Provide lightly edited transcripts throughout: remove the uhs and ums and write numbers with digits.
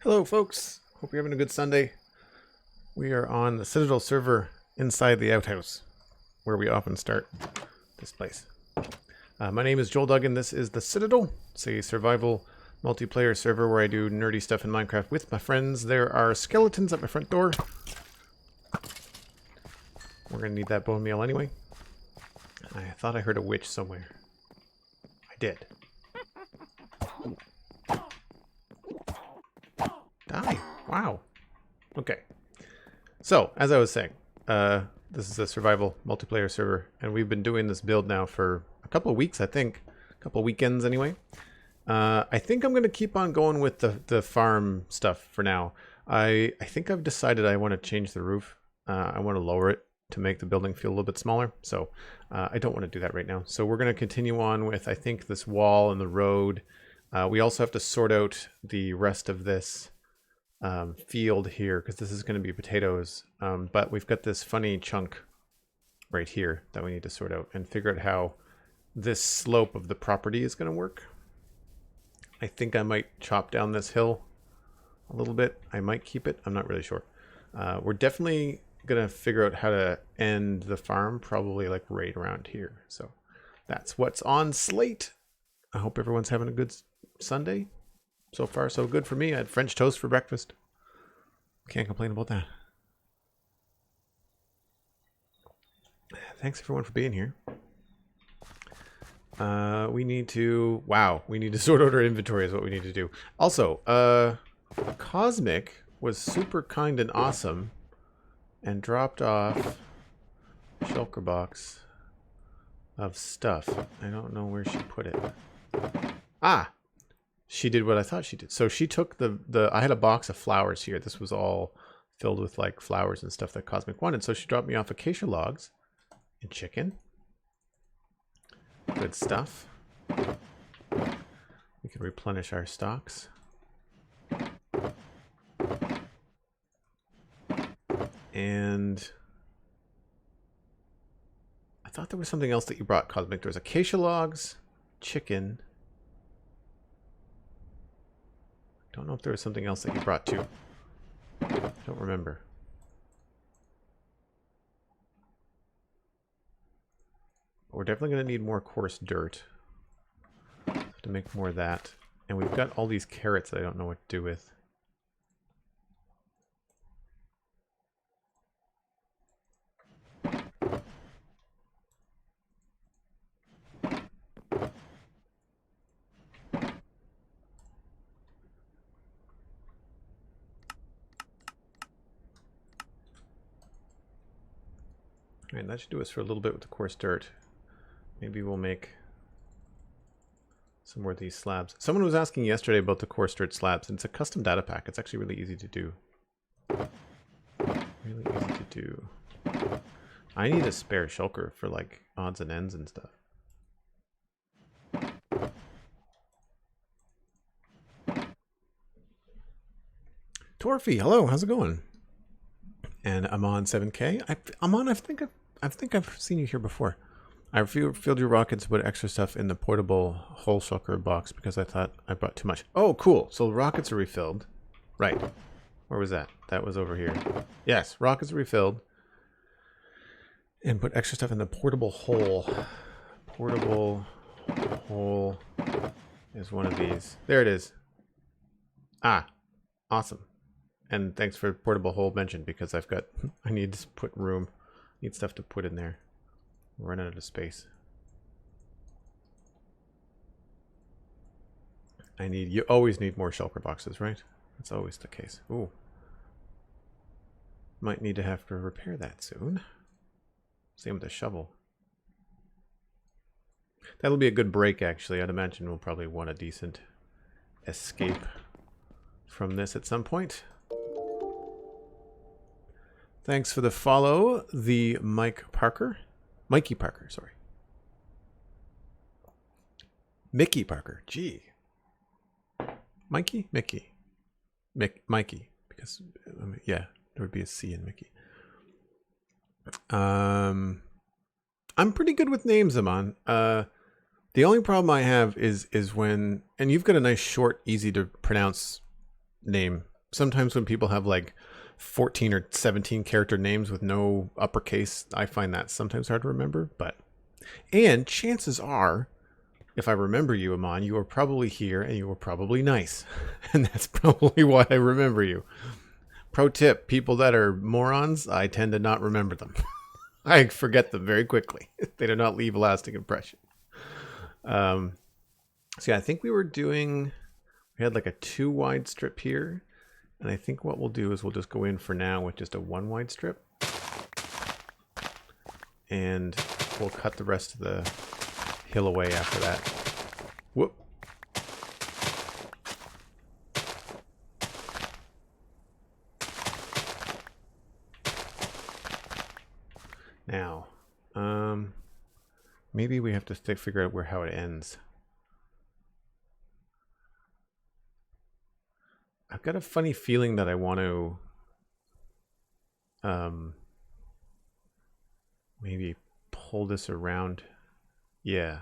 Hello folks, hope you're having a good Sunday. We are on the Citadel server inside the outhouse, where we often start this place. My name is Joel Duggan, this is the Citadel. It's a survival multiplayer server where I do nerdy stuff in Minecraft with my friends. There are skeletons at my front door. We're going to need that bone meal anyway. I thought I heard a witch somewhere. I did. Die. Wow. Okay. So, as I was saying, this is a survival multiplayer server, and we've been doing this build now for a couple of weeks, I think. A couple of weekends, anyway. I think I'm going to keep on going with the farm stuff for now. I think I've decided I want to change the roof. I want to lower it to make the building feel a little bit smaller. So, I don't want to do that right now. So, we're going to continue on with, I think, this wall and the road. We also have to sort out the rest of this field here, because this is going to be potatoes, but we've got this funny chunk right here that we need to sort out and figure out how this slope of the property is going to work. I think I might chop down this hill a little bit. I might keep it. I'm not really sure. We're definitely going to figure out how to end the farm, probably like right around here. So that's what's on slate. I hope everyone's having a good Sunday. So far, so good for me. I had French toast for breakfast. Can't complain about that. Thanks everyone for being here. We need to sort out our inventory is what we need to do. Also, Cosmic was super kind and awesome and dropped off a shulker box of stuff. I don't know where she put it. Ah! She did what I thought she did. So she took I had a box of flowers here. This was all filled with like flowers and stuff that Cosmic wanted. So she dropped me off acacia logs and chicken. Good stuff. We can replenish our stocks. And I thought there was something else that you brought, Cosmic. There was acacia logs, chicken. Don't know if there was something else that you brought too. I don't remember. But we're definitely going to need more coarse dirt to make more of that. And we've got all these carrots that I don't know what to do with. And that should do us for a little bit with the coarse dirt. Maybe we'll make some more of these slabs. Someone was asking yesterday about the coarse dirt slabs, and it's a custom data pack. It's actually really easy to do. Really easy to do. I need a spare shulker for like odds and ends and stuff. Torfy, hello, how's it going? And I'm on 7K. I think I've seen you here before. I filled your rockets to put extra stuff in the portable whole shulker box because I thought I brought too much. Oh, cool. So rockets are refilled. Right. Where was that? That was over here. Yes, rockets are refilled. And put extra stuff in the portable hole. Portable hole is one of these. There it is. Ah, awesome. And thanks for portable hole mentioned because I need to put room. Need stuff to put in there. We're running out of space. You always need more shulker boxes, right? That's always the case. Ooh. Might need to have to repair that soon. Same with the shovel. That'll be a good break, actually. I'd imagine we'll probably want a decent escape from this at some point. Thanks for the follow, the Mikey Parker, sorry. Mickey Parker, gee. Mikey? Mickey. Mikey, because, yeah, there would be a C in Mickey. I'm pretty good with names, Aman. The only problem I have is when, and you've got a nice short, easy to pronounce name sometimes when people have like 14 or 17 character names with no uppercase, I find that sometimes hard to remember. And chances are, if I remember you, Amon, you were probably here and you were probably nice. And that's probably why I remember you. Pro tip, people that are morons, I tend to not remember them. I forget them very quickly. They do not leave a lasting impression. So yeah, I think we had like a 2 wide strip here. And I think what we'll do is we'll just go in for now with just a 1 wide strip. And we'll cut the rest of the hill away after that. Whoop. Now, maybe we have to figure out how it ends. I've got a funny feeling that I want to maybe pull this around. Yeah,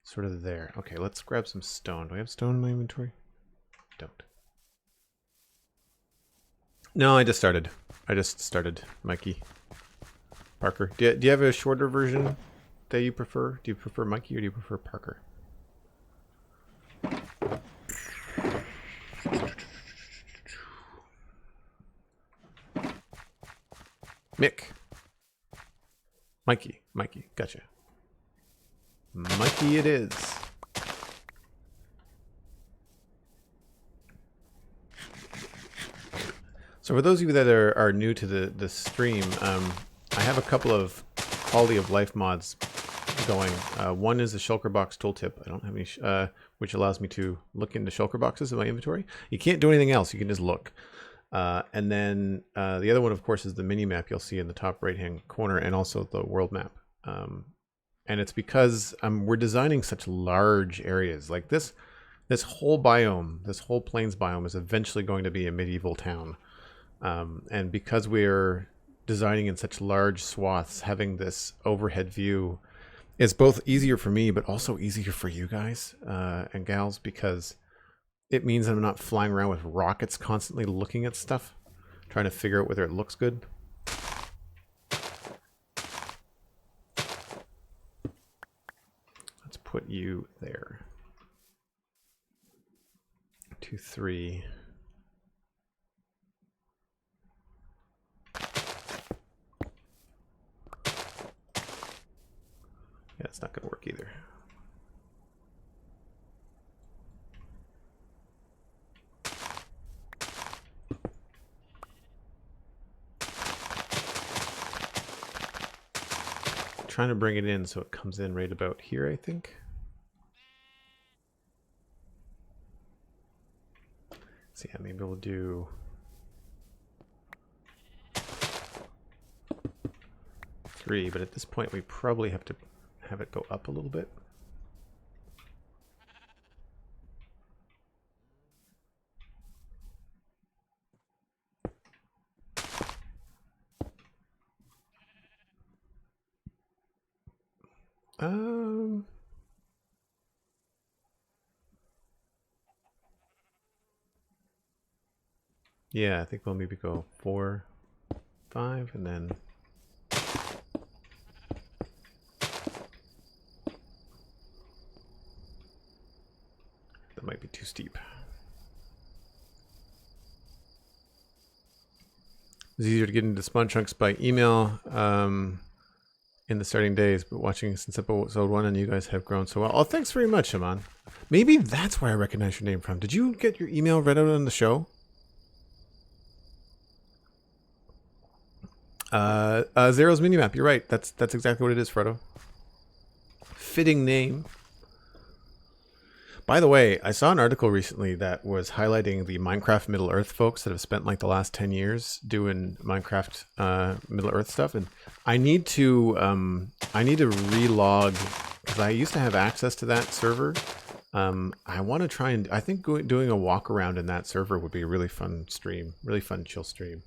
sort of there. Okay, let's grab some stone. Do I have stone in my inventory? Don't. No, I just started, Mikey. Parker. Do you have a shorter version that you prefer? Do you prefer Mikey or do you prefer Parker? Mick. Mikey. Gotcha. Mikey it is. So for those of you that are new to the stream, I have a couple of quality of life mods going. One is the shulker box tooltip. I don't have any, which allows me to look into shulker boxes in my inventory. You can't do anything else. You can just look. And then the other one, of course, is the mini map you'll see in the top right-hand corner, and also the world map. And it's because we're designing such large areas. Like this whole biome, this whole plains biome is eventually going to be a medieval town. And because we're designing in such large swaths, having this overhead view is both easier for me, but also easier for you guys and gals, because it means I'm not flying around with rockets constantly looking at stuff, trying to figure out whether it looks good. Let's put you there. 2, 3. Yeah, it's not going to work either. Trying to bring it in so it comes in right about here, I think. So yeah, maybe we'll do 3, but at this point we probably have to have it go up a little bit. Yeah, I think we'll maybe go 4, 5, and then that might be too steep. It's easier to get into Spawn Chunks by email in the starting days, but watching since episode 1 and you guys have grown so well. Oh, thanks very much, Shaman. Maybe that's where I recognize your name from. Did you get your email read out on the show? Zero's Minimap, you're right. That's exactly what it is, Frodo. Fitting name. By the way, I saw an article recently that was highlighting the Minecraft Middle Earth folks that have spent like the last 10 years doing Minecraft Middle Earth stuff, and I need to relog because I used to have access to that server. I want to try and I think doing a walk around in that server would be a really fun stream, really fun chill stream.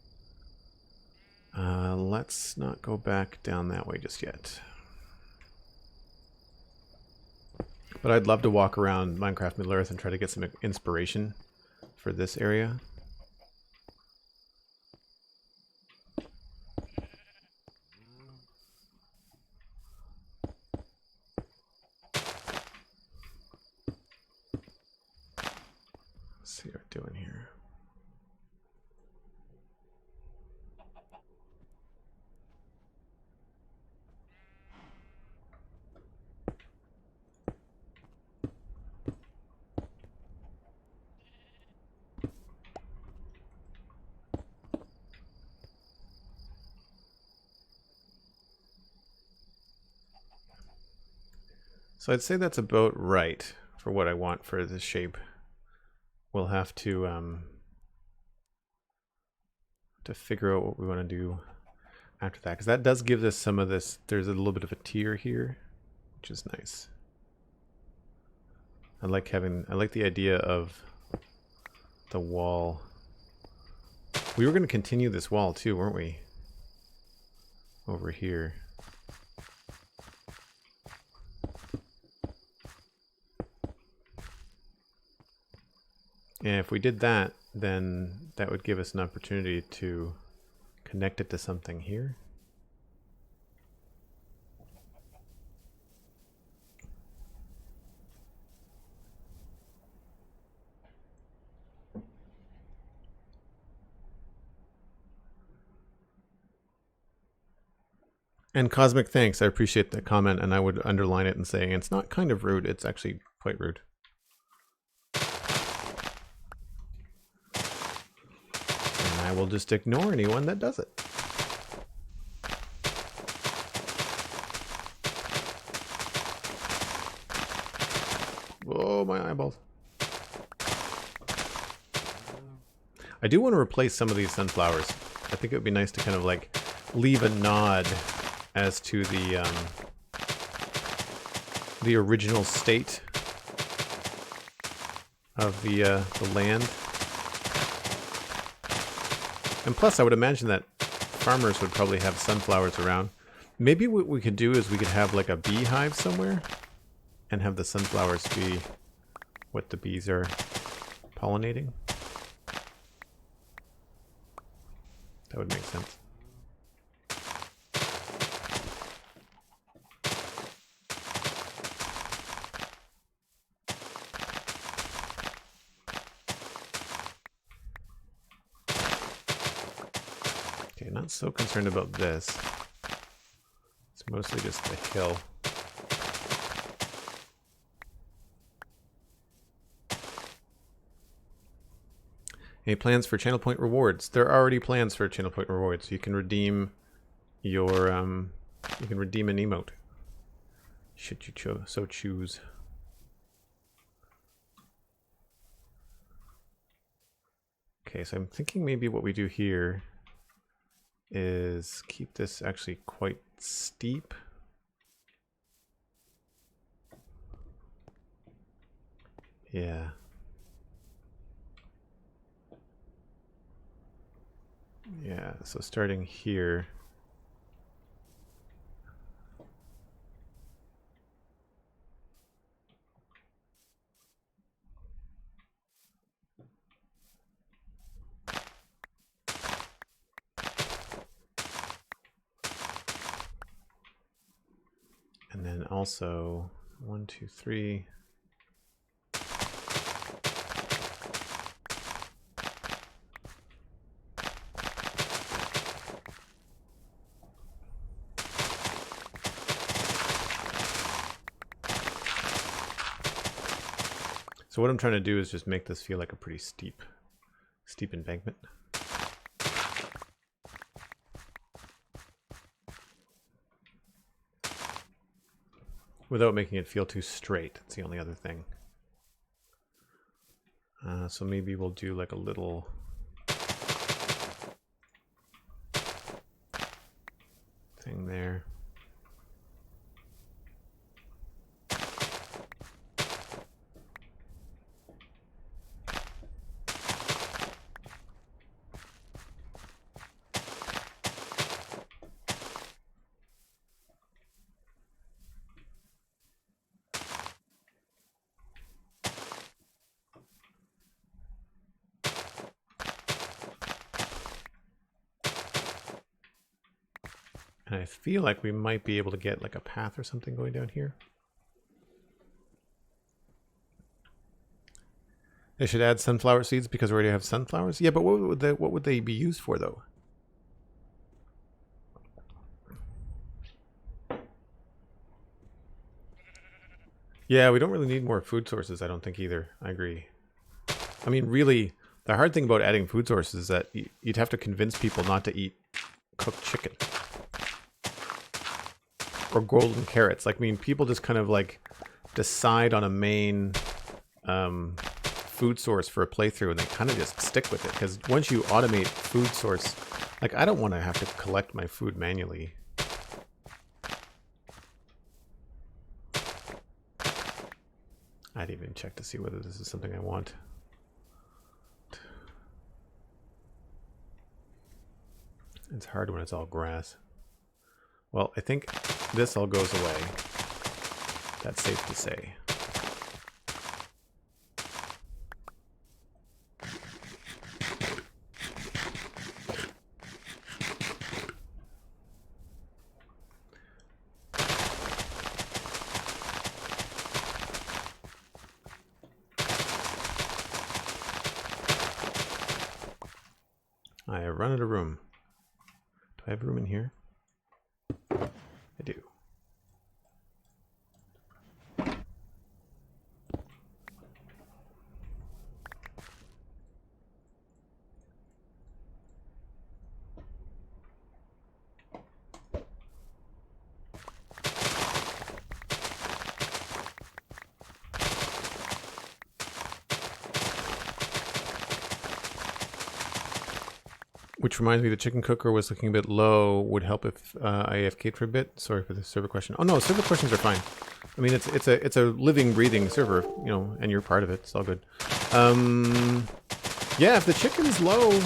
Let's not go back down that way just yet. But I'd love to walk around Minecraft Middle Earth and try to get some inspiration for this area. see what we're doing here. So I'd say that's about right for what I want for this shape. We'll have to figure out what we want to do after that, because that does give us some of this. There's a little bit of a tier here, which is nice. I like the idea of the wall. We were going to continue this wall too, weren't we? Over here. And if we did that, then that would give us an opportunity to connect it to something here. And Cosmic, thanks. I appreciate the comment, and I would underline it and say it's not kind of rude, it's actually quite rude. And I will just ignore anyone that does it. Oh, my eyeballs. I do want to replace some of these sunflowers. I think it would be nice to kind of like leave a nod as to the original state of the land. And plus, I would imagine that farmers would probably have sunflowers around. Maybe what we could do is we could have like a beehive somewhere and have the sunflowers be what the bees are pollinating. That would make sense. Okay, not so concerned about this. It's mostly just the hill. Any plans for channel point rewards? There are already plans for channel point rewards. You can redeem your you can redeem an emote should you so choose. Okay, so I'm thinking maybe what we do here is keep this actually quite steep. Yeah. Yeah, so starting here. And then also 1, 2, 3. So what I'm trying to do is just make this feel like a pretty steep embankment. Without making it feel too straight. That's the only other thing. So maybe we'll do like a little thing there. And I feel like we might be able to get like a path or something going down here. They should add sunflower seeds because we already have sunflowers. Yeah, but what would they be used for though? Yeah, we don't really need more food sources, I don't think either. I agree. I mean, really, the hard thing about adding food sources is that you'd have to convince people not to eat cooked chicken. Or golden carrots. Like, I mean, people just kind of like decide on a main food source for a playthrough and they kind of just stick with it. Because once you automate food source, like, I don't want to have to collect my food manually. I'd even check to see whether this is something I want. It's hard when it's all grass. Well, I think this all goes away. That's safe to say. I have run out of room. Do I have room in here? I do. Which reminds me, the chicken cooker was looking a bit low. Would help if I AFK'd for a bit. Sorry for the server question. Oh no, server questions are fine. I mean, it's a living, breathing server, you know, and you're part of it. It's all good. Yeah, if the chicken's low,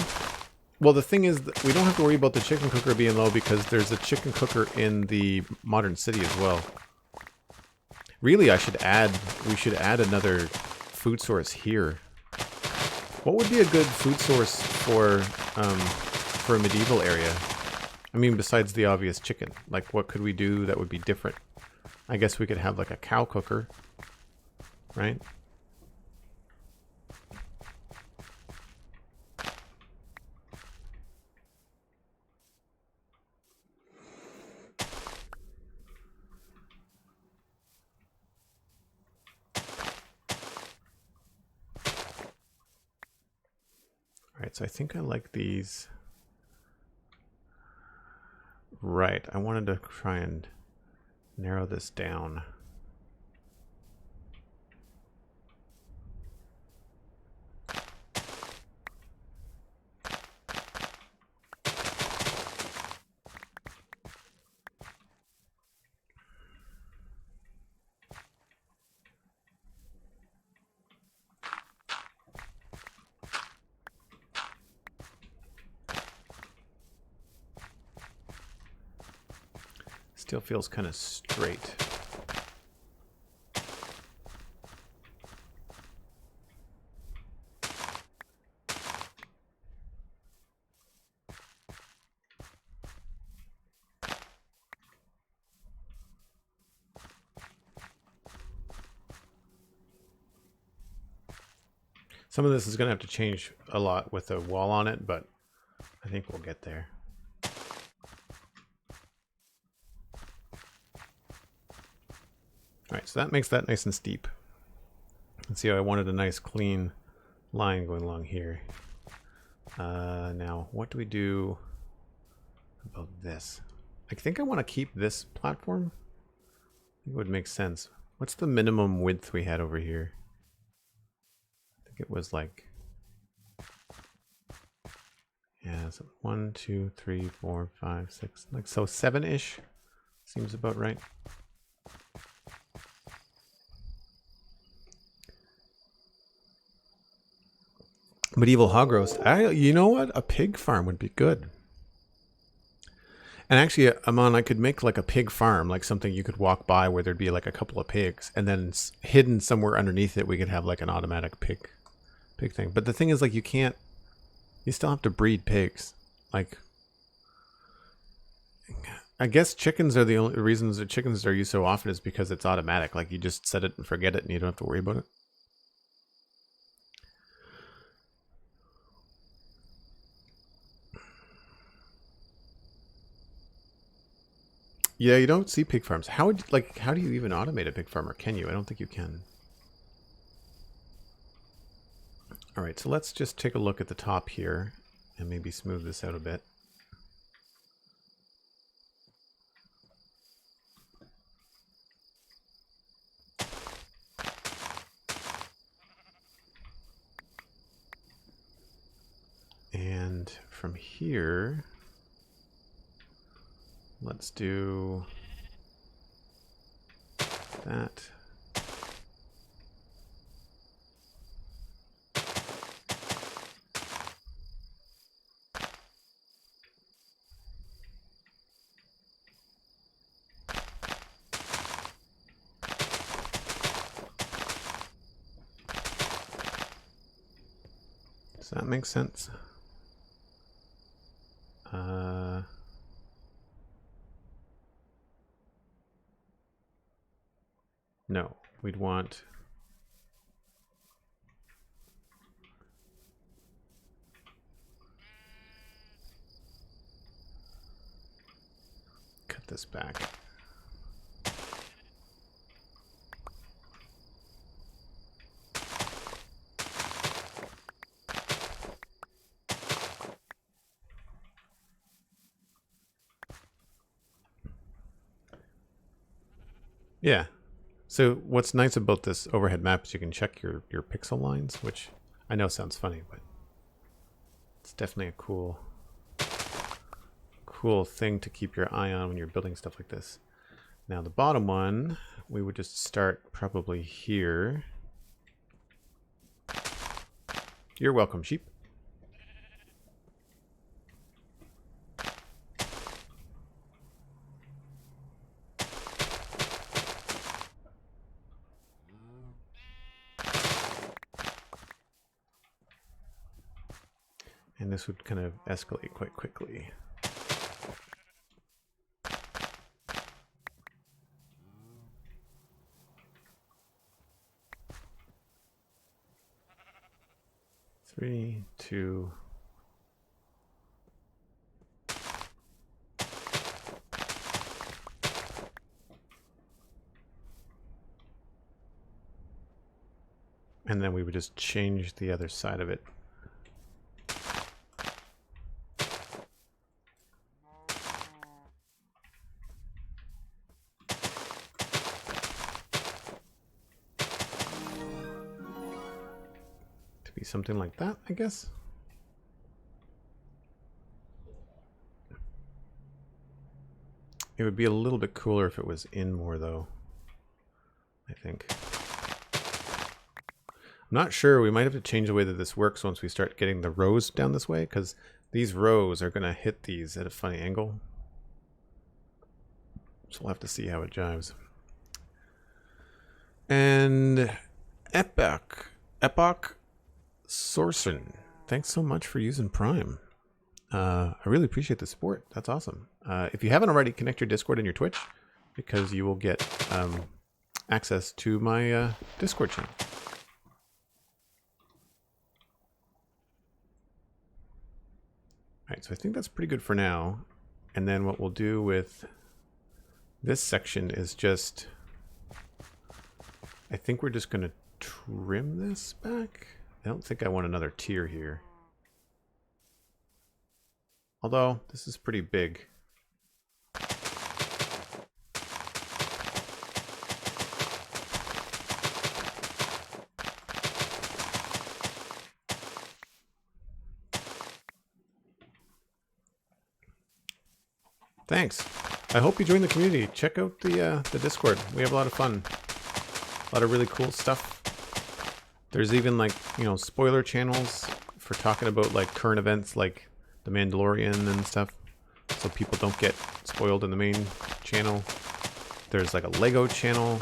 well, the thing is, that we don't have to worry about the chicken cooker being low because there's a chicken cooker in the modern city as well. Really, we should add another food source here. What would be a good food source for a medieval area? I mean, besides the obvious chicken, like what could we do that would be different? I guess we could have like a cow cooker, right? Alright, so I think I like these. Right, I wanted to try and narrow this down. Still feels kind of straight. Some of this is going to have to change a lot with a wall on it, but I think we'll get there. Alright, so that makes that nice and steep. Let's see, I wanted a nice clean line going along here. Now, what do we do about this? I think I want to keep this platform. I think it would make sense. What's the minimum width we had over here? I think it was like... yeah, so 1, 2, 3, 4, 5, 6, like so 7-ish seems about right. Medieval hog roast. You know what? A pig farm would be good. And actually, Amon, I could make like a pig farm, like something you could walk by where there'd be like a couple of pigs, and then hidden somewhere underneath it, we could have like an automatic pig thing. But the thing is, like, you still have to breed pigs. Like, I guess chickens are the only reasons that chickens are used so often is because it's automatic. Like, you just set it and forget it, and you don't have to worry about it. Yeah, you don't see pig farms. How would, like, how do you even automate a pig farm, or can you? I don't think you can. All right, so let's just take a look at the top here and maybe smooth this out a bit. And from here, let's do that. Does that make sense? No, we'd want cut this back. Yeah. So what's nice about this overhead map is you can check your pixel lines, which I know sounds funny, but it's definitely a cool thing to keep your eye on when you're building stuff like this. Now the bottom one, we would just start probably here. You're welcome, sheep. And this would kind of escalate quite quickly. Three, two. And then we would just change the other side of it. Something like that, I guess. It would be a little bit cooler if it was in more, though, I think. I'm not sure. We might have to change the way that this works once we start getting the rows down this way, because these rows are going to hit these at a funny angle. So we'll have to see how it jives. And Epoch Sorsen, thanks so much for using Prime. I really appreciate the support. That's awesome. If you haven't already, connect your Discord and your Twitch, because you will get access to my Discord channel. Alright, so I think that's pretty good for now. And then what we'll do with this section is just, I think we're just going to trim this back. I don't think I want another tier here. Although, this is pretty big. Thanks. I hope you join the community. Check out the Discord. We have a lot of fun. A lot of really cool stuff. There's even, like, you know, spoiler channels for talking about, like, current events like The Mandalorian and stuff, so people don't get spoiled in the main channel. There's, like, a Lego channel.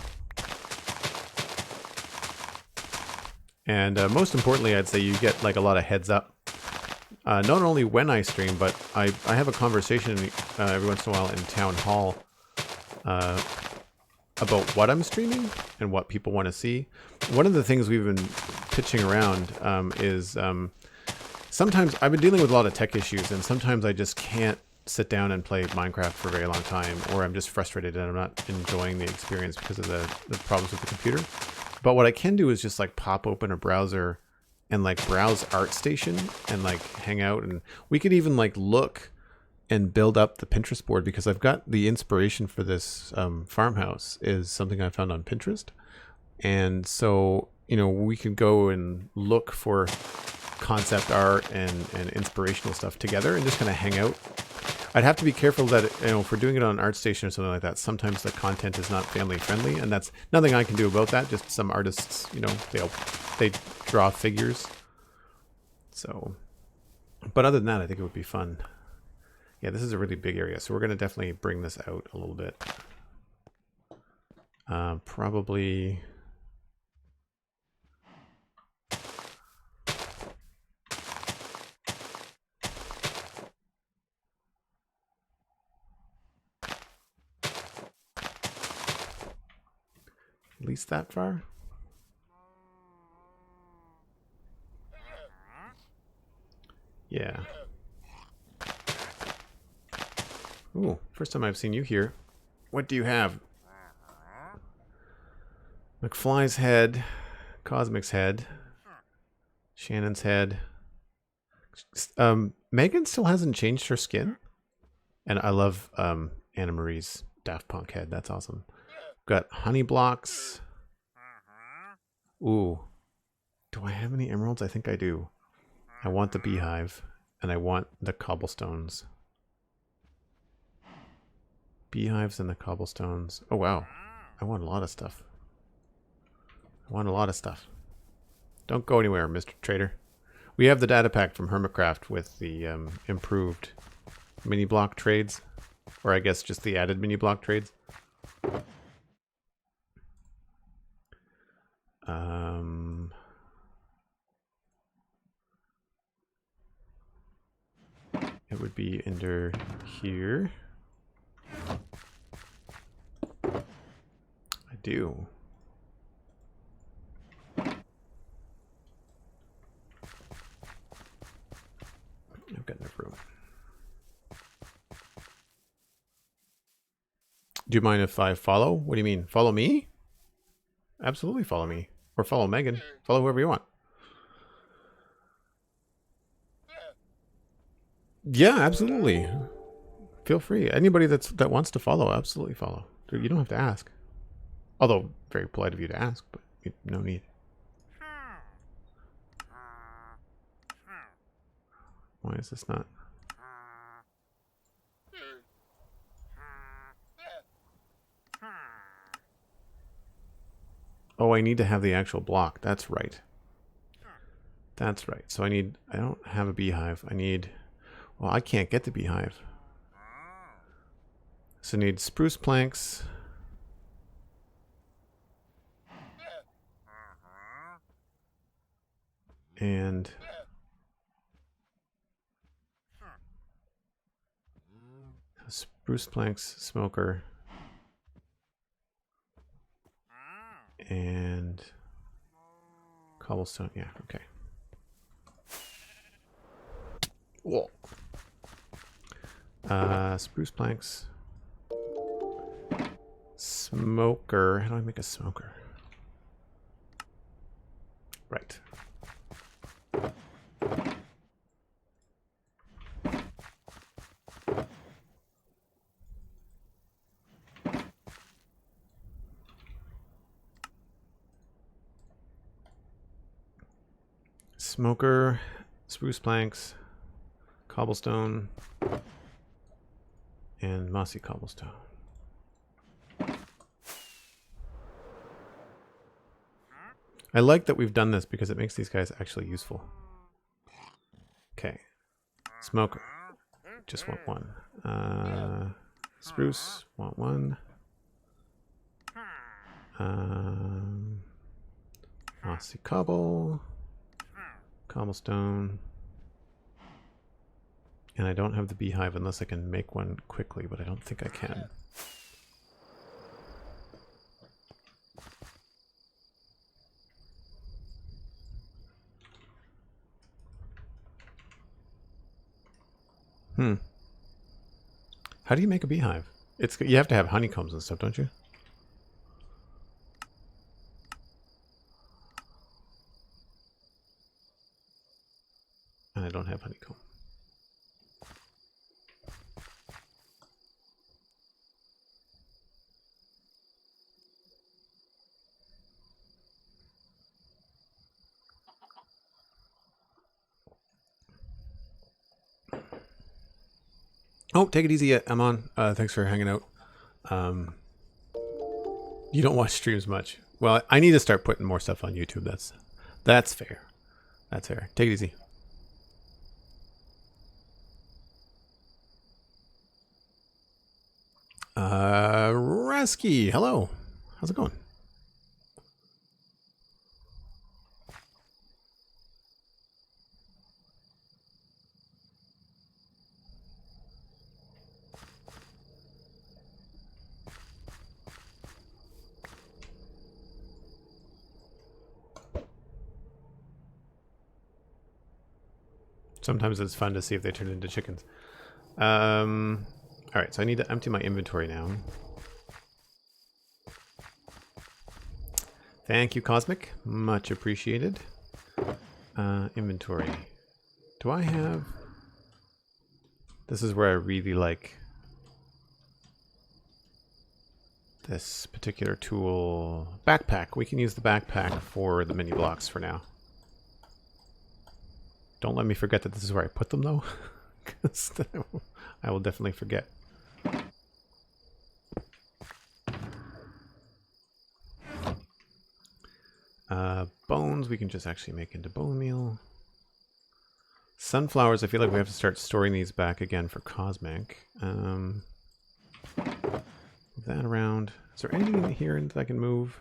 And most importantly, I'd say you get, like, a lot of heads up. Not only when I stream, but I have a conversation every once in a while in Town Hall about what I'm streaming and what people want to see. One of the things we've been pitching around is sometimes I've been dealing with a lot of tech issues, and sometimes I just can't sit down and play Minecraft for a very long time, or I'm just frustrated and I'm not enjoying the experience because of the problems with the computer. But what I can do is just like pop open a browser and like browse ArtStation and like hang out, and we could even like look and build up the Pinterest board, because I've got the inspiration for this farmhouse is something I found on Pinterest. And so, you know, we could go and look for concept art and inspirational stuff together and just kind of hang out. I'd have to be careful that, you know, if we're doing it on ArtStation or something like that, sometimes the content is not family friendly, and that's nothing I can do about that. Just some artists, you know, they draw figures. So, but other than that, I think it would be fun. Yeah, this is a really big area, so we're going to definitely bring this out a little bit. Probably... at least that far. Yeah. Ooh, first time I've seen you here. What do you have? McFly's head, Cosmic's head, Shannon's head. Megan still hasn't changed her skin, and I love Anna Marie's Daft Punk head. That's awesome. Got honey blocks. Ooh, do I have any emeralds? I think I do. I want the beehive, and I want the cobblestones. Beehives and the cobblestones. Oh wow, I want a lot of stuff. I want a lot of stuff. Don't go anywhere, Mr. Trader. We have the data pack from Hermitcraft with the improved mini block trades, or I guess just the added mini block trades. It would be under here. I do. I've got enough room. Do you mind if I follow? What do you mean? Follow me? Absolutely follow me. Or follow Megan. Follow whoever you want. Yeah, absolutely. Feel free. Anybody that wants to follow, absolutely follow. You don't have to ask. Although, very polite of you to ask, but no need. Why is this not? Oh, I need to have the actual block. That's right. That's right. So I don't have a beehive. Well, I can't get the beehive. So I need spruce planks. And spruce planks, smoker. And cobblestone. Yeah, okay. Whoa. Spruce planks. Smoker. How do I make a smoker? Right. Smoker, spruce planks, cobblestone, and mossy cobblestone. I like that we've done this because it makes these guys actually useful. Okay. Smoker. Just want one. Spruce. Want one. Mossy cobble. Cobblestone. And I don't have the beehive unless I can make one quickly, but I don't think I can. How do you make a beehive? You have to have honeycombs and stuff, don't you? And I don't have honeycomb. Oh, take it easy, Amon. Thanks for hanging out. You don't watch streams much. Well, I need to start putting more stuff on YouTube. That's fair. That's fair. Take it easy. Rasky, hello. How's it going? Sometimes it's fun to see if they turn into chickens. Alright, so I need to empty my inventory now. Thank you, Cosmic. Much appreciated. Inventory. Do I have... This is where I really like this particular tool. Backpack. We can use the backpack for the mini blocks for now. Don't let me forget that this is where I put them, though. Because I will definitely forget. Bones we can just actually make into bone meal. Sunflowers, I feel like we have to start storing these back again for Cosmic. Move that around. Is there anything in here that I can move?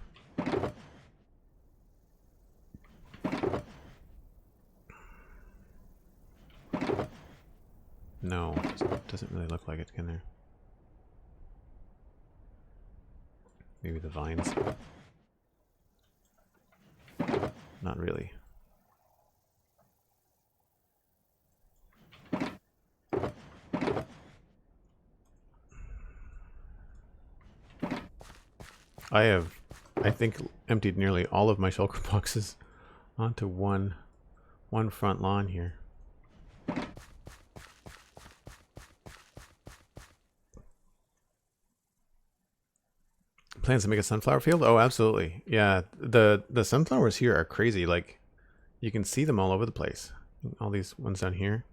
No, doesn't really look like it, can there? Maybe the vines. Not really. I think, emptied nearly all of my shulker boxes onto one front lawn here. Plans to make a sunflower field? Oh, absolutely. Yeah, the sunflowers here are crazy. Like, you can see them all over the place. All these ones down here.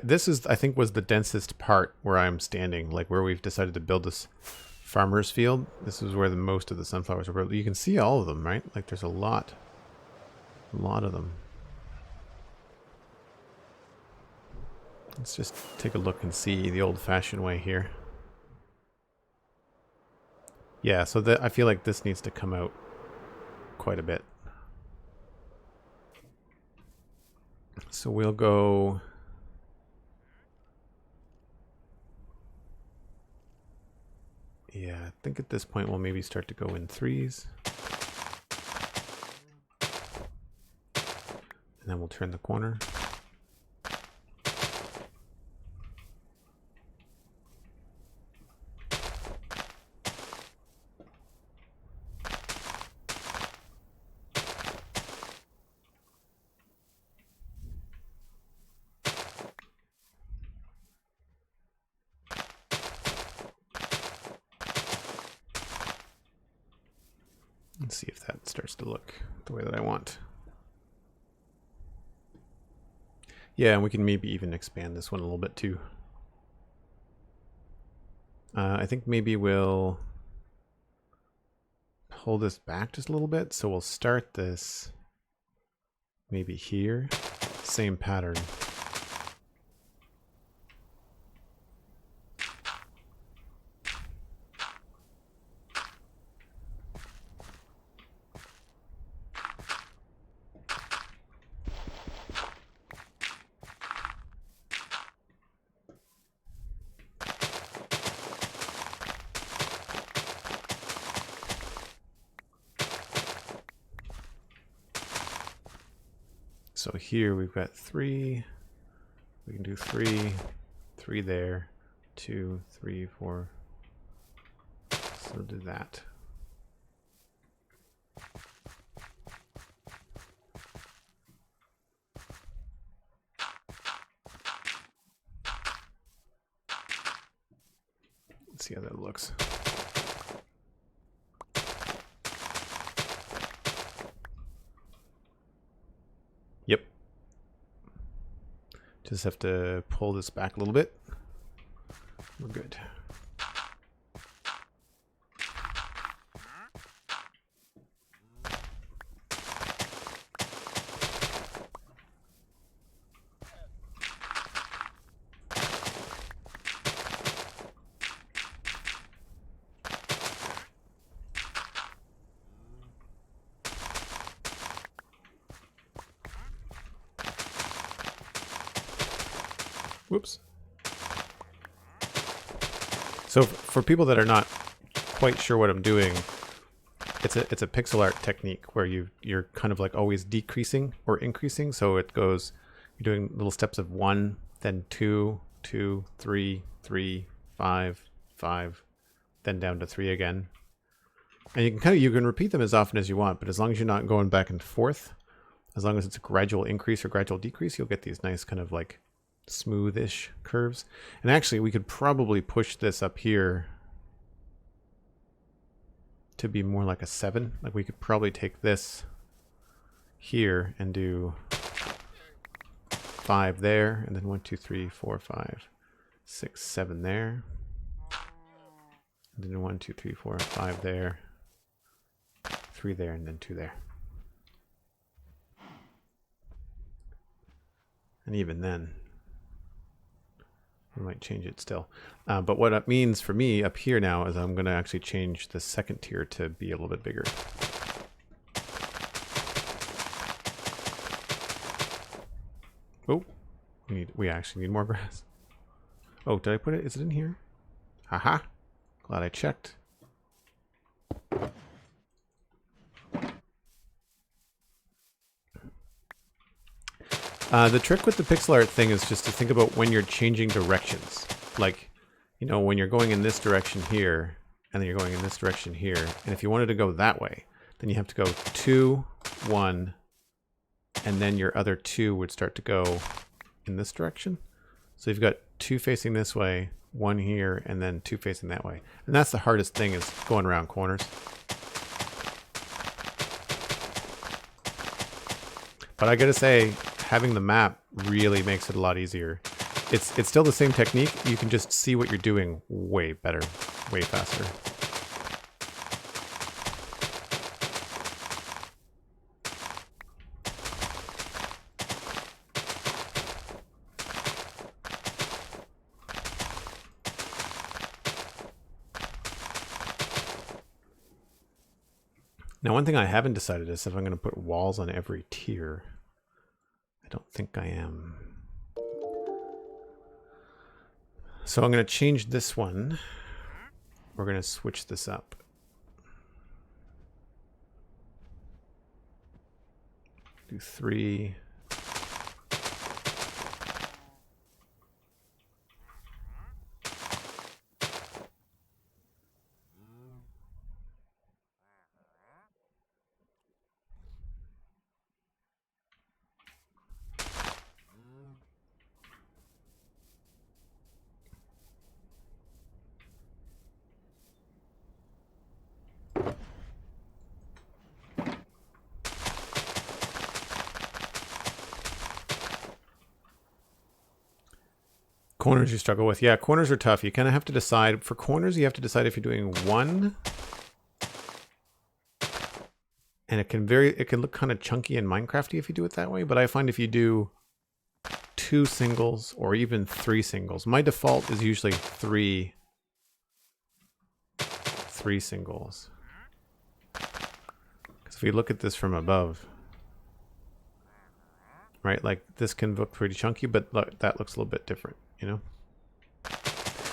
This is, I think, was the densest part where I'm standing, like where we've decided to build this farmer's field. This is where the most of the sunflowers are. You can see all of them, right? Like, there's a lot of them. Let's just take a look and see the old-fashioned way here. Yeah, so I feel like this needs to come out quite a bit. So we'll go... Yeah, I think at this point we'll maybe start to go in threes. And then we'll turn the corner. Let's see if that starts to look the way that I want. Yeah, and we can maybe even expand this one a little bit too. I think maybe we'll pull this back just a little bit. So we'll start this maybe here. Same pattern. So here we've got 3. We can do 3, 3 there, 2, 3, 4. So do that. Let's see how that looks. Yep. Just have to pull this back a little bit. We're good. Whoops. So for people that are not quite sure what I'm doing, it's a pixel art technique where you're kind of like always decreasing or increasing. So it goes, you're doing little steps of 1, then 2, 2, 3, 3, 5, 5, then down to 3 again. And you can repeat them as often as you want, but as long as you're not going back and forth, as long as it's a gradual increase or gradual decrease, you'll get these nice kind of like smoothish curves. And actually we could probably push this up here to be more like a 7. Like we could probably take this here and do 5 there, and then 1, 2, 3, 4, 5, 6, 7 there, and then 1, 2, 3, 4, 5 there, 3 there, and then 2 there. And even then I might change it still. But what it means for me up here now is I'm going to actually change the second tier to be a little bit bigger. Oh, we actually need more grass. Oh, did I put it? Is it in here? Haha. Glad I checked. The trick with the pixel art thing is just to think about when you're changing directions. Like, you know, when you're going in this direction here, and then you're going in this direction here. And if you wanted to go that way, then you have to go 2, 1, and then your other 2 would start to go in this direction. So you've got 2 facing this way, 1 here, and then 2 facing that way. And that's the hardest thing, is going around corners. But I gotta say, having the map really makes it a lot easier. It's still the same technique. You can just see what you're doing way better, way faster. Now, one thing I haven't decided is if I'm going to put walls on every tier. I don't think I am. So I'm going to change this one. We're going to switch this up. Do 3. Corners you struggle with. Yeah, corners are tough. You kind of have to decide. For corners, you have to decide if you're doing 1. And it can look kind of chunky and Minecrafty if you do it that way. But I find if you do 2 singles or even 3 singles, my default is usually 3 singles. Because if we look at this from above, right, like this can look pretty chunky, but look, that looks a little bit different, you know?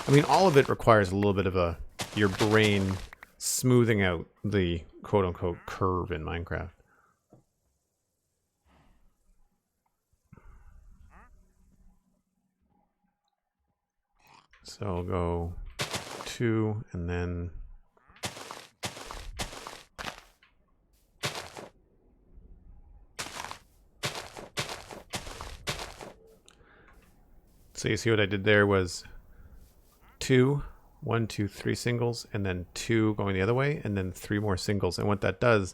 I mean, all of it requires a little bit of your brain smoothing out the quote-unquote curve in Minecraft. So I'll go 2 and then so you see what I did there was 2, 1, 2, 3 singles, and then 2 going the other way, and then 3 more singles. And what that does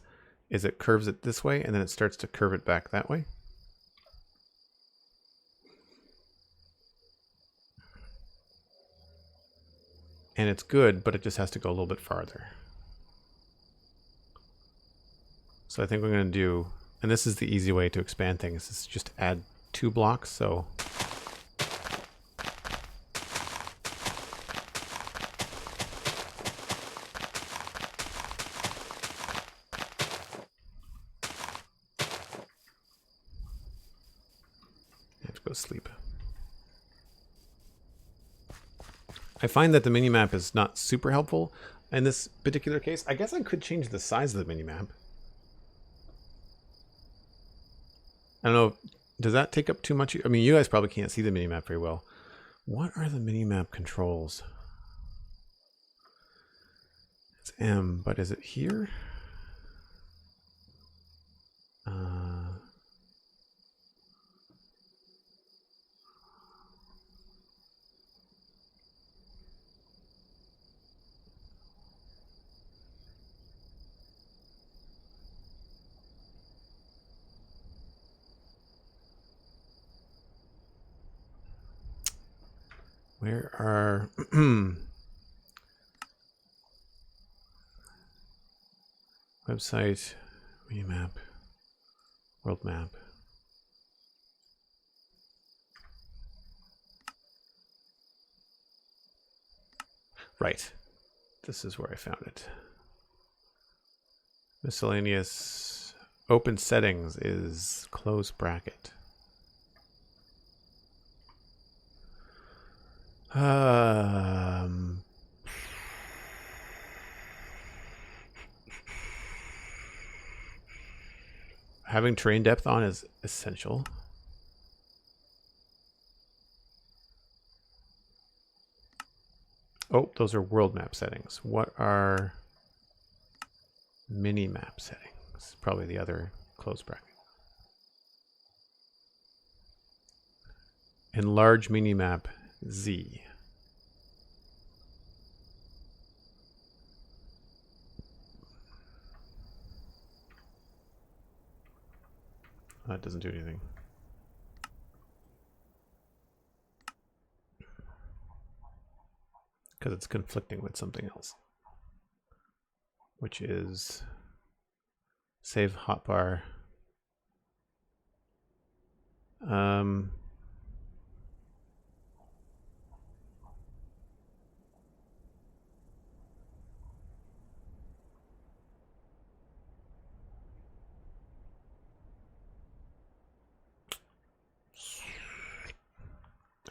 is it curves it this way, and then it starts to curve it back that way. And it's good, but it just has to go a little bit farther. So I think we're going to do, and this is the easy way to expand things, is just add 2 blocks. So I have to go sleep. I find that the minimap is not super helpful in this particular case. I guess I could change the size of the minimap. I don't know. Does that take up too much? I mean, you guys probably can't see the minimap very well. What are the minimap controls? It's M, but is it here? Where are website, minimap, world map? Right. This is where I found it. Miscellaneous open settings is close bracket. Having terrain depth on is essential. Oh, those are world map settings. What are mini map settings? Probably the other close bracket. Enlarge mini map Z. That doesn't do anything. Because it's conflicting with something else, which is save hotbar.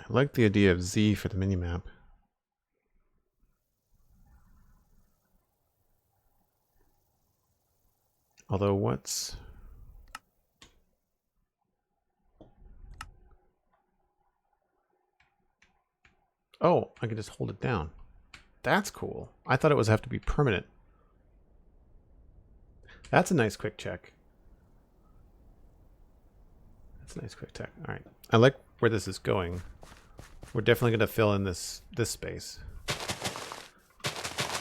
I like the idea of Z for the minimap. Although what's... Oh, I can just hold it down. That's cool. I thought it was have to be permanent. That's a nice quick check. That's a nice quick check. All right. I like where this is going. We're definitely going to fill in this space.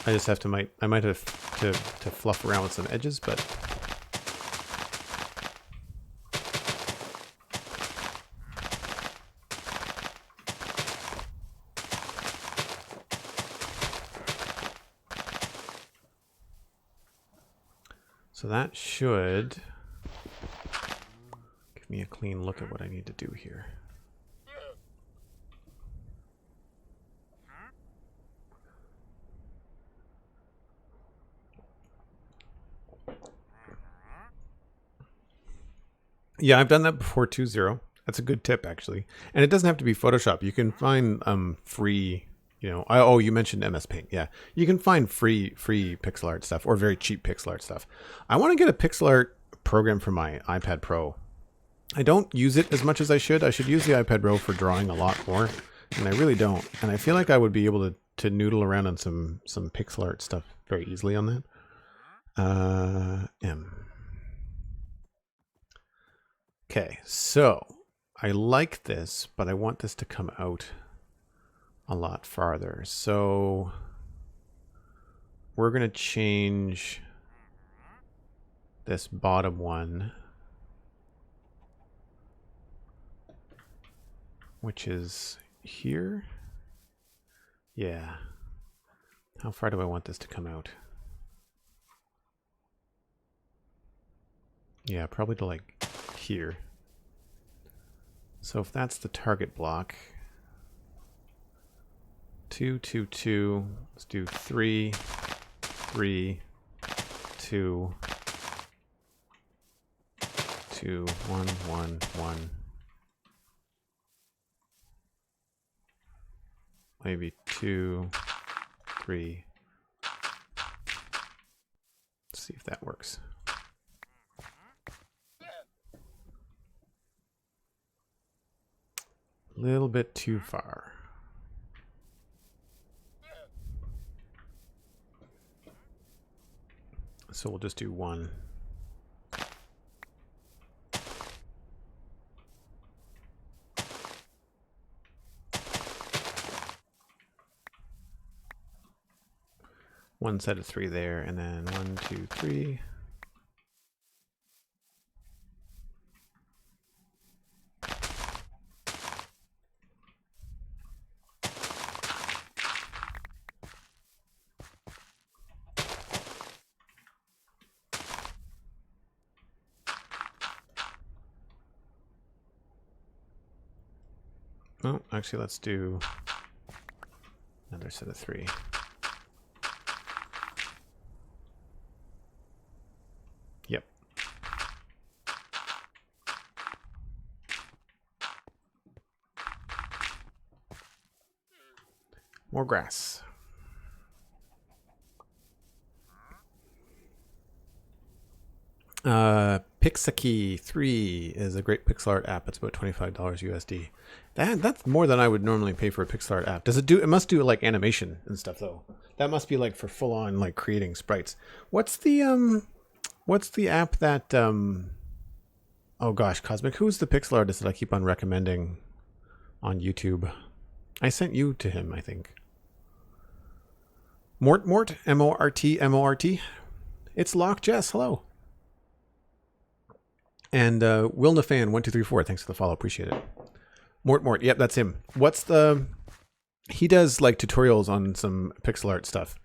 I just have to I might have to fluff around with some edges, but so that should give me a clean look at what I need to do here. Yeah, I've done that before 2.0. That's a good tip, actually. And it doesn't have to be Photoshop. You can find free, oh, you mentioned MS Paint. Yeah, you can find free pixel art stuff or very cheap pixel art stuff. I want to get a pixel art program for my iPad Pro. I don't use it as much as I should. I should use the iPad Pro for drawing a lot more And I really don't. And I feel like I would be able to noodle around on some pixel art stuff very easily on that. M. Okay, so I like this, but I want this to come out a lot farther. So we're going to change this bottom one, which is here. Yeah. How far do I want this to come out? Yeah, probably to like here. So if that's the target block, 2, 2, 2. Let's do 3, 3, 2, 2, 1, 1, 1. Maybe 2, 3. Let's see if that works. A little bit too far. So we'll just do 1. One set of 3 there, and then 1, 2, 3. Oh, actually, let's do another set of 3. Yep. More grass. Pixaki 3 is a great pixel art app. It's about $25 USD. That's more than I would normally pay for a pixel art app. Does it do? It must do like animation and stuff though. That must be like for full on like creating sprites. What's the app that oh gosh, Cosmic, who's the pixel artist that I keep on recommending on YouTube? I sent you to him, I think. Mort, M-O-R-T. It's Lock Jess. Hello. And Wilnafan1234, thanks for the follow, appreciate it. Mort, yep, that's him. He does like tutorials on some pixel art stuff.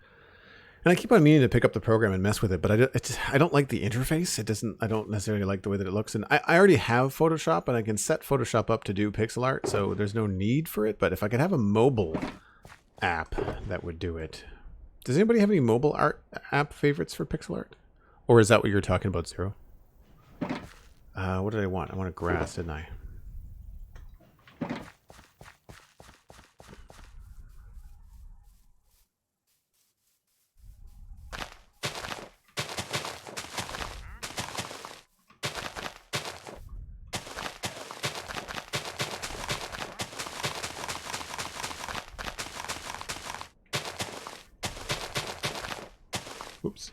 And I keep on meaning to pick up the program and mess with it, but I don't like the interface. I don't necessarily like the way that it looks. And I already have Photoshop, and I can set Photoshop up to do pixel art, so there's no need for it. But if I could have a mobile app, that would do it. Does anybody have any mobile art app favorites for pixel art? Or is that what you're talking about, Zero? What did I want? I wanted grass, didn't I? Oops.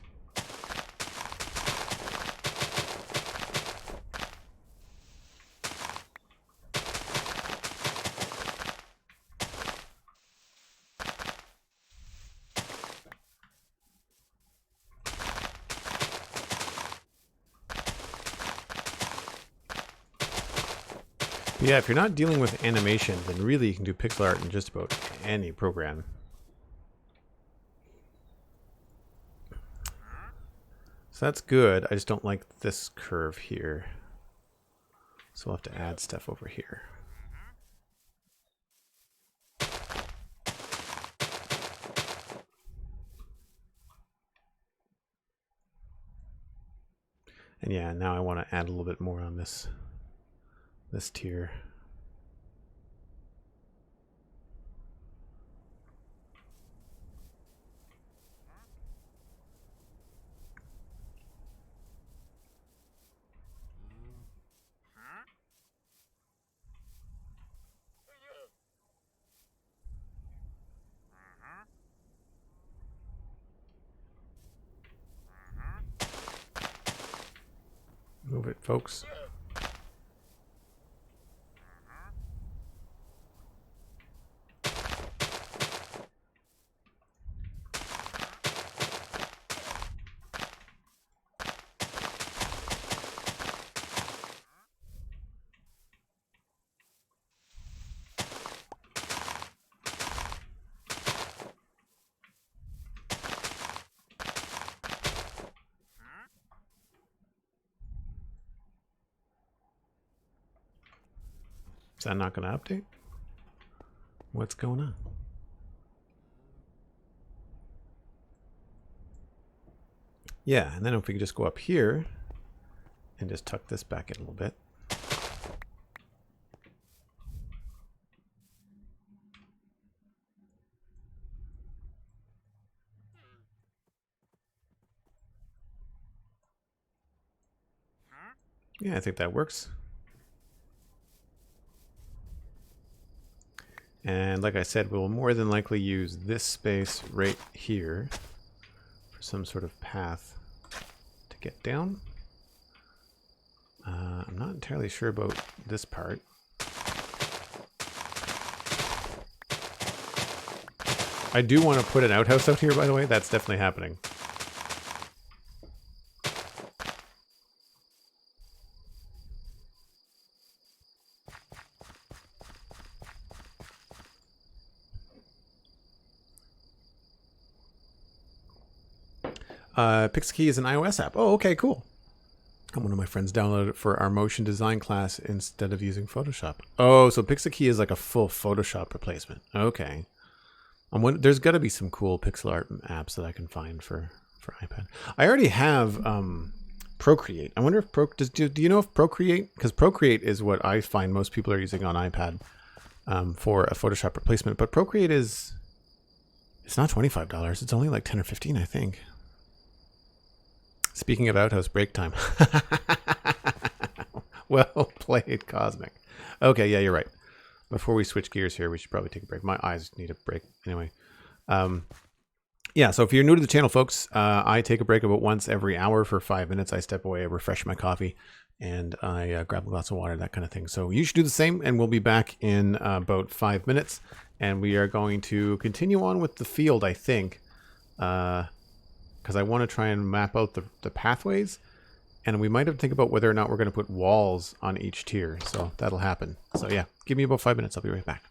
Yeah, if you're not dealing with animation, then really you can do pixel art in just about any program. So that's good. I just don't like this curve here. So we'll have to add stuff over here. And yeah, now I want to add a little bit more on this tier. Move it, folks. Is that not going to update? What's going on? Yeah, and then if we could just go up here and just tuck this back in a little bit. Yeah, I think that works. And like I said, we'll more than likely use this space right here for some sort of path to get down. I'm not entirely sure about this part. I do want to put an outhouse out here, by the way. That's definitely happening. Pixkey is an iOS app. Oh, okay, cool. One of my friends downloaded it for our motion design class instead of using Photoshop. Oh, so Pixkey is like a full Photoshop replacement. Okay. There's got to be some cool pixel art apps that I can find for iPad. I already have Procreate. I wonder if do you know if Procreate? Because Procreate is what I find most people are using on iPad for a Photoshop replacement. But Procreate it's not $25. It's only like 10 or 15, I think. Speaking of outhouse break time. Well played, Cosmic. Okay, yeah, you're right. Before we switch gears here, we should probably take a break. My eyes need a break anyway. Yeah, so if you're new to the channel, folks, I take a break about once every hour for 5 minutes. I step away, I refresh my coffee, and I grab a glass of water, that kind of thing. So you should do the same, and we'll be back in about 5 minutes. And we are going to continue on with the field, I think. Because I want to try and map out the pathways, and we might have to think about whether or not we're going to put walls on each tier. So that'll happen. So yeah, give me about 5 minutes. I'll be right back.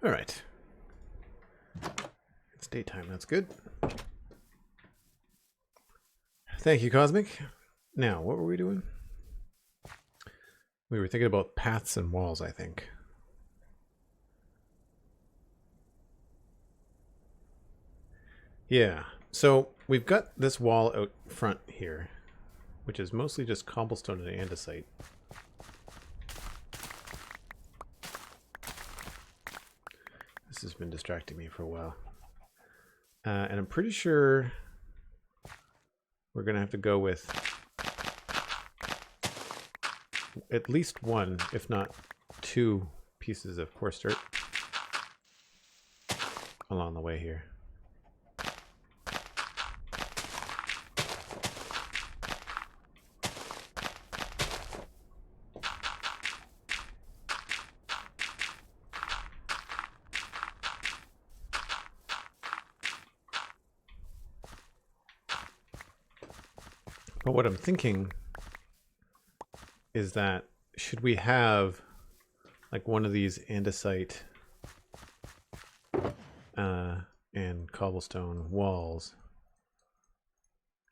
All right. It's daytime. That's good. Thank you, Cosmic. Now, what were we doing? We were thinking about paths and walls, I think. Yeah. So we've got this wall out front here, which is mostly just cobblestone and andesite. This has been distracting me for a while. And I'm pretty sure we're going to have to go with at least one, if not two, pieces of coarse dirt along the way here. But what I'm thinking is that should we have like one of these andesite and cobblestone walls,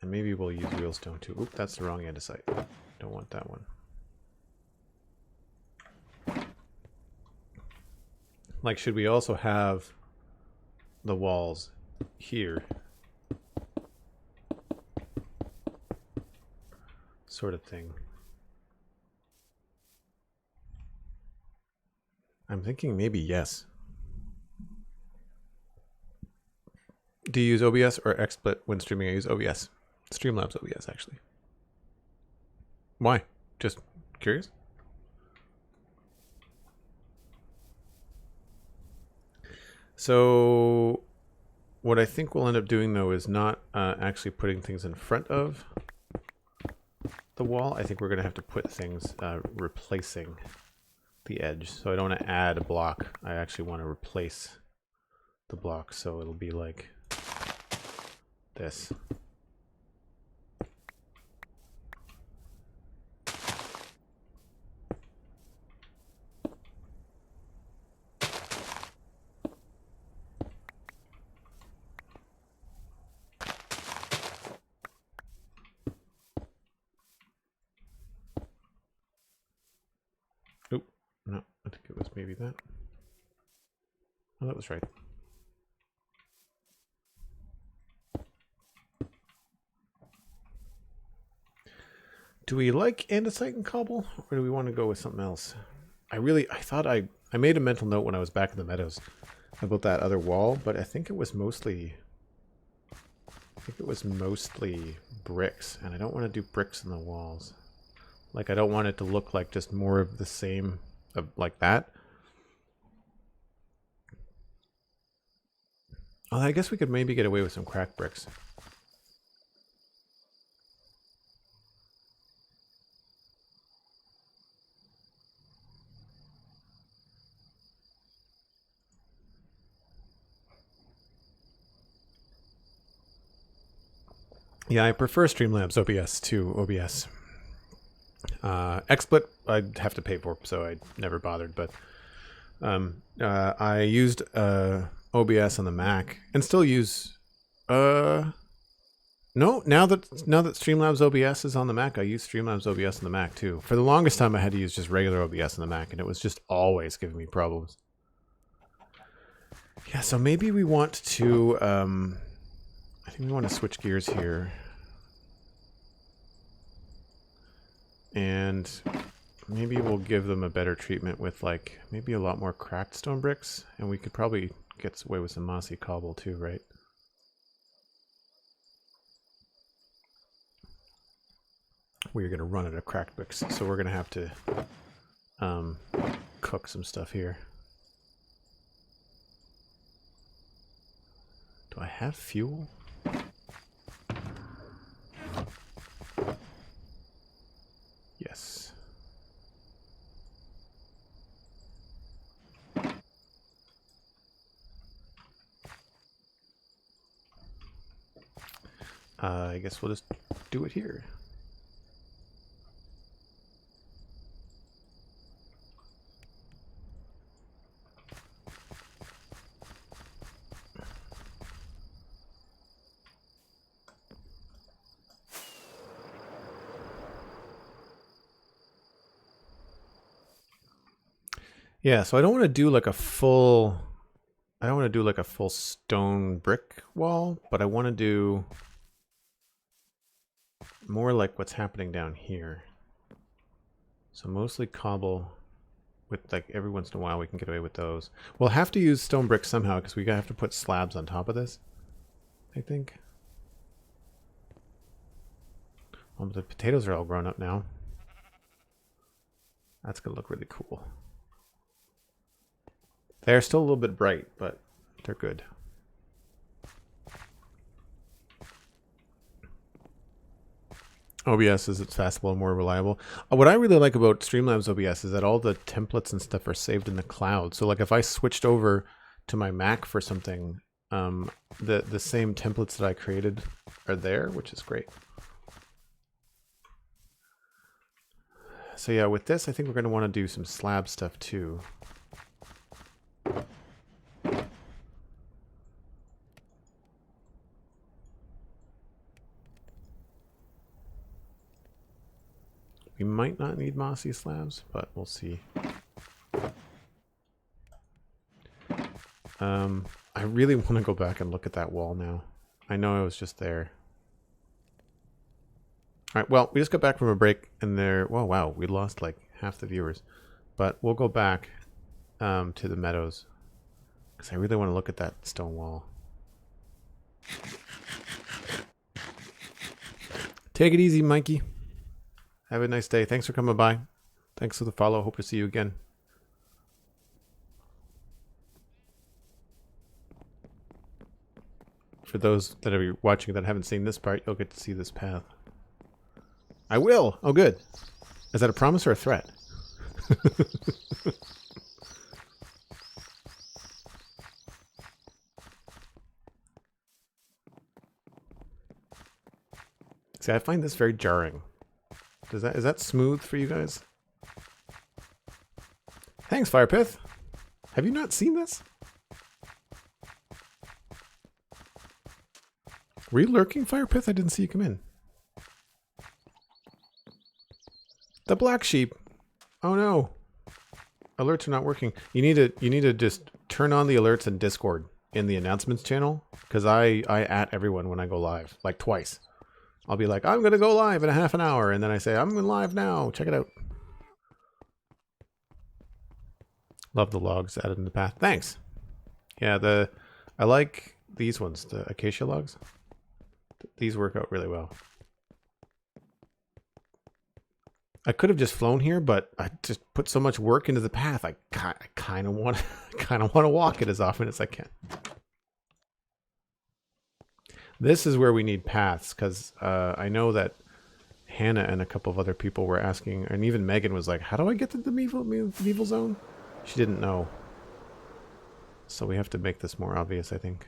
and maybe we'll use wheelstone too. Oop, that's the wrong andesite. Don't want that one. Like, should we also have the walls here? Sort of thing. I'm thinking maybe yes. Do you use OBS or XSplit when streaming? I use OBS. Streamlabs OBS, actually. Why? Just curious? So what I think we'll end up doing, though, is not actually putting things in front of the wall. I think we're going to have to put things replacing the edge. So I don't want to add a block. I actually want to replace the block. So it'll be like this. No, I think it was maybe that. Oh, that was right. Do we like andesite and cobble, or do we want to go with something else? I thought I made a mental note when I was back in the meadows about that other wall, but I think it was mostly bricks, and I don't want to do bricks in the walls. Like, I don't want it to look like just more of the same like that. Oh, I guess we could maybe get away with some cracked bricks. Yeah, I prefer Streamlabs OBS to OBS. XSplit I'd have to pay for, so I never bothered. But I used OBS on the Mac and still use. No, now that Streamlabs OBS is on the Mac, I use Streamlabs OBS on the Mac too. For the longest time, I had to use just regular OBS on the Mac, and it was just always giving me problems. Yeah, so maybe we want to. I think we want to switch gears here. And maybe we'll give them a better treatment with, like, maybe a lot more cracked stone bricks. And we could probably get away with some mossy cobble too, right? We're going to run out of cracked bricks, so we're going to have to cook some stuff here. Do I have fuel? Yes. I guess we'll just do it here. Yeah, so I don't want to do like a full... I don't want to do like a full stone brick wall, but I want to do more like what's happening down here. So mostly cobble with like every once in a while we can get away with those. We'll have to use stone brick somehow because we have to put slabs on top of this, I think. Well, the potatoes are all grown up now. That's going to look really cool. They're still a little bit bright, but they're good. OBS is it's fastable and more reliable. What I really like about Streamlabs OBS is that all the templates and stuff are saved in the cloud. So like if I switched over to my Mac for something, the same templates that I created are there, which is great. So yeah, with this, I think we're going to want to do some slab stuff too. We might not need mossy slabs, but we'll see. I really want to go back and look at that wall now. I know I was just there. Alright, well, we just got back from a break and there... Whoa, wow, we lost like half the viewers. But we'll go back to the meadows. Because I really want to look at that stone wall. Take it easy, Mikey. Have a nice day. Thanks for coming by. Thanks for the follow. Hope to see you again. For those that are watching that haven't seen this part, you'll get to see this path. I will! Oh, good. Is that a promise or a threat? See, I find this very jarring. Is that smooth for you guys? Thanks, Firepith. Have you not seen this? Were you lurking, Firepith? I didn't see you come in. The black sheep. Oh no. Alerts are not working. You need to just turn on the alerts in Discord in the announcements channel, because I at everyone when I go live, like twice. I'll be like, I'm gonna go live in a half an hour, and then I say, I'm live now. Check it out. Love the logs added in the path. Thanks. Yeah, I like these ones, the acacia logs. These work out really well. I could have just flown here, but I just put so much work into the path. I kind of want to walk it as often as I can. This is where we need paths, because I know that Hannah and a couple of other people were asking, and even Megan was like, how do I get to the medieval zone? She didn't know. So we have to make this more obvious, I think.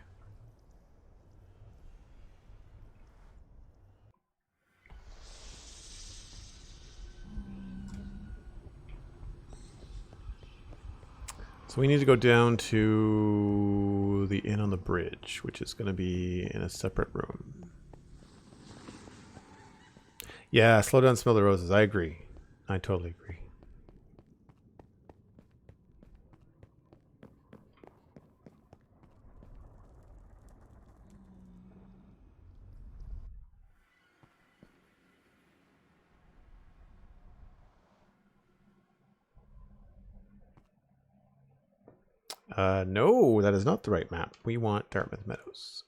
So we need to go down to the inn on the bridge, which is going to be in a separate room. Yeah, slow down, smell the roses. I agree. I totally agree. No, that is not the right map. We want Dartmouth Meadows.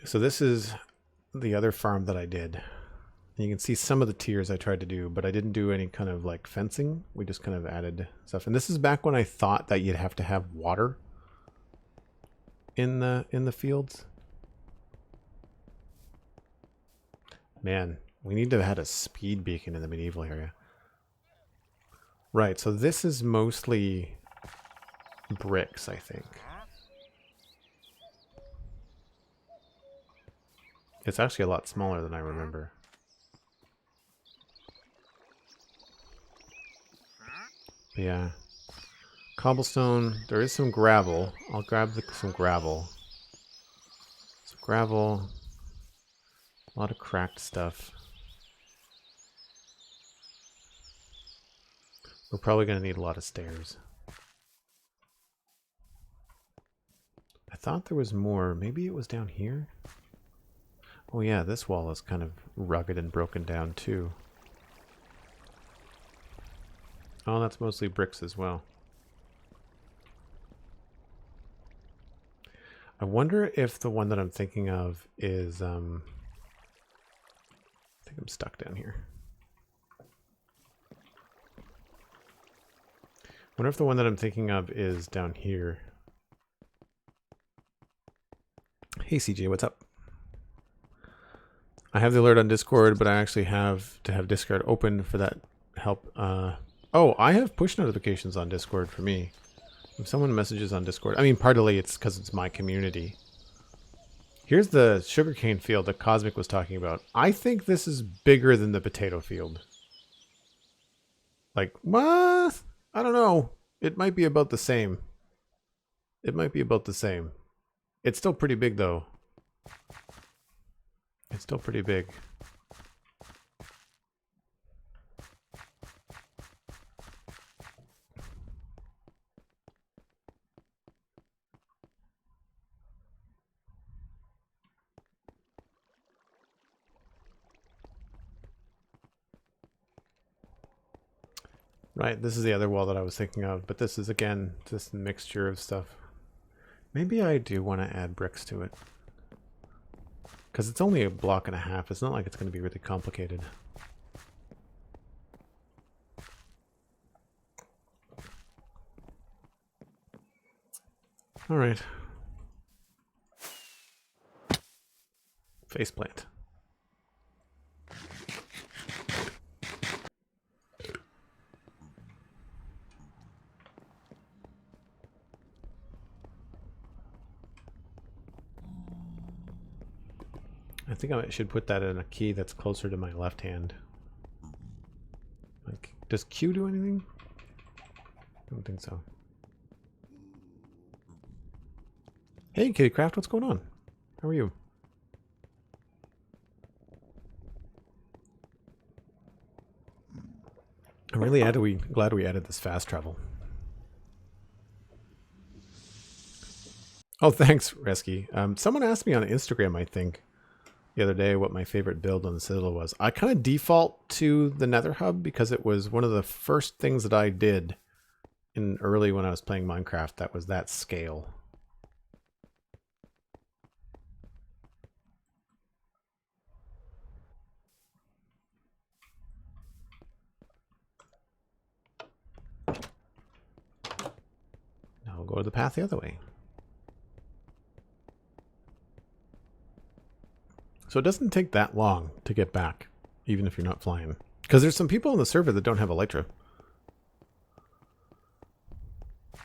So this is the other farm that I did. And you can see some of the tiers I tried to do, but I didn't do any kind of like fencing. We just kind of added stuff. And this is back when I thought that you'd have to have water in the fields. Man, we need to have had a speed beacon in the medieval area. Right, so this is mostly bricks, I think. It's actually a lot smaller than I remember. But yeah. Cobblestone, there is some gravel. I'll grab some gravel. Some gravel. A lot of cracked stuff. We're probably going to need a lot of stairs. I thought there was more. Maybe it was down here? Oh yeah, this wall is kind of rugged and broken down too. Oh, that's mostly bricks as well. I wonder if the one that I'm thinking of is, I think I'm stuck down here. I wonder if the one that I'm thinking of is down here. Hey CJ, what's up? I have the alert on Discord, but I actually have to have Discord open for that help. Oh, I have push notifications on Discord for me. If someone messages on Discord, I mean, partly it's because it's my community. Here's the sugarcane field that Cosmic was talking about. I think this is bigger than the potato field. Like, what? I don't know. It might be about the same. It might be about the same. It's still pretty big, though. It's still pretty big. Right, this is the other wall that I was thinking of, but this is, again, just a mixture of stuff. Maybe I do want to add bricks to it. Because it's only a block and a half. It's not like it's going to be really complicated. Alright. Faceplant. I think I should put that in a key that's closer to my left hand. Like, does Q do anything? I don't think so. Hey, Kittycraft, what's going on? How are you? I'm really glad we added this fast travel. Oh, thanks, Resky. Someone asked me on Instagram, I think, the other day what my favorite build on the Citadel was. I kind of default to the Nether Hub because it was one of the first things that I did in early when I was playing Minecraft that was that scale. Now we'll go to the path the other way. So it doesn't take that long to get back, even if you're not flying. Because there's some people on the server that don't have Elytra.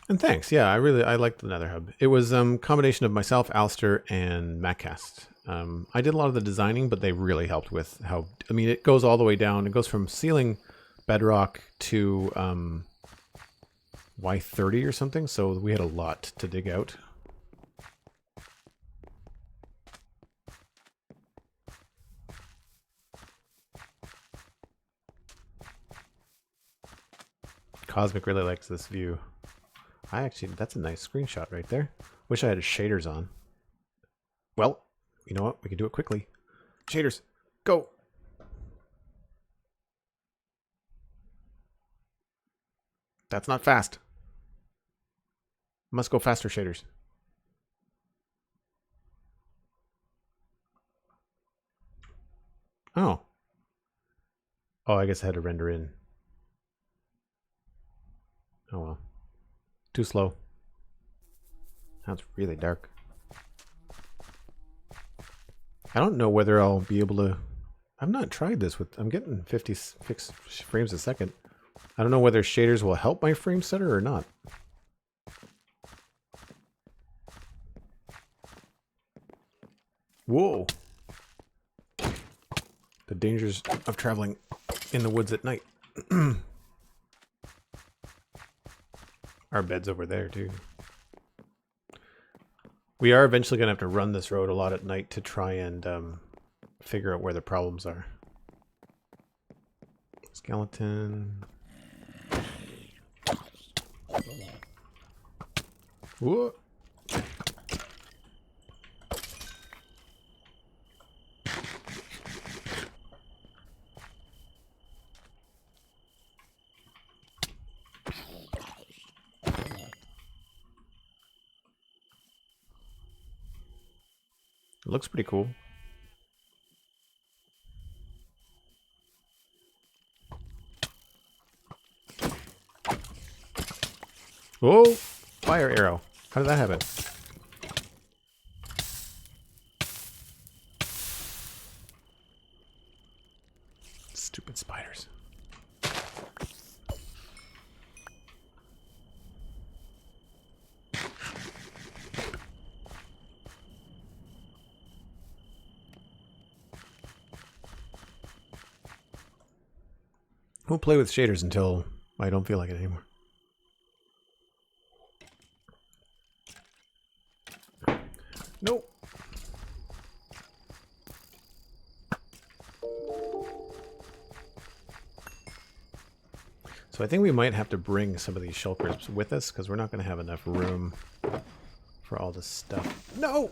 And thanks, yeah, I liked the Nether Hub. It was a combination of myself, Alistair, and Macast. I did a lot of the designing, but they really helped with how, I mean, it goes all the way down. It goes from ceiling bedrock to Y30 or something, so we had a lot to dig out. Cosmic really likes this view. That's a nice screenshot right there. Wish I had shaders on. Well, you know what? We can do it quickly. Shaders, go! That's not fast. Must go faster, shaders. Oh. Oh, I guess I had to render in. Oh well. Too slow. Now it's really dark. I don't know whether I'll be able to... I've not tried this with... I'm getting 56 frames a second. I don't know whether shaders will help my frame setter or not. Whoa! The dangers of traveling in the woods at night. Our bed's over there, too. We are eventually going to have to run this road a lot at night to try and figure out where the problems are. Skeleton. Whoa. It looks pretty cool. Oh, fire arrow. How did that happen? Stupid spiders. We'll play with shaders until I don't feel like it anymore. Nope. So I think we might have to bring some of these shulkers with us because we're not going to have enough room for all this stuff. No!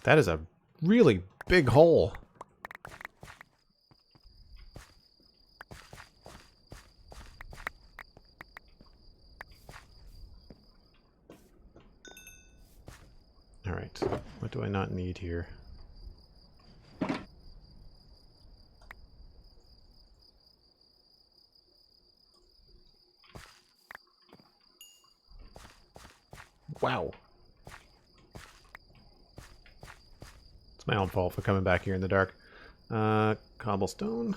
That is a really big hole. All right, what do I not need here? Wow. It's my own fault for coming back here in the dark. Cobblestone.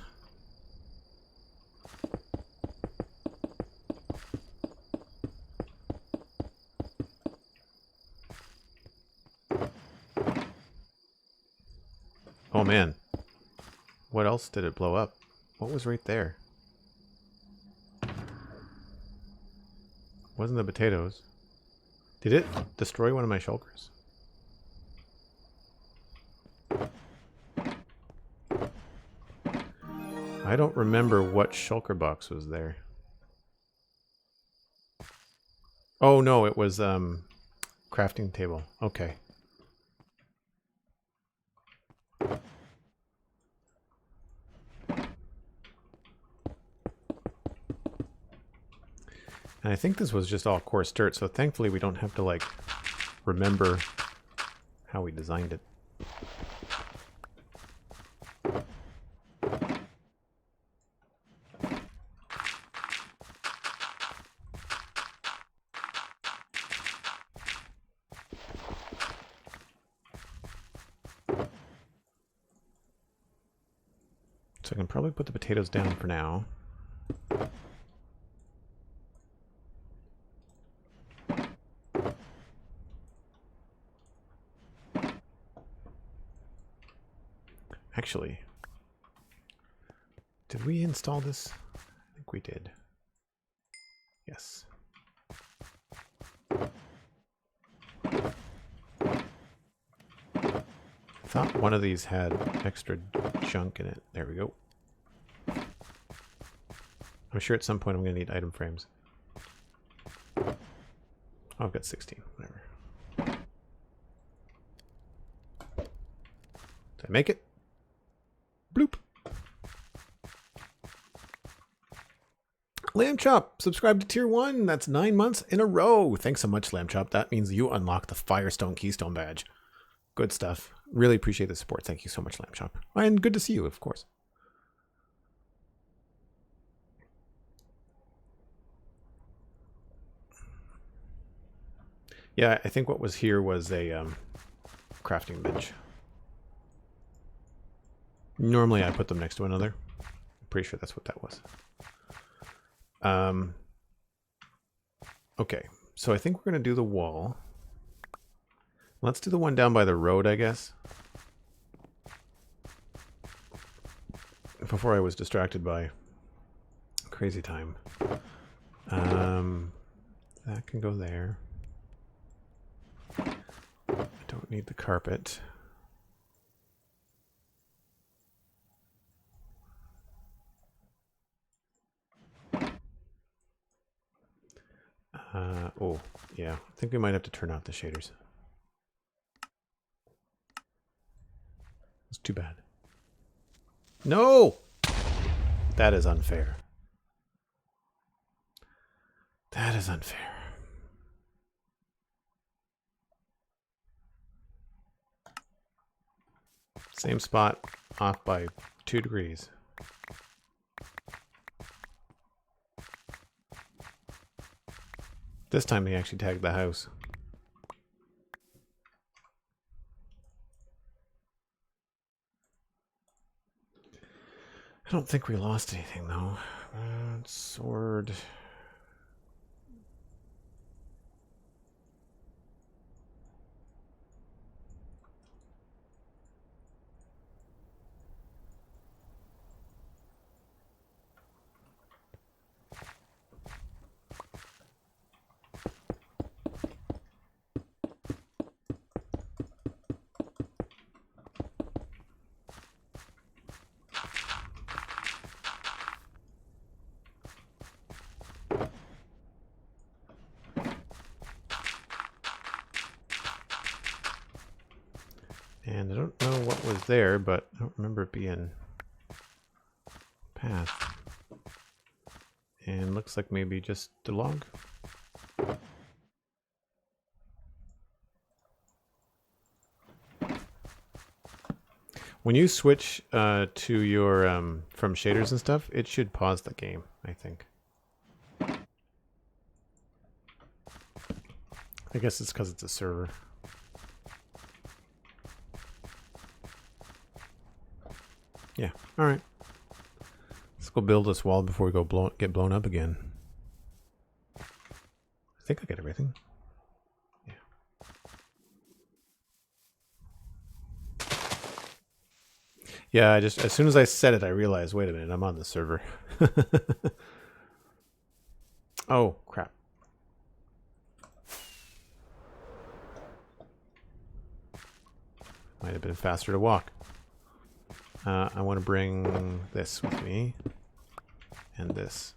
Oh man. What else did it blow up? What was right there? Wasn't the potatoes. Did it destroy one of my shulkers? I don't remember what shulker box was there. Oh no, it was crafting table. Okay. And I think this was just all coarse dirt, so thankfully we don't have to, like, remember how we designed it. So I can probably put the potatoes down for now. Actually, did we install this? I think we did. Yes. I thought one of these had extra junk in it. There we go. I'm sure at some point I'm going to need item frames. Oh, I've got 16. Whatever. Did I make it? Bloop. Lamb Chop, subscribe to Tier 1. That's 9 months in a row. Thanks so much, Lamb Chop. That means you unlock the Firestone Keystone badge. Good stuff. Really appreciate the support. Thank you so much, Lamb Chop. And good to see you, of course. Yeah, I think what was here was a crafting bench. Normally I put them next to another. I'm pretty sure that's what that was. Okay, so I think we're going to do the wall. Let's do the one down by the road, I guess. Before I was distracted by crazy time. That can go there. I don't need the carpet. Oh, yeah. I think we might have to turn off the shaders. It's too bad. No! That is unfair. That is unfair. Same spot, off by 2 degrees. This time they actually tagged the house. I don't think we lost anything though. Sword. And I don't know what was there, but I don't remember it being path. And looks like maybe just the log. When you switch to your from shaders and stuff, it should pause the game, I think. I guess it's because it's a server. Yeah, alright. Let's go build this wall before we go get blown up again. I think I got everything. Yeah. Yeah, I just, as soon as I said it, I realized, wait a minute, I'm on the server. Oh, crap. Might have been faster to walk. I want to bring this with me. And this.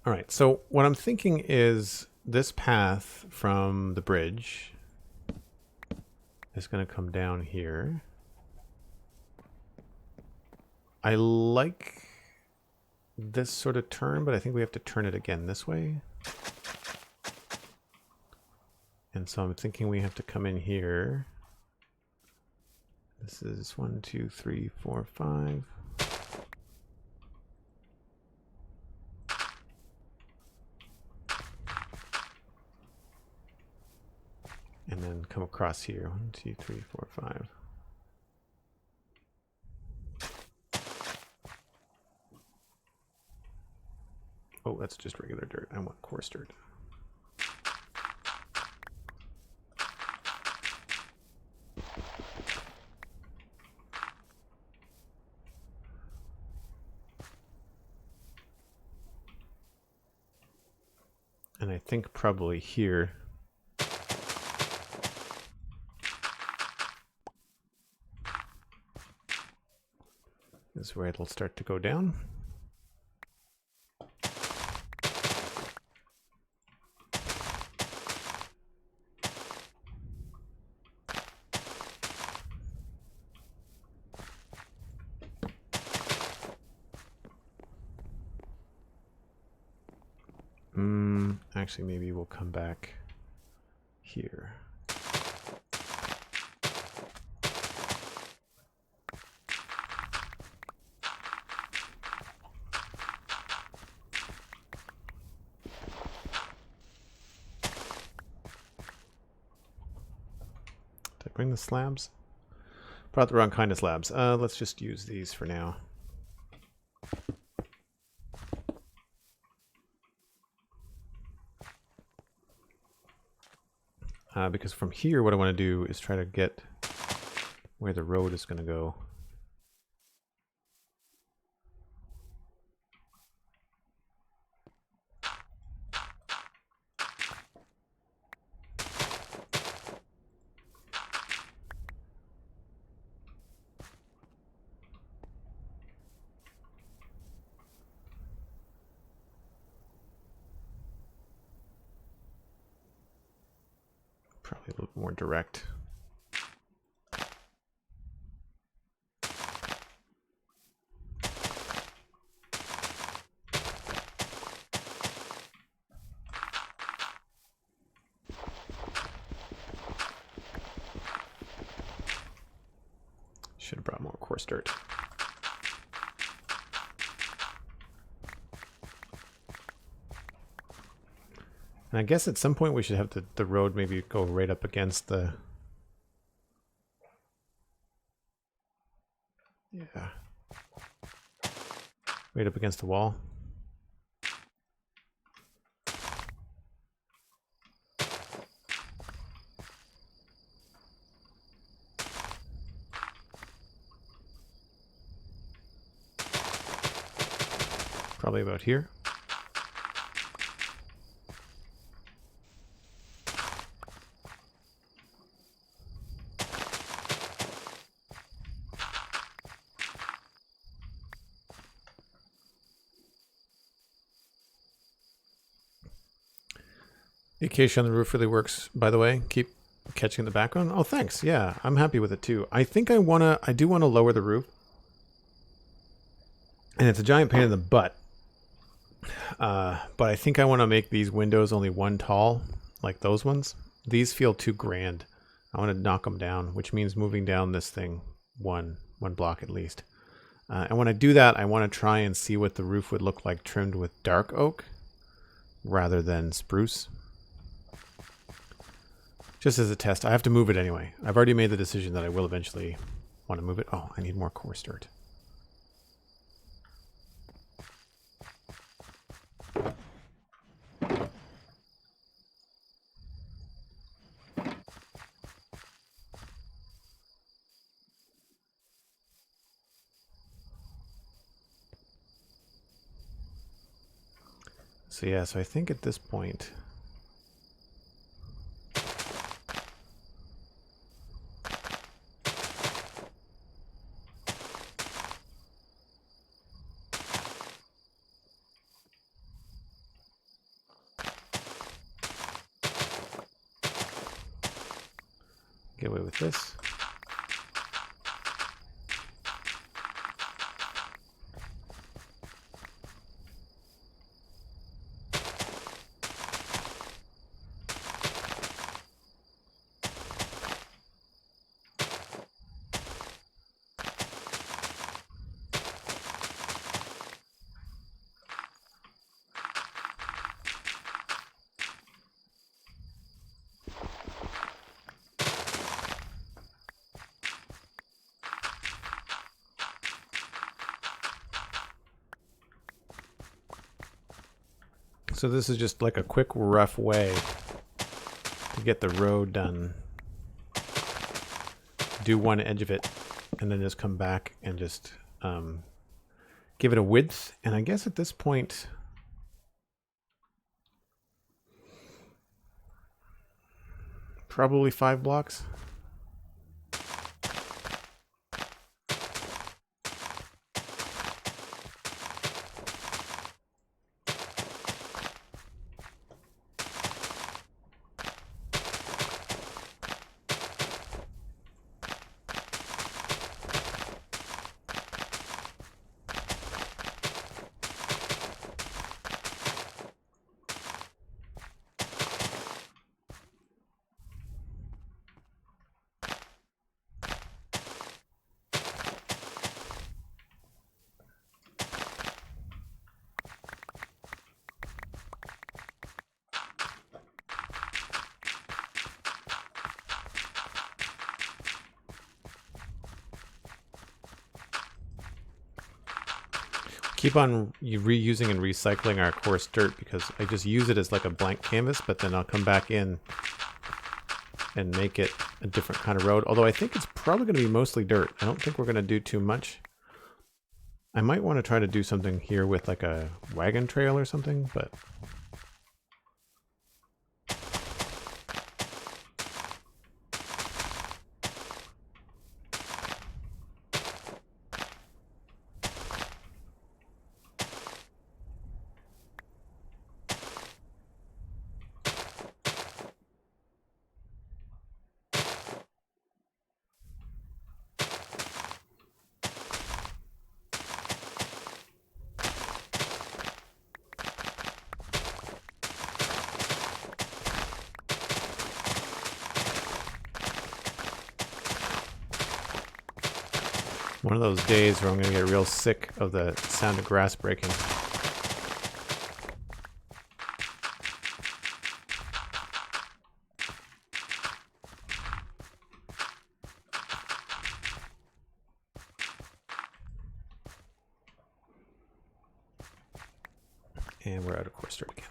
All right, so what I'm thinking is this path from the bridge is going to come down here. I like this sort of turn, but I think we have to turn it again this way. And so I'm thinking we have to come in here. This is 1, 2, 3, 4, 5. And then come across here. 1, 2, 3, 4, 5. Oh, that's just regular dirt. I want coarse dirt. And I think probably here. Is where it'll start to go down. Actually, maybe we'll come back here. Did I bring the slabs? Brought the wrong kind of slabs. Let's just use these for now. Because from here, what I want to do is try to get where the road is going to go. Probably a little more direct. Should have brought more coarse dirt. And I guess at some point we should have the road maybe go right up against the... Yeah. Right up against the wall. Probably about here. The acacia on the roof really works, by the way. Keep catching the background. Oh, thanks. Yeah, I'm happy with it too. I think I do want to lower the roof. And it's a giant pain in the butt. But I think I want to make these windows only one tall, like those ones. These feel too grand. I want to knock them down, which means moving down this thing one block at least. And when I do that, I want to try and see what the roof would look like trimmed with dark oak rather than spruce. Just as a test, I have to move it anyway. I've already made the decision that I will eventually want to move it. Oh, I need more coarse dirt. So yeah, so I think at this point... Get away with this. So this is just like a quick, rough way to get the road done. Do one edge of it, and then just come back and just give it a width. And I guess at this point, probably 5 blocks. Keep on reusing and recycling our coarse dirt because I just use it as like a blank canvas, but then I'll come back in and make it a different kind of road. Although I think it's probably going to be mostly dirt. I don't think we're going to do too much. I might want to try to do something here with like a wagon trail or something, but... One of those days where I'm going to get real sick of the sound of grass breaking. And we're out of course start again.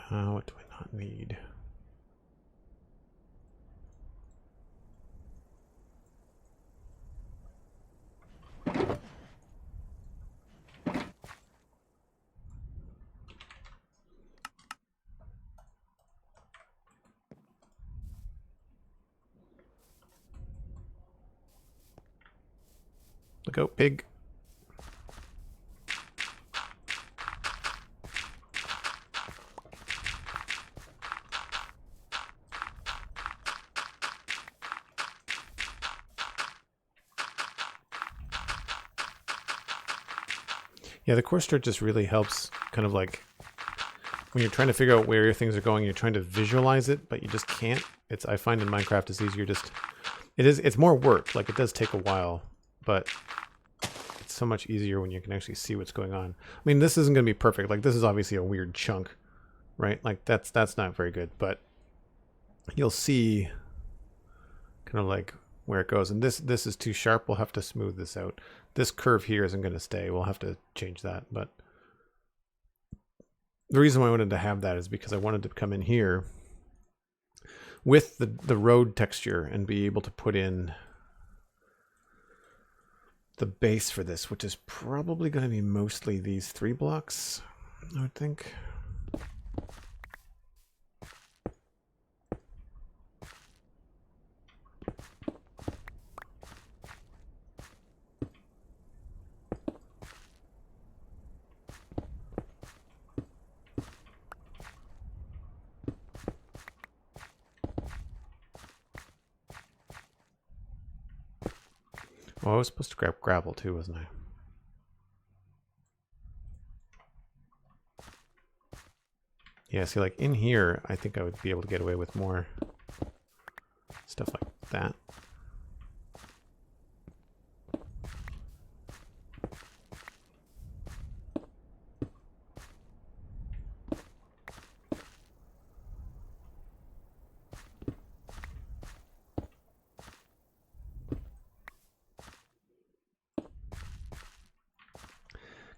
What do I not need? Look out, pig. Yeah, the course start just really helps kind of like when you're trying to figure out where things are going, you're trying to visualize it, but you just can't. I find in Minecraft it's easier it's more work. Like it does take a while, but it's so much easier when you can actually see what's going on. I mean, this isn't going to be perfect. Like this is obviously a weird chunk, right? Like that's not very good, but you'll see kind of like where it goes. And this is too sharp. We'll have to smooth this out. This curve here isn't going to stay. We'll have to change that. But the reason why I wanted to have that is because I wanted to come in here with the road texture and be able to put in the base for this, which is probably going to be mostly these 3 blocks, I would think. Oh, I was supposed to grab gravel too, wasn't I? Yeah, see, like in here, I think I would be able to get away with more stuff like that.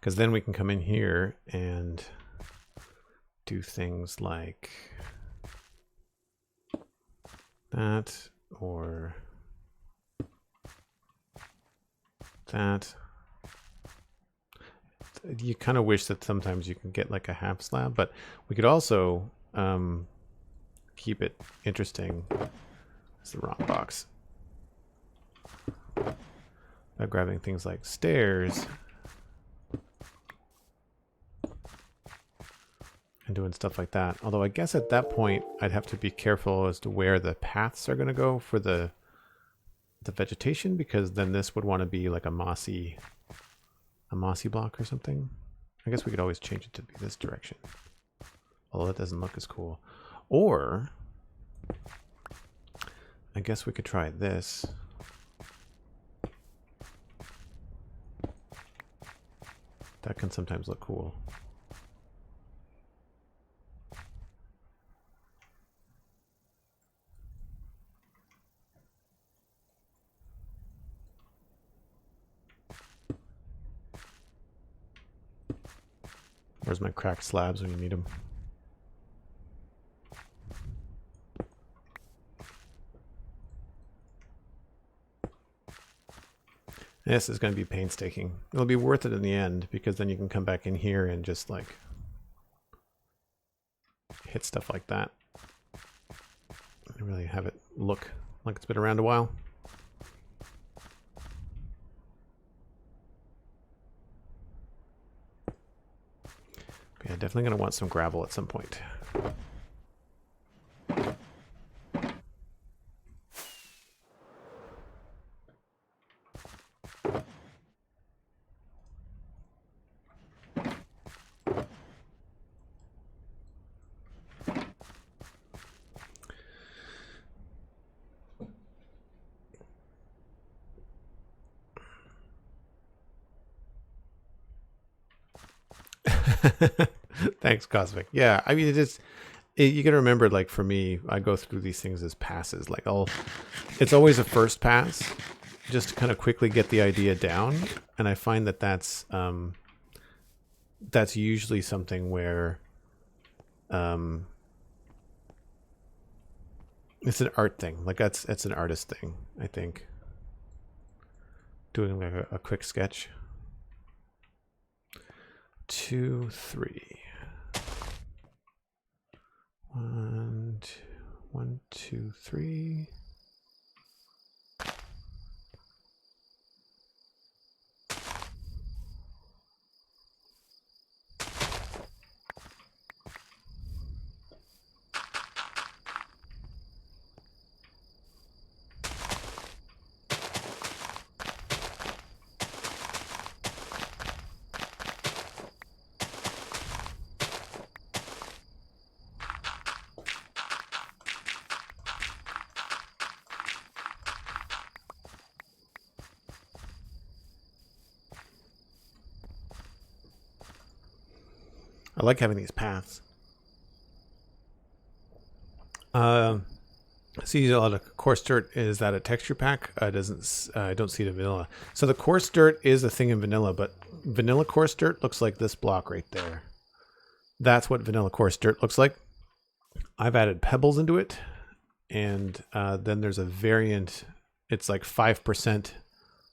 Because then we can come in here and do things like that or that. You kind of wish that sometimes you can get like a half slab, but we could also keep it interesting. It's the wrong box. By grabbing things like stairs and doing stuff like that. Although I guess at that point I'd have to be careful as to where the paths are going to go for the vegetation, because then this would want to be like a mossy block or something. I guess we could always change it to be this direction, although that doesn't look as cool. Or I guess we could try this. That can sometimes look cool. Where's my cracked slabs when you need them? This is going to be painstaking. It'll be worth it in the end, because then you can come back in here and just like hit stuff like that and really have it look like it's been around a while. definitely going to want some gravel at some point. Thanks, Cosmic. Yeah, I mean, you got to remember, like for me, I go through these things as passes. Like it's always a first pass, just to kind of quickly get the idea down. And I find that that's usually something where it's an art thing. Like it's an artist thing, I think. Doing like a quick sketch. 2, 3. 1, 2, 3. I like having these paths. See a lot of coarse dirt. Is that a texture pack? I don't see it in vanilla. So the coarse dirt is a thing in vanilla, but vanilla coarse dirt looks like this block right there. That's what vanilla coarse dirt looks like. I've added pebbles into it, and then there's a variant. It's like 5%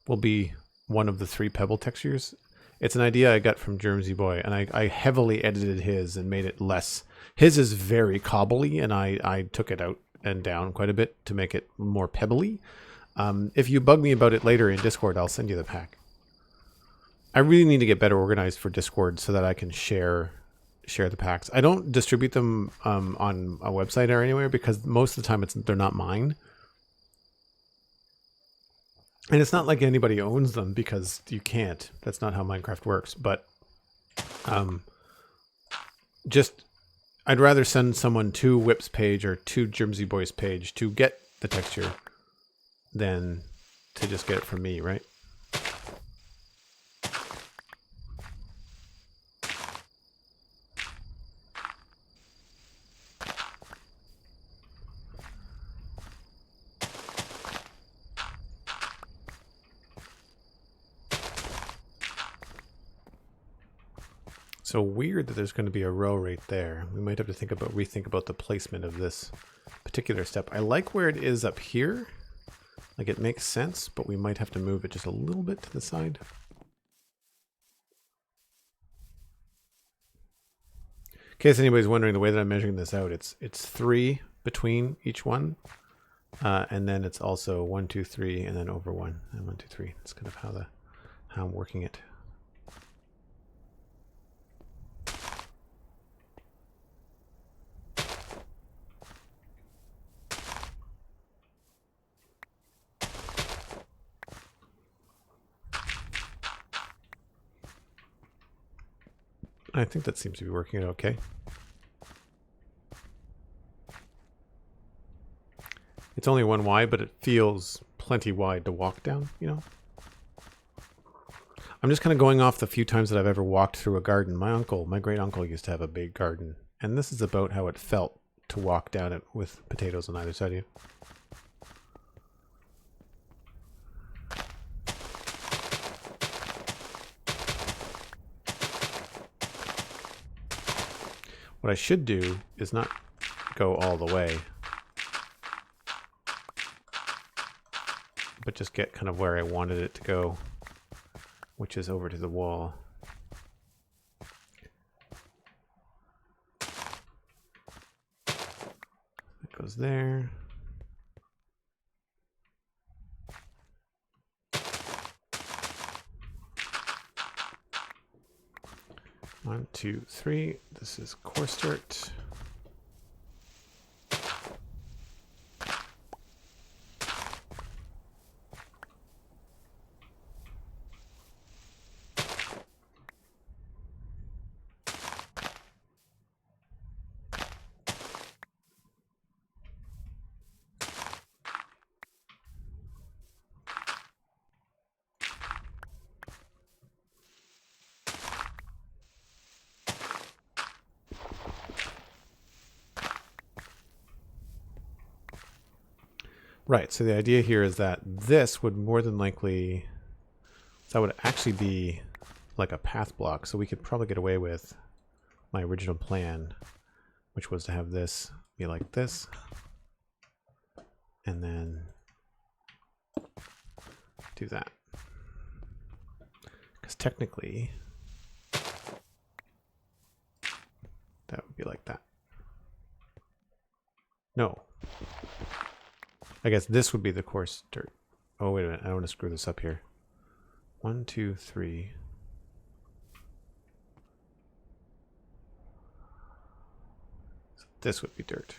will be one of the 3 pebble textures. It's an idea I got from Germsy Boy, and I heavily edited his and made it less. His is very cobbly, and I took it out and down quite a bit to make it more pebbly. If you bug me about it later in Discord, I'll send you the pack. I really need to get better organized for Discord so that I can share the packs. I don't distribute them on a website or anywhere because most of the time they're not mine. And it's not like anybody owns them because you can't. That's not how Minecraft works. But I'd rather send someone to Whip's page or to Germsy Boy's page to get the texture than to just get it from me, right? So weird that there's going to be a row right there. We might have to rethink about the placement of this particular step. I like where it is up here. Like it makes sense, but we might have to move it just a little bit to the side. In case anybody's wondering, the way that I'm measuring this out, it's 3 between each one. And then it's also 1, 2, 3, and then over 1 and 1, 2, 3. That's kind of how I'm working it. I think that seems to be working out okay. It's only 1 wide, but it feels plenty wide to walk down, you know? I'm just kind of going off the few times that I've ever walked through a garden. My great uncle used to have a big garden, and this is about how it felt to walk down it with potatoes on either side of you. What I should do is not go all the way, but just get kind of where I wanted it to go, which is over to the wall. It goes there. 1, 2, 3. This is coarse dirt. Right, so the idea here is that this would more than likely, that would actually be like a path block, so we could probably get away with my original plan, which was to have this be like this, and then do that. Because technically, that would be like that. No. I guess this would be the coarse dirt. Oh, wait a minute. I don't want to screw this up here. 1, 2, 3. So this would be dirt.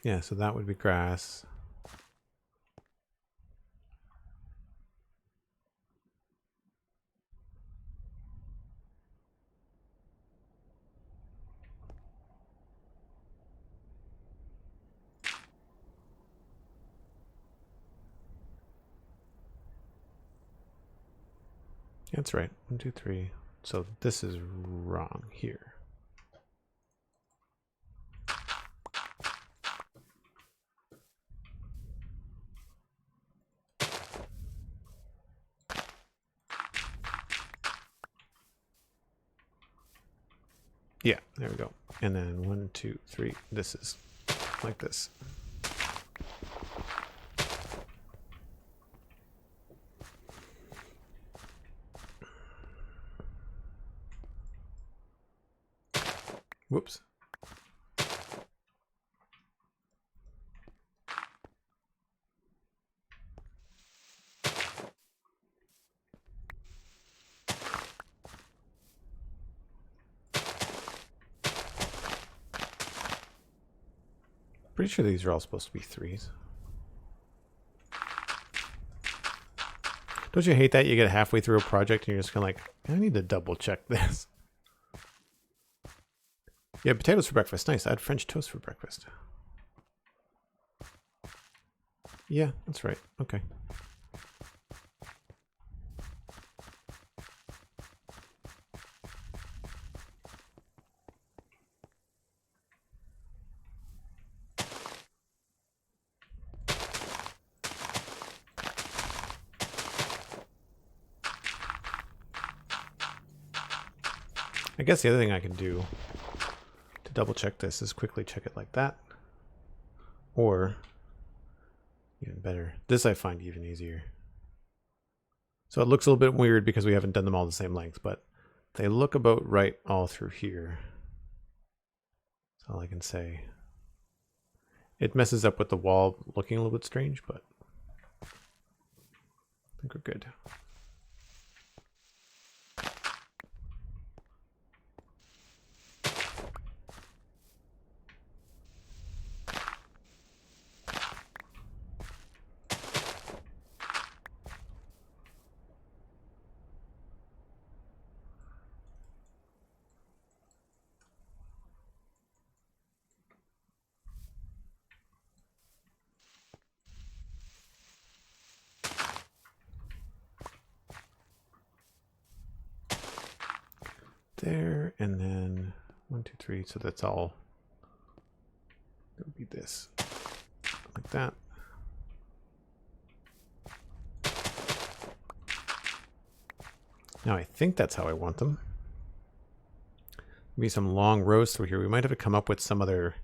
Yeah, so that would be grass. That's right. 1, 2, 3. So this is wrong here. Yeah, there we go. And then 1, 2, 3. This is like this. Whoops. Pretty sure these are all supposed to be 3s. Don't you hate that? You get halfway through a project and you're just kind of like, I need to double check this. Yeah, potatoes for breakfast. Nice. I had French toast for breakfast. Yeah, that's right. Okay. I guess the other thing I can do to double check this is quickly check it like that. Or, even better, this I find even easier. So it looks a little bit weird because we haven't done them all the same length, but they look about right all through here. That's all I can say. It messes up with the wall looking a little bit strange, but I think we're good. There, and then 1, 2, 3. So that's all. It would be this, like that. Now I think that's how I want them. Maybe some long rows through here. We might have to come up with some other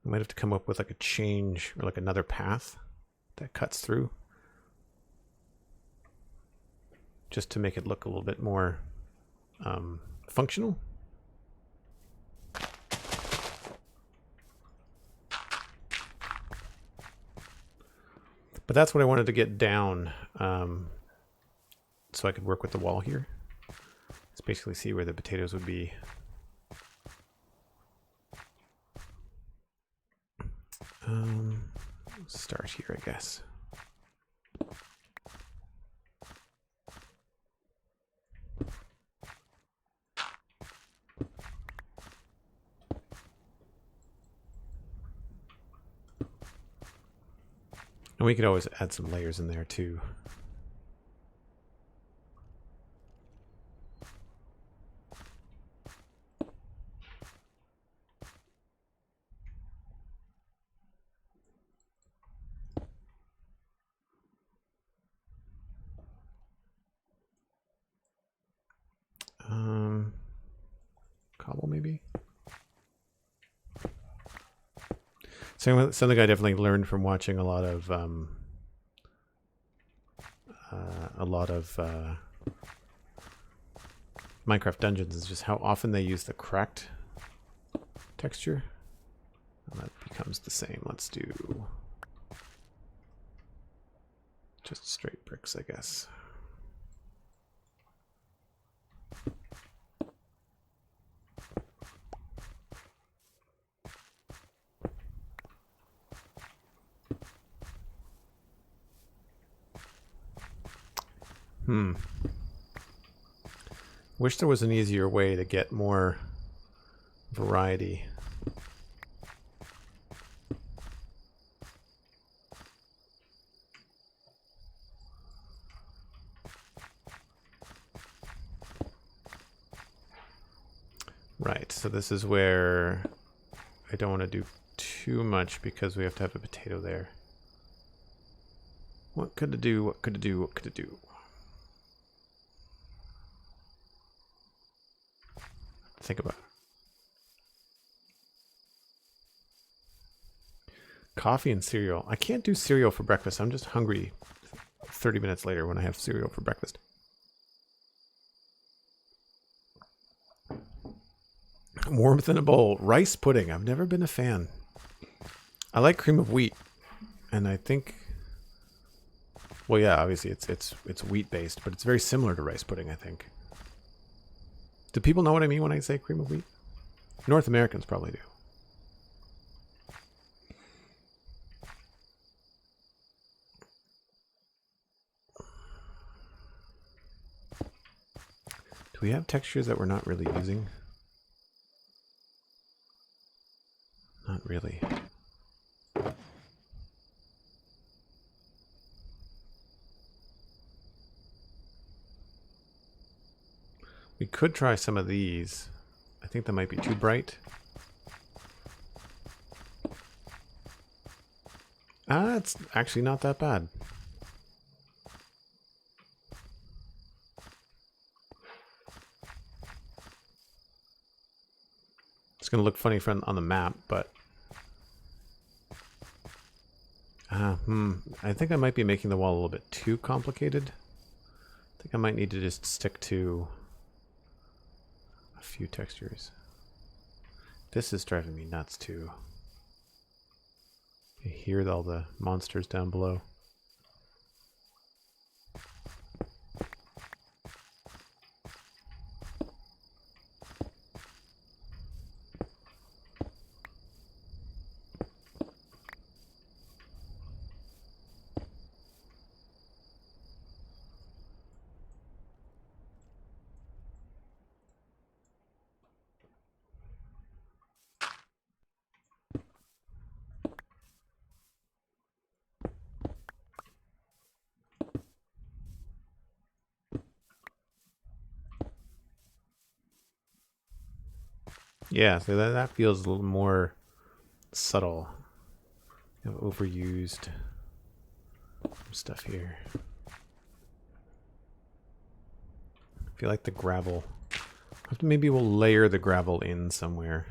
I might have to come up with like a change or like another path that cuts through, just to make it look a little bit more functional. But that's what I wanted to get down, so I could work with the wall here. Let's basically see where the potatoes would be. Start here, I guess. And we could always add some layers in there too. Cobble maybe? Something I definitely learned from watching a lot of Minecraft Dungeons is just how often they use the cracked texture. And that becomes the same. Let's do just straight bricks, I guess. Wish there was an easier way to get more variety. Right, so this is where I don't want to do too much because we have to have a potato there. What could it do? What could it do? What could it do? Think about it. Coffee and cereal. I can't do cereal for breakfast. I'm just hungry 30 minutes later when I have cereal for breakfast. Warmth in a bowl. Rice pudding. I've never been a fan. I like cream of wheat, and I think, well, yeah, obviously it's wheat based, but it's very similar to rice pudding, I think. Do people know what I mean when I say cream of wheat? North Americans probably do. Do we have textures that we're not really using? Not really. We could try some of these. I think that might be too bright. It's actually not that bad. It's going to look funny on the map, but I think I might be making the wall a little bit too complicated. I think I might need to just stick to a few textures. This is driving me nuts too. You hear all the monsters down below. Yeah, so that feels a little more subtle. I've overused some stuff here. I feel like the gravel. Maybe we'll layer the gravel in somewhere.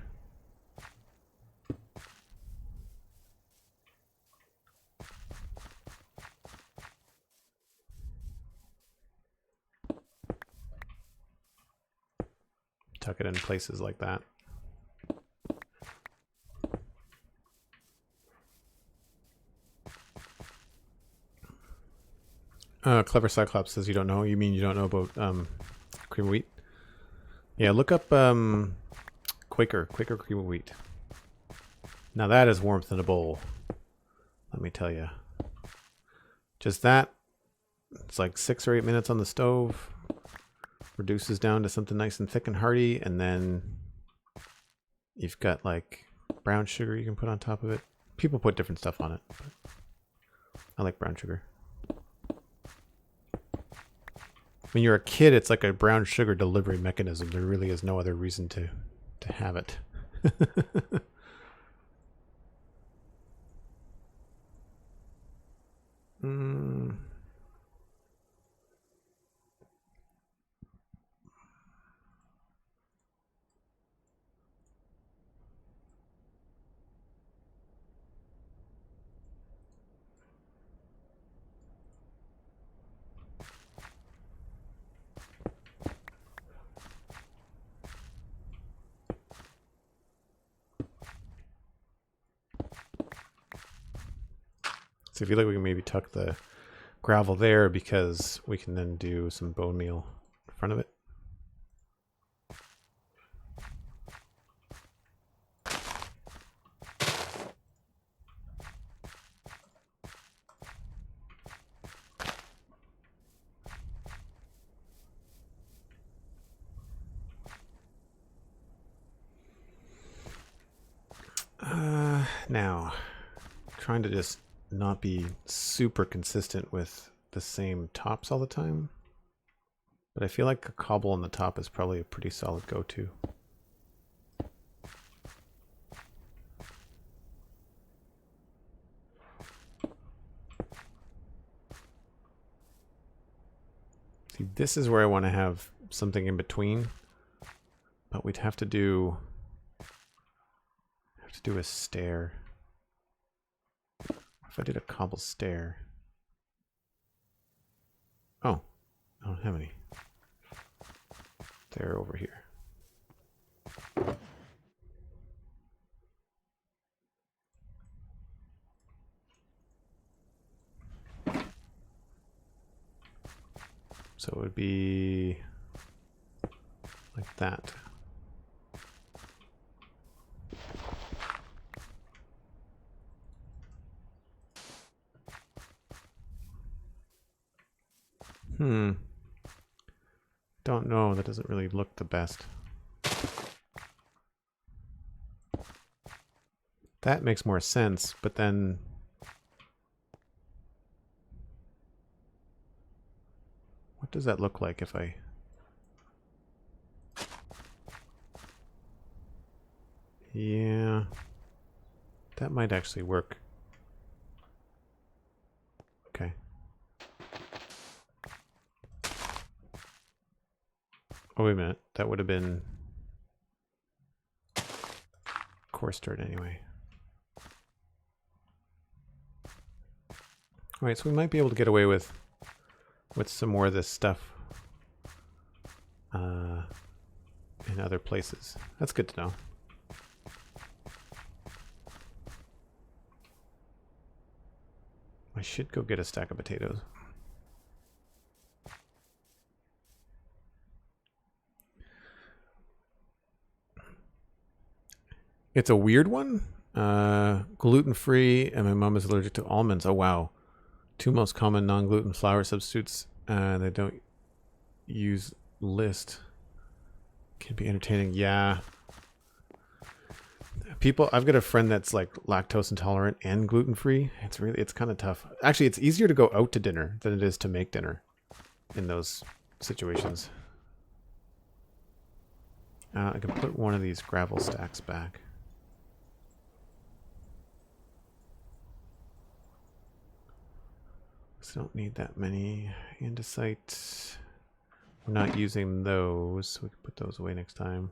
tuck it in places like that. Clever Cyclops says you don't know. You mean you don't know about cream of wheat? Yeah, look up Quaker cream of wheat. Now that is warmth in a bowl. Let me tell you. Just that. It's like 6 or 8 minutes on the stove. Reduces down to something nice and thick and hearty, and then you've got like brown sugar you can put on top of it. People put different stuff on it. I like brown sugar. When you're a kid, it's like a brown sugar delivery mechanism. There really is no other reason to have it. So if you like, we can maybe tuck the gravel there because we can then do some bone meal in front of it. Now, trying to just not be super consistent with the same tops all the time. But I feel like a cobble on the top is probably a pretty solid go-to. See, this is where I want to have something in between. But we'd have to do a stair. If I did a cobble stair. Oh, I don't have any. They're over here. So it would be like that. Don't know. That doesn't really look the best. That makes more sense, but then what does that look like if I... Yeah, that might actually work. Okay. Oh, wait a minute. That would have been coarse dirt anyway. All right, so we might be able to get away with some more of this stuff in other places. That's good to know. I should go get a stack of potatoes. It's a weird one. Gluten-free, and my mom is allergic to almonds. Oh, wow. 2 most common non-gluten flour substitutes. They don't use list. Can be entertaining. Yeah. People, I've got a friend that's like lactose intolerant and gluten-free. It's kind of tough. Actually, it's easier to go out to dinner than it is to make dinner in those situations. I can put one of these gravel stacks back. So don't need that many andesite. We're not using those, so we can put those away next time.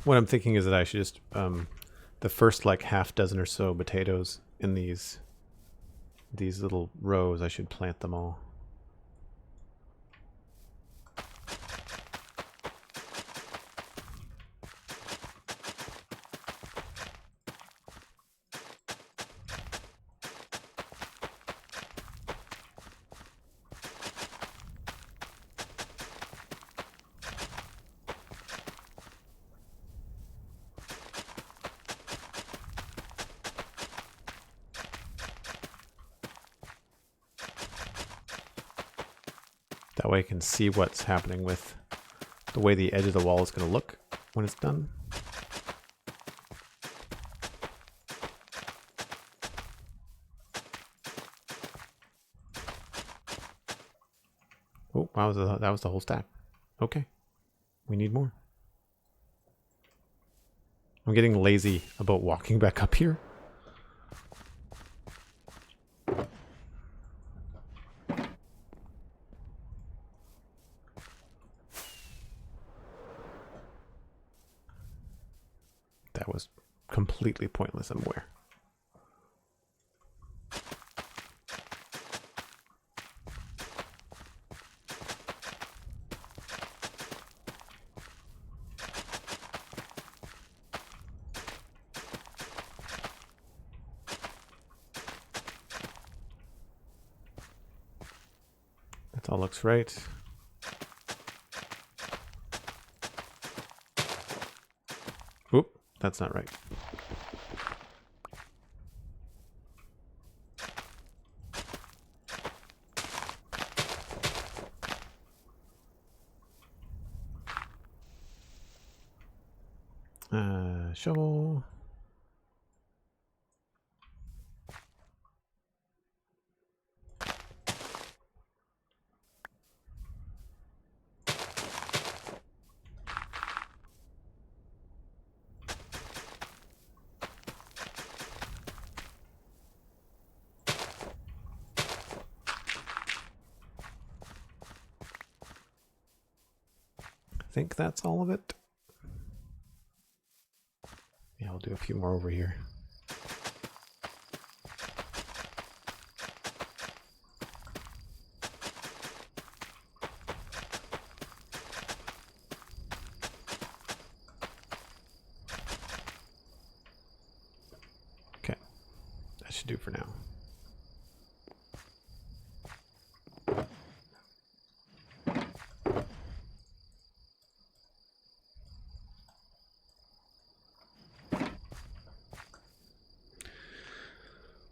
what I'm thinking is that I should just the first like half dozen or so potatoes in these little rows, I should plant them all. That way I can see what's happening with the way the edge of the wall is going to look when it's done. Oh, wow, that was the whole stack. Okay, we need more. I'm getting lazy about walking back up here. That was completely pointless, I'm aware. That all looks right. Oop, that's not right. Shovel. I think that's all of it. Yeah, I'll do a few more over here. Okay, that should do for now.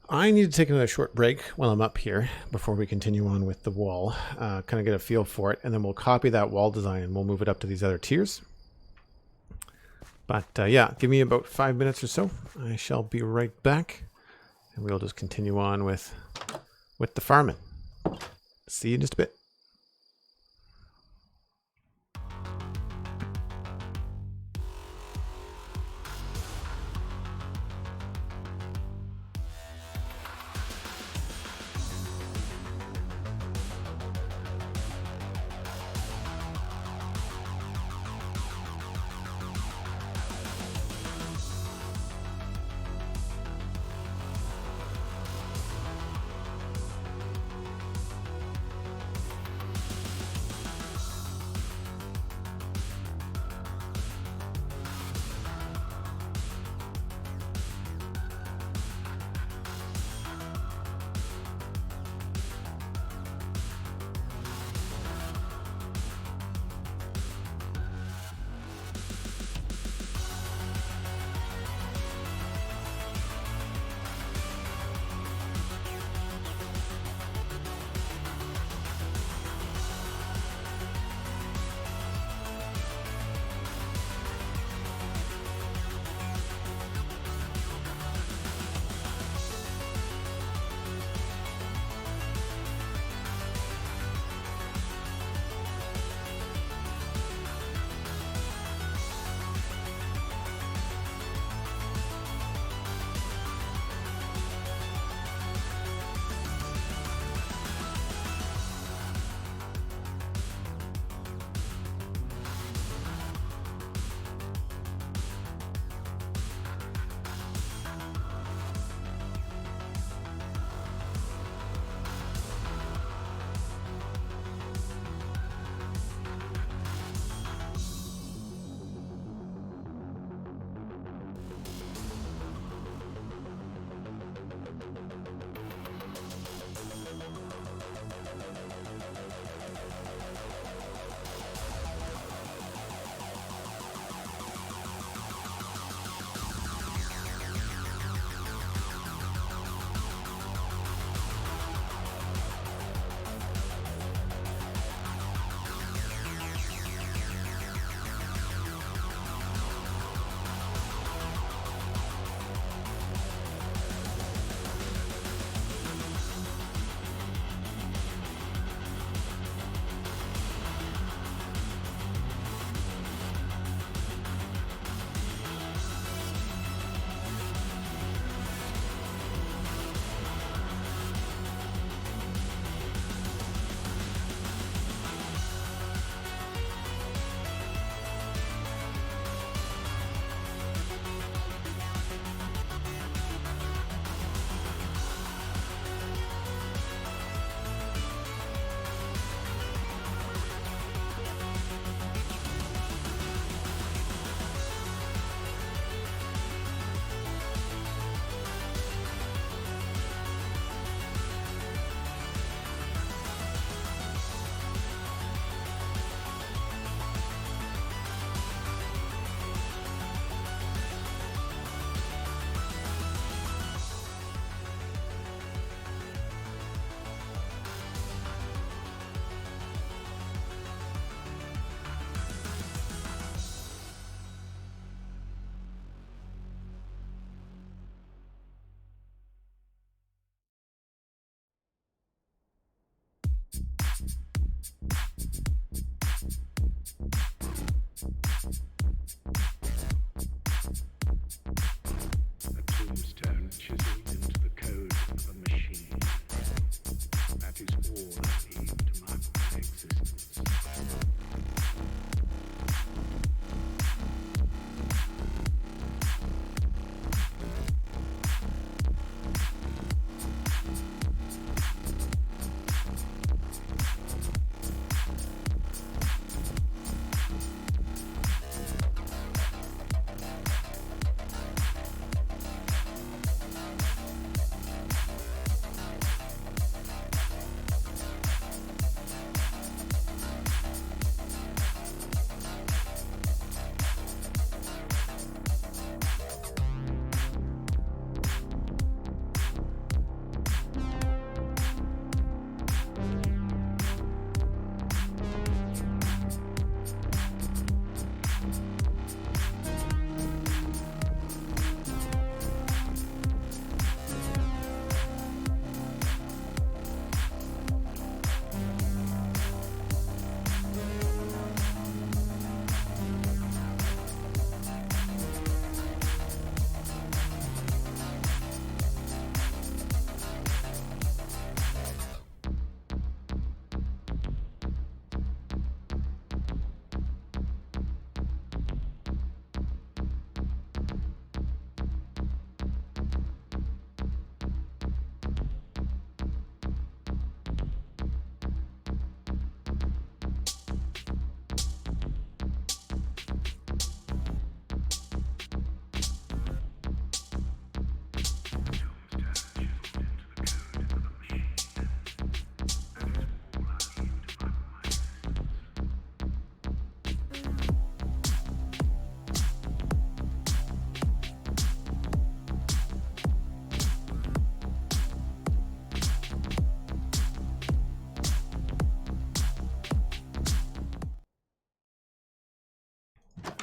I need to take another short break while I'm up here before we continue on with the wall, kind of get a feel for it, and then we'll copy that wall design and we'll move it up to these other tiers. But yeah, give me about 5 minutes or so. I shall be right back, and we'll just continue on with the farming. See you in just a bit.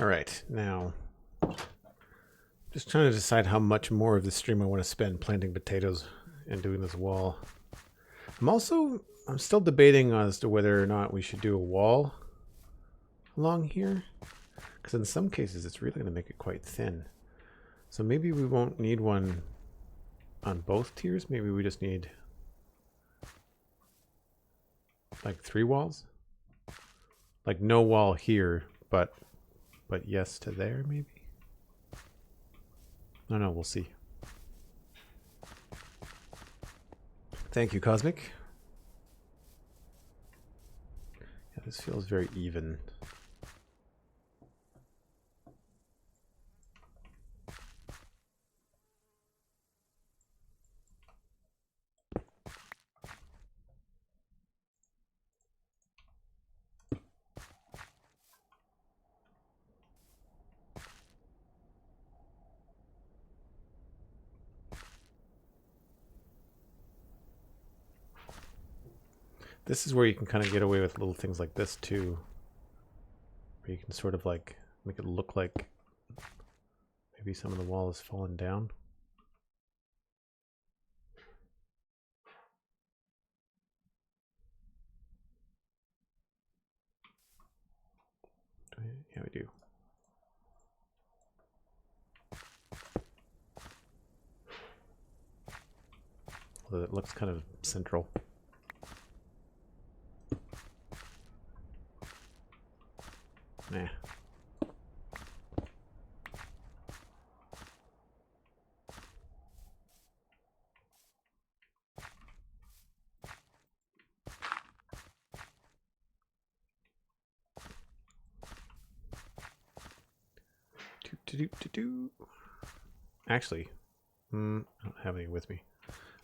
All right, now just trying to decide how much more of the stream I want to spend planting potatoes and doing this wall. I'm still debating as to whether or not we should do a wall along here, because in some cases it's really going to make it quite thin. So maybe we won't need one on both tiers. Maybe we just need like 3 walls, like no wall here, but yes to there maybe. No, we'll see. Thank you, Cosmic. Yeah, this feels very even. This is where you can kind of get away with little things like this too, where you can sort of like make it look like maybe some of the wall has fallen down. Yeah, we do. Although it looks kind of central. Nah. Actually, I don't have any with me.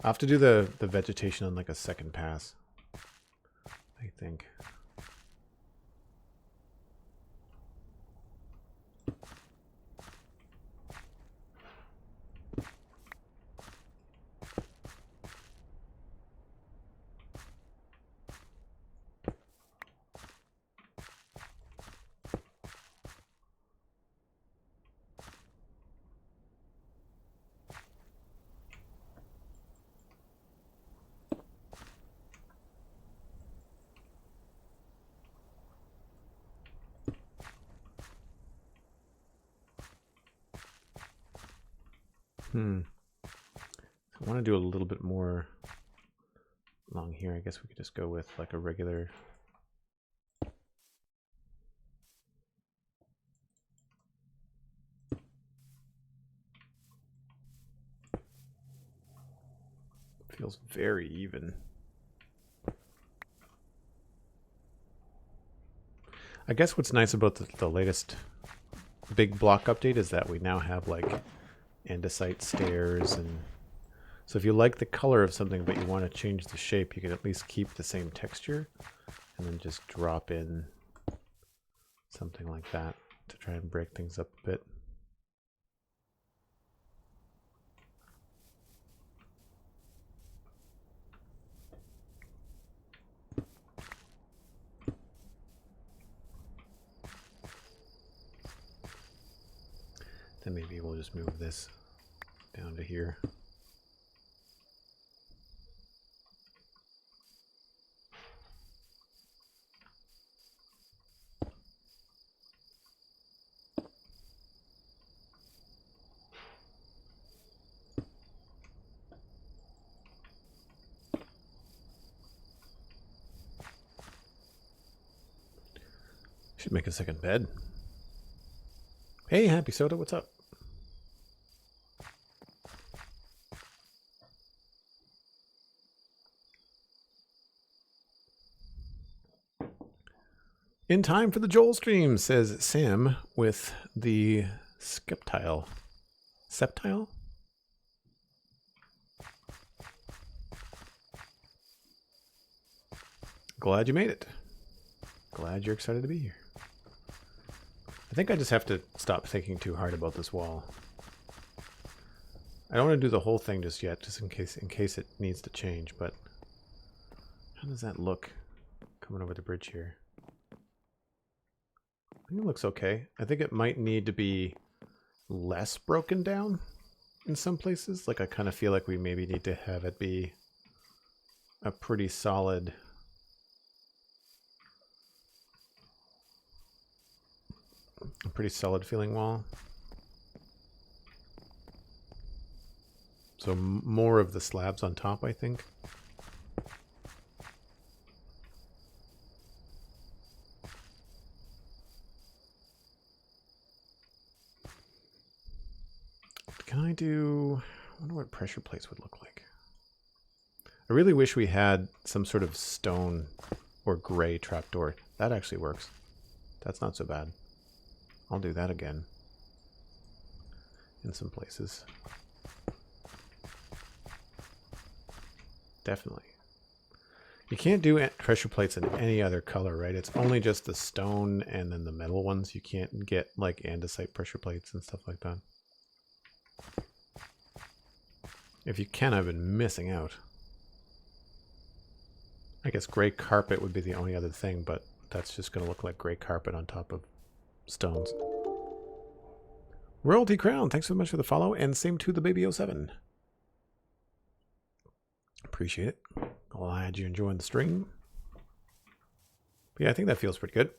I'll have to do the vegetation on like a second pass, I think. I want to do a little bit more along here. I guess we could just go with like a regular. Feels very even. I guess what's nice about the latest big block update is that we now have like andesite stairs, and so if you like the color of something but you want to change the shape, you can at least keep the same texture and then just drop in something like that to try and break things up a bit. Then maybe we'll just move this down to here. Should make a second bed. Hey, Happy Soda, what's up? In time for the Joel stream, says Sam with the Skeptile. Septile? Glad you made it. Glad you're excited to be here. I think I just have to stop thinking too hard about this wall. I don't want to do the whole thing just yet, just in case it needs to change, but how does that look coming over the bridge here? I think it looks okay. I think it might need to be less broken down in some places. Like I kind of feel like we maybe need to have it be a pretty solid feeling wall. So more of the slabs on top, I think. Can I do... I wonder what pressure plates would look like. I really wish we had some sort of stone or gray trapdoor. That actually works. That's not so bad. I'll do that again in some places. Definitely. You can't do pressure plates in any other color, right? It's only just the stone and then the metal ones. You can't get like andesite pressure plates and stuff like that. If you can, I've been missing out. I guess gray carpet would be the only other thing, but that's just going to look like gray carpet on top of stones. Royalty Crown, thanks so much for the follow, and same to the Baby07. Appreciate it. Glad you're enjoying the stream. But yeah, I think that feels pretty good.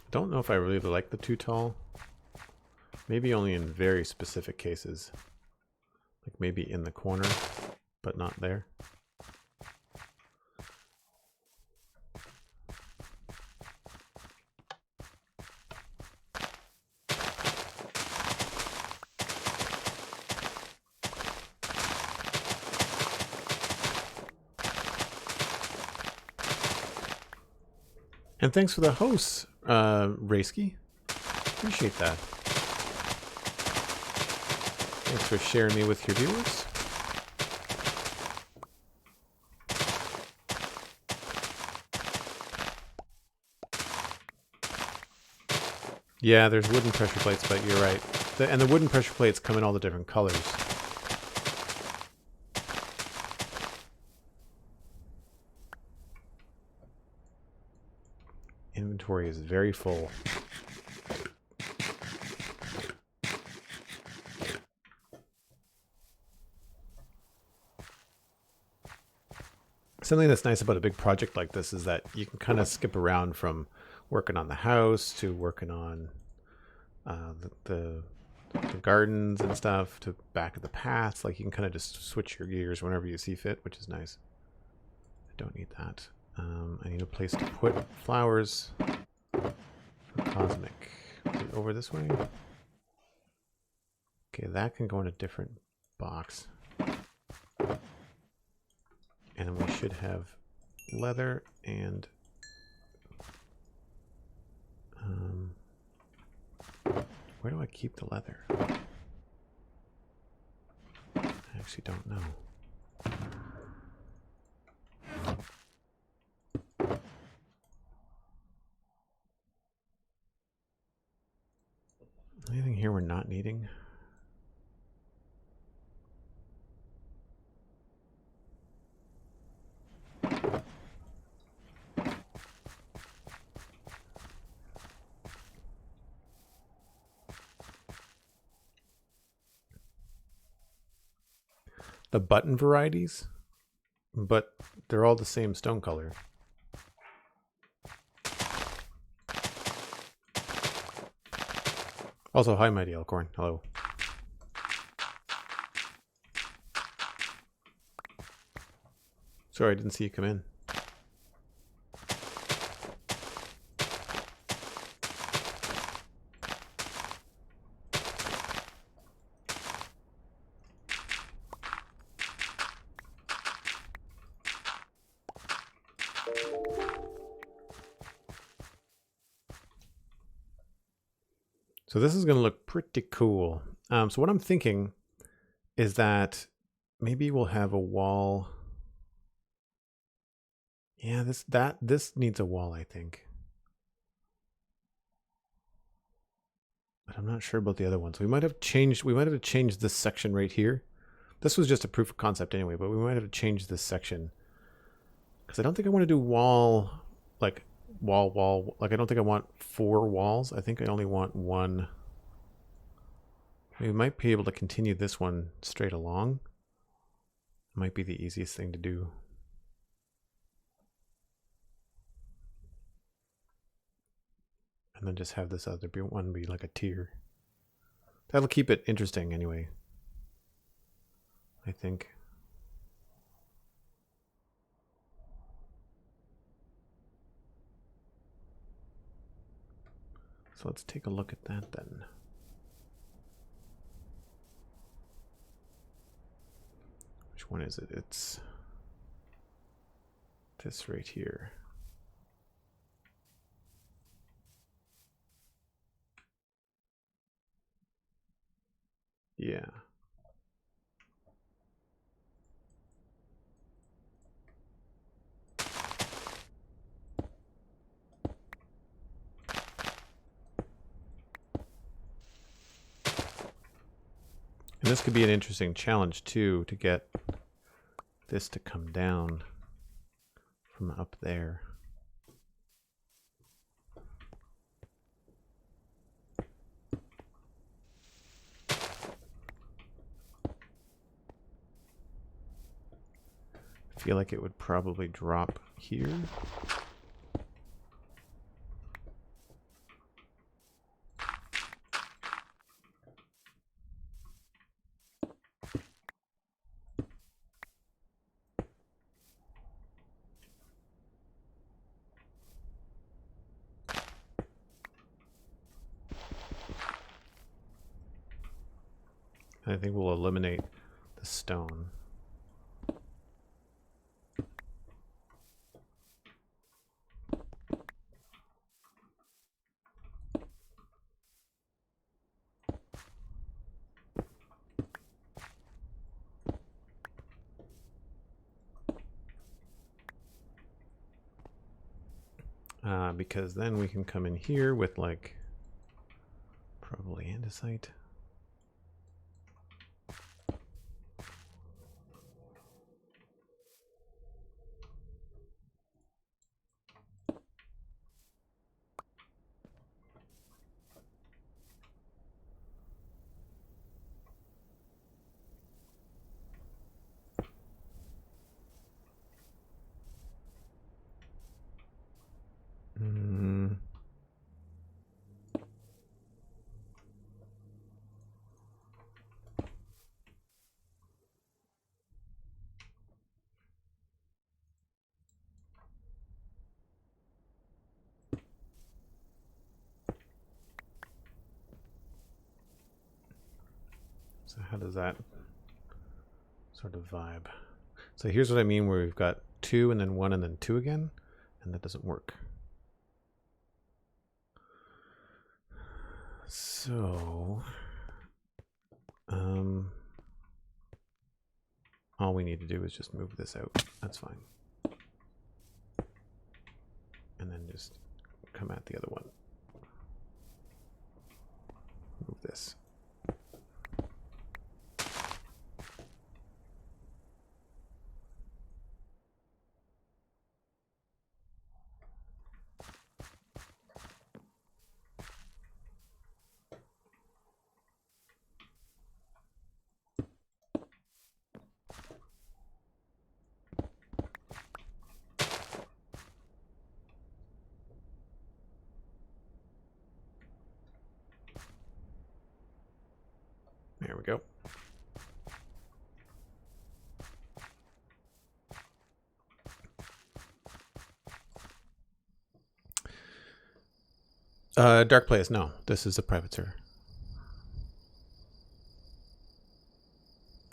Don't know if I really like the too tall. Maybe only in very specific cases. Like maybe in the corner, but not there. And thanks for the hosts, Raisky. Appreciate that. Thanks for sharing me with your viewers. Yeah, there's wooden pressure plates, but you're right. And the wooden pressure plates come in all the different colors. Inventory is very full. Something that's nice about a big project like this is that you can kind of skip around from working on the house to working on the gardens and stuff to back of the paths. Like you can kind of just switch your gears whenever you see fit, which is nice. I don't need that. I need a place to put flowers for cosmic. Over this way. Okay, that can go in a different box. And then we should have leather and where do I keep the leather? I actually don't know. Anything here we're not needing? The button varieties, but they're all the same stone color. Also, hi, Mighty Elkhorn. Hello. Sorry, I didn't see you come in. So this is going to look pretty cool. So what I'm thinking is that maybe we'll have a wall. Yeah, this needs a wall, I think. But I'm not sure about the other ones. We might have to change this section right here. This was just a proof of concept anyway, but we might have to change this section. Because I don't think I want to do wall, like wall. Like I don't think I want 4 walls. I think I only want 1. We might be able to continue this one straight along. Might be the easiest thing to do. And then just have this other one be like a tier. That'll keep it interesting anyway, I think. So let's take a look at that then. Which one is it? It's this right here. Yeah. And this could be an interesting challenge too, to get this to come down from up there. I feel like it would probably drop here. I think we'll eliminate the stone. Because then we can come in here with like probably andesite. So how does that sort of vibe? So here's what I mean, where we've got 2 and then 1 and then 2 again, and that doesn't work. So all we need to do is just move this out. That's fine. And then just come at the other one. Move this. There we go. Dark Place, no. This is a private server.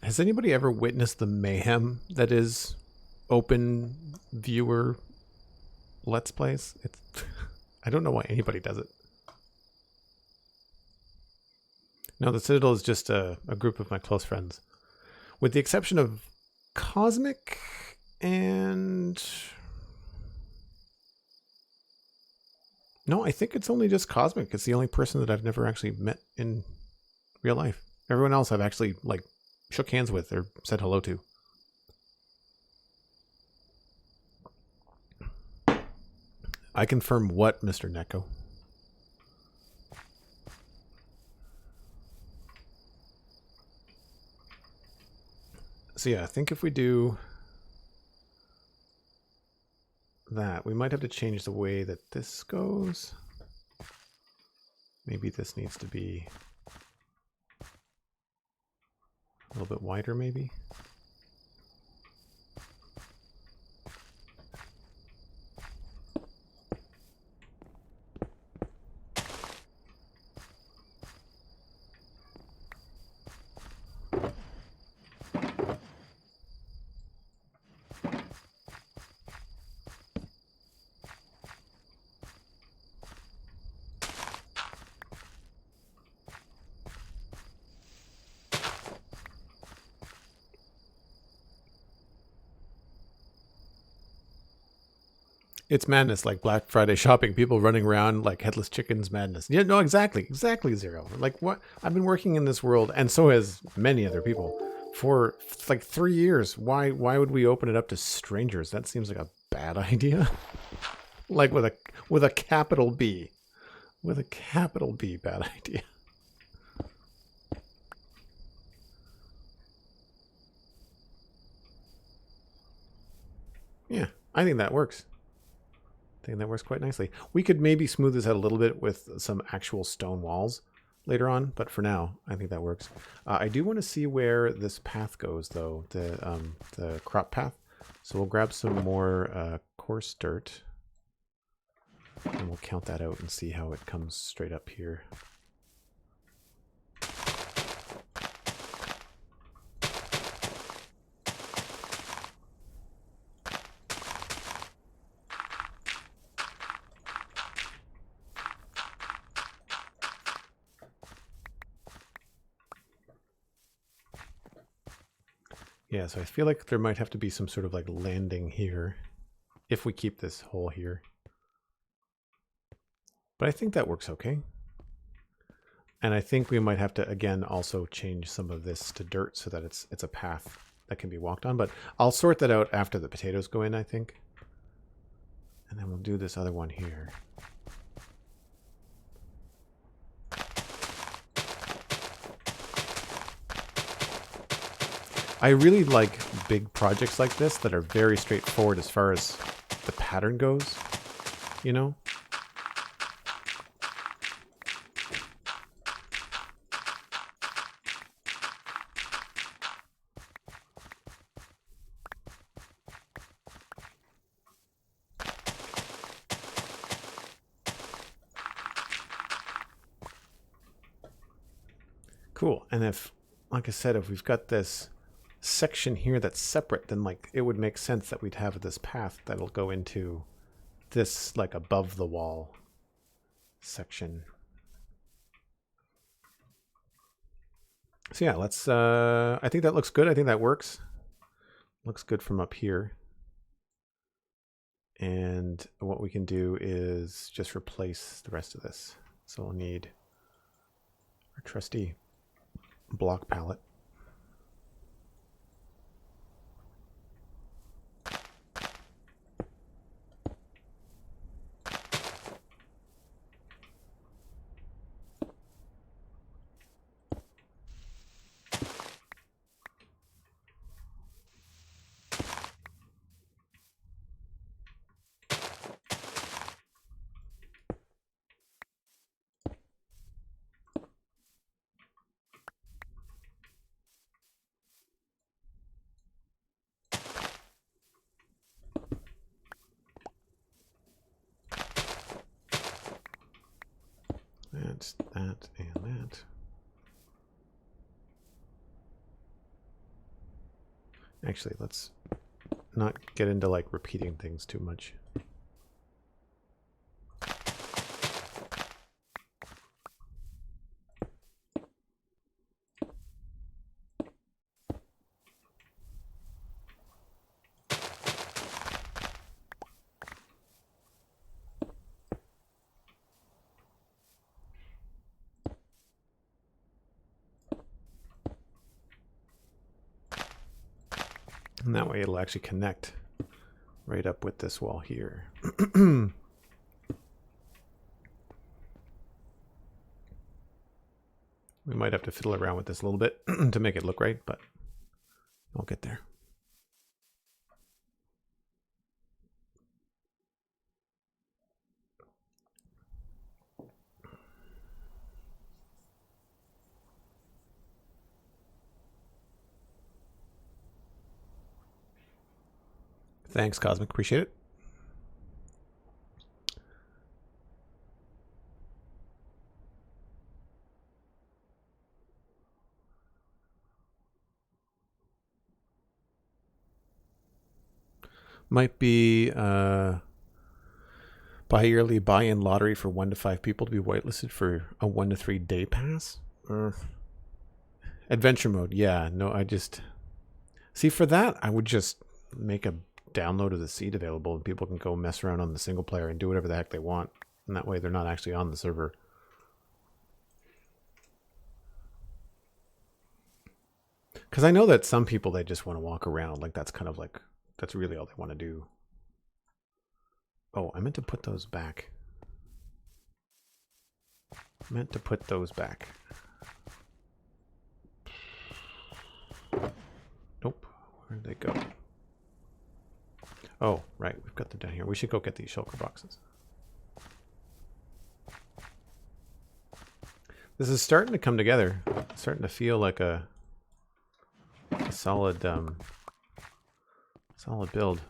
Has anybody ever witnessed the mayhem that is open viewer Let's Plays? It's I don't know why anybody does it. No, the Citadel is just a group of my close friends. with the exception of Cosmic and... No, I think it's only just Cosmic. It's the only person that I've never actually met in real life. Everyone else I've actually, like, shook hands with or said hello to. I confirm what, Mr. Neko? So yeah, I think if we do that, we might have to change the way that this goes. Maybe this needs to be a little bit wider, maybe. It's madness, like Black Friday shopping. People running around like headless chickens. Madness. Yeah, no, exactly, Zero. Like what? I've been working in this world, and so has many other people, for like 3 years. Why would we open it up to strangers? That seems like a bad idea. Like with a capital B, with a capital B, bad idea. Yeah, I think that works. I think that works quite nicely. We could maybe smooth this out a little bit with some actual stone walls later on, but for now, I think that works. I do want to see where this path goes, though, the crop path. So we'll grab some more coarse dirt, and we'll count that out and see how it comes straight up here. Yeah, so I feel like there might have to be some sort of like landing here if we keep this hole here. But I think that works okay. And I think we might have to, again, also change some of this to dirt so that it's a path that can be walked on. But I'll sort that out after the potatoes go in, I think. And then we'll do this other one here. I really like big projects like this that are very straightforward as far as the pattern goes, you know? Cool. And if, like I said, if we've got this section here that's separate, then like it would make sense that we'd have this path that'll go into this like above the wall section. So yeah, let's I think that looks good. I think that works. Looks good from up here. And what we can do is just replace the rest of this. So we'll need our trusty block palette. That's that and that. Actually, let's not get into like repeating things too much. And that way it'll actually connect right up with this wall here. We might have to fiddle around with this a little bit to make it look right, but I'll get there. Thanks, Cosmic. Appreciate it. Might be bi-yearly buy-in lottery for 1 to 5 people to be whitelisted for a 1 to 3 day pass. Adventure mode. Yeah, no, I just... See, for that, I would just make a download of the seed available and people can go mess around on the single player and do whatever the heck they want. And that way they're not actually on the server. Because I know that some people, they just want to walk around. Like, that's kind of like... That's really all they want to do. Oh, I meant to put those back. Nope. Where did they go? Oh, right. We've got them down here. We should go get these shulker boxes. This is starting to come together. It's starting to feel like a solid, solid build.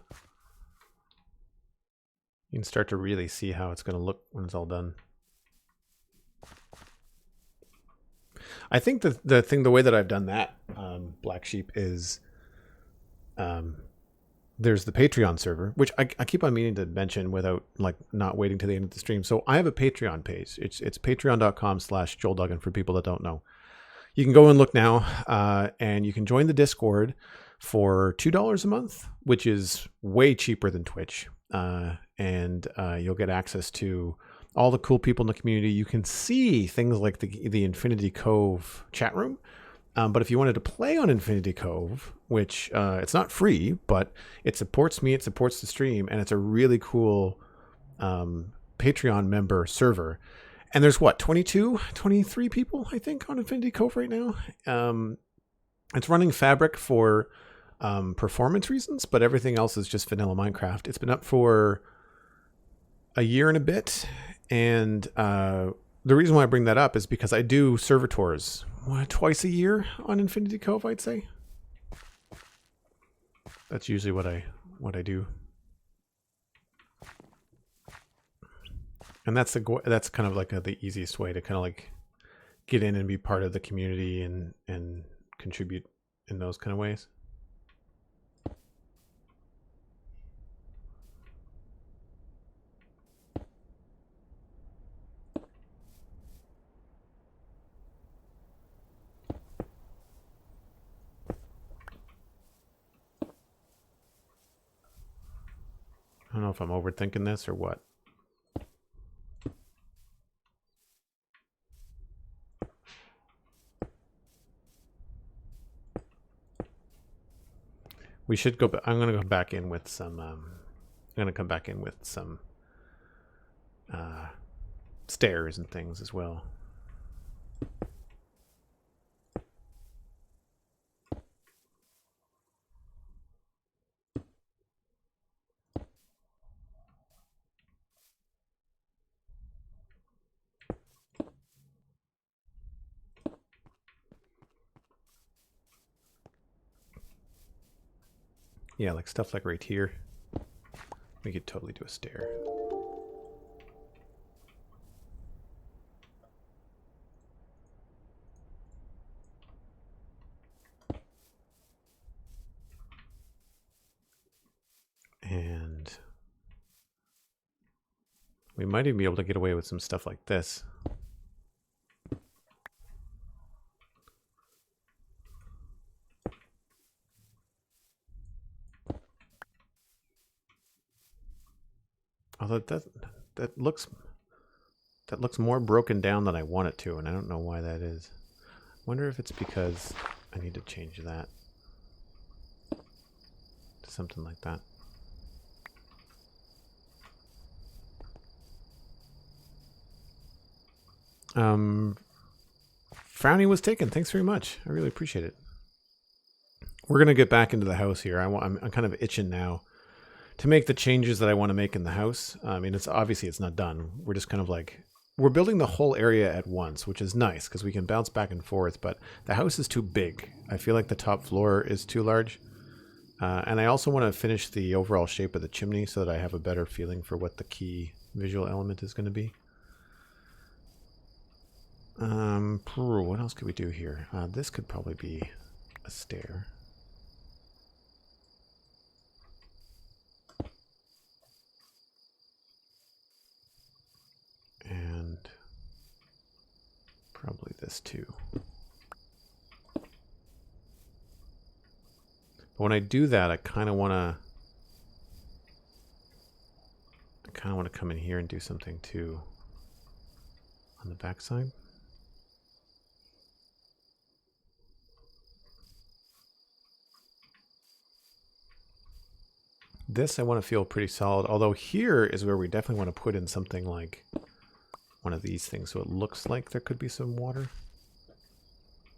You can start to really see how it's going to look when it's all done. I think the way that I've done that, Black Sheep, is there's the Patreon server, which I keep on meaning to mention without like not waiting to the end of the stream. So I have a Patreon page. It's patreon.com/JoelDuggan for people that don't know. You can go and look now, and you can join the Discord for $2 a month, which is way cheaper than Twitch. And you'll get access to all the cool people in the community. You can see things like the Infinity Cove chat room. But if you wanted to play on Infinity Cove, which it's not free, but it supports me, it supports the stream, and it's a really cool Patreon member server. And there's what, 22, 23 people, I think, on Infinity Cove right now. It's running Fabrtic for performance reasons, but everything else is just vanilla Minecraft. It's been up for a year and a bit, and the reason why I bring that up is because I do server tours twice a year on Infinity Cove, I'd say. That's usually what I do. And that's kind of like the easiest way to kind of like get in and be part of the community and contribute in those kind of ways. I don't know if I'm overthinking this or what. We should go back. I'm going to go back in with some, I'm going to come back in with some stairs and things as well. Yeah, like stuff like right here. We could totally do a stair. And we might even be able to get away with some stuff like this. Although that looks more broken down than I want it to, and I don't know why that is. I wonder if it's because I need to change that. something like that. Frowny was taken. Thanks very much. I really appreciate it. We're gonna get back into the house here. I'm kind of itching now to make the changes that I want to make in the house. I mean, it's obviously it's not done. We're just kind of like, we're building the whole area at once, which is nice because we can bounce back and forth, but the house is too big. I feel like the top floor is too large. And I also want to finish the overall shape of the chimney so that I have a better feeling for what the key visual element is going to be. What else could we do here? This could probably be a stair. And probably this too. But when I do that, I kind of want to come in here and do something too on the backside. This I want to feel pretty solid, although here is where we definitely want to put in something like one of these things so it looks like there could be some water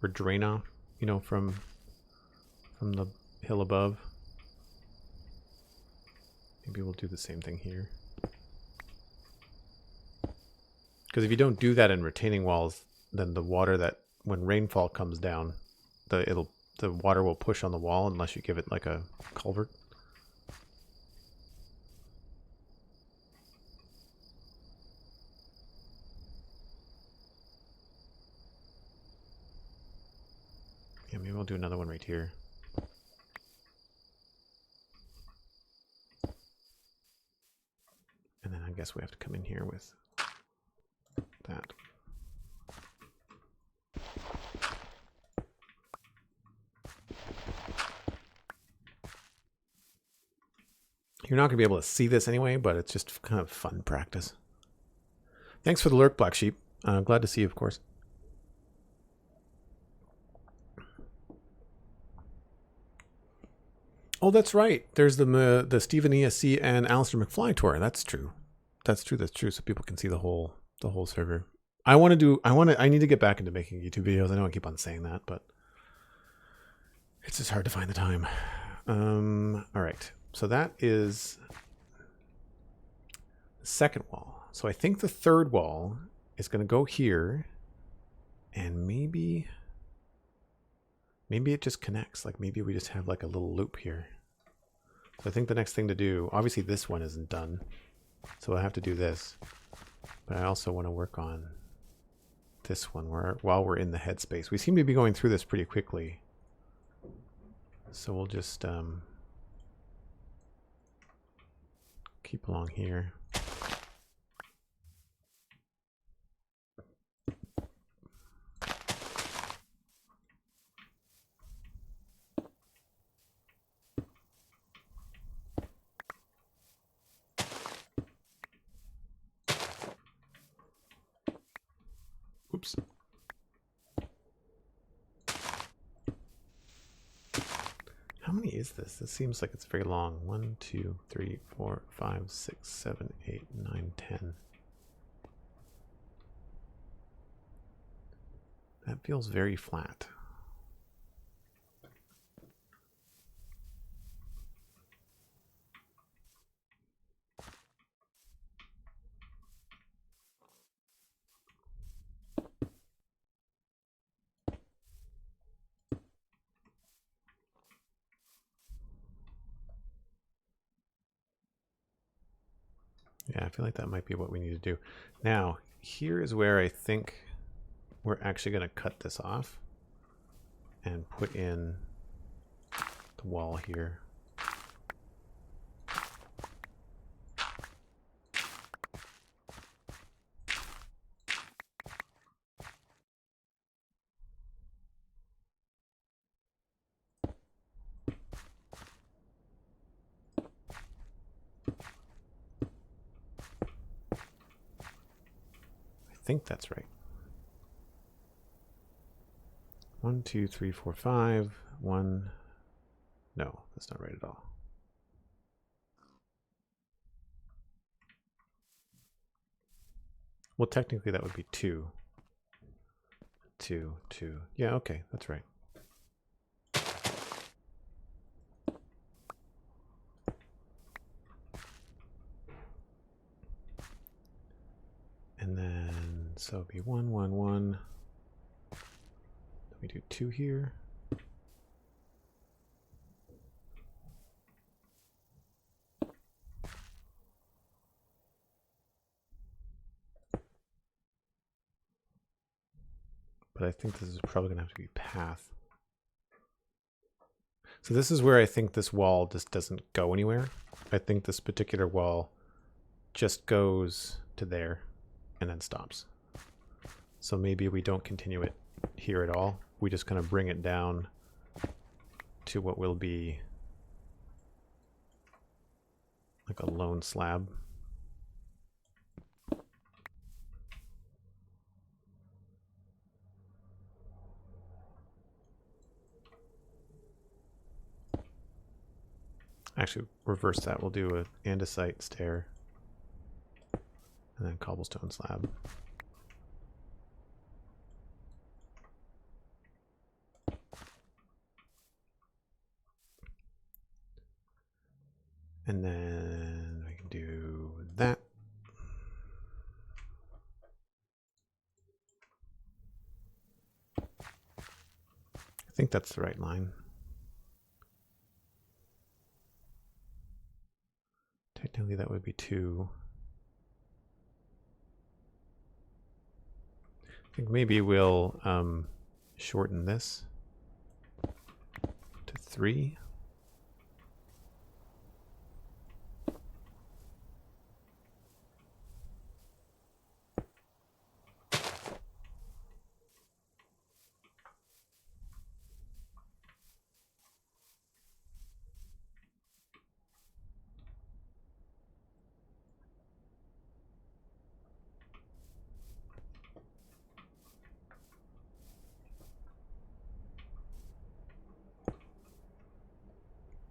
or drain off, you know, from the hill above. Maybe we'll do the same thing here. Because if you don't do that in retaining walls, then the water that when rainfall comes down, the water will push on the wall unless you give it like a culvert. Yeah, maybe we'll do another one right here. And then I guess we have to come in here with that. You're not going to be able to see this anyway, but it's just kind of fun practice. Thanks for the lurk, Black Sheep. Glad to see you, of course. Oh, that's right. There's the Stephen ESC and Alistair McFly tour. That's true. That's true. That's true. So people can see the whole server. I need to get back into making YouTube videos. I know I keep on saying that, but it's just hard to find the time. All right. So that is the second wall. So I think the third wall is going to go here, and maybe it just connects. Like maybe we just have like a little loop here. So I think the next thing to do, obviously this one isn't done, so I have to do this. But I also want to work on this one while we're in the headspace. We seem to be going through this pretty quickly. So we'll just keep along here. Oops. How many is this? This seems like it's very long. 1, 2, 3, 4, 5, 6, 7, 8, 9, 10. That feels very flat. Yeah, I feel like that might be what we need to do. Now, here is where I think we're actually going to cut this off and put in the wall here. I think that's right. 1, 2, 3, 4, 5. 1. No, that's not right at all. Well, technically that would be 2. 2, 2. Yeah, okay, that's right. And then, so it'd be 1, 1, 1. Let me do 2 here. But I think this is probably going to have to be path. So this is where I think this wall just doesn't go anywhere. I think this particular wall just goes to there and then stops. So maybe we don't continue it here at all. We just kind of bring it down to what will be like a lone slab. Actually, reverse that. We'll do an andesite stair and then cobblestone slab. And then we can do that. I think that's the right line. Technically that would be 2. I think maybe we'll shorten this to 3.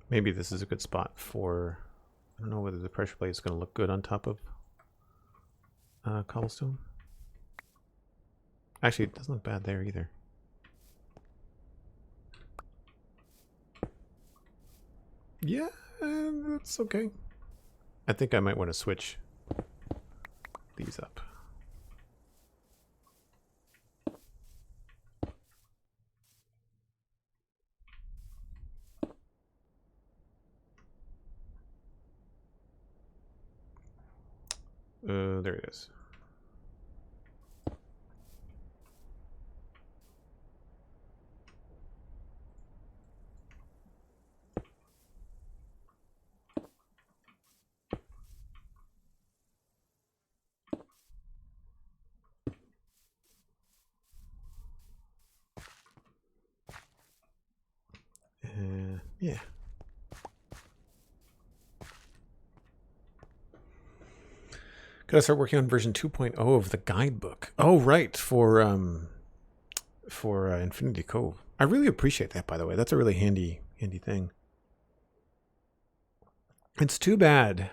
Maybe this is a good spot for, I don't know whether the pressure plate is going to look good on top of cobblestone. Actually, it doesn't look bad there either. Yeah, that's okay. I think I might want to switch these up. There it is. Yeah. Gotta start working on version 2.0 of the guidebook. Oh, right, for Infinity Cove. I really appreciate that, by the way. That's a really handy thing. It's too bad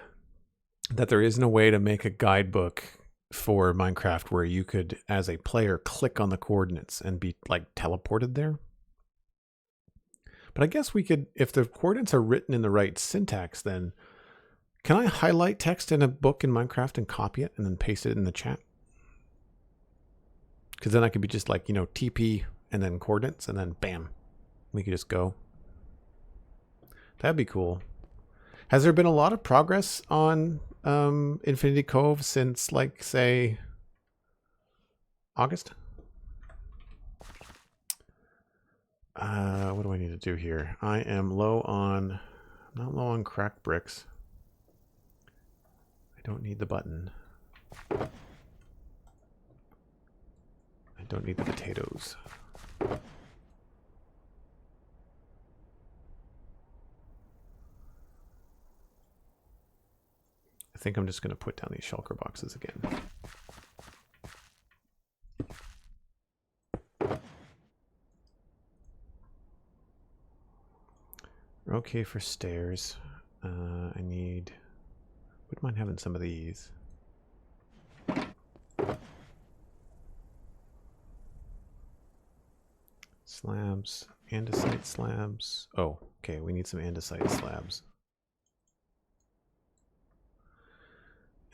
that there isn't a way to make a guidebook for Minecraft where you could, as a player, click on the coordinates and be like teleported there. But I guess we could, if the coordinates are written in the right syntax, then can I highlight text in a book in Minecraft and copy it and then paste it in the chat? Because then I could be just like, you know, TP and then coordinates and then bam, we could just go. That'd be cool. Has there been a lot of progress on Infinity Cove since, like, say, August? What do I need to do here? I am low on, not low on cracked bricks. I don't need the button. I don't need the potatoes. I think I'm just going to put down these shulker boxes again. Okay for stairs. I need... Wouldn't mind having some of these. slabs, andesite slabs. Oh, okay, we need some andesite slabs.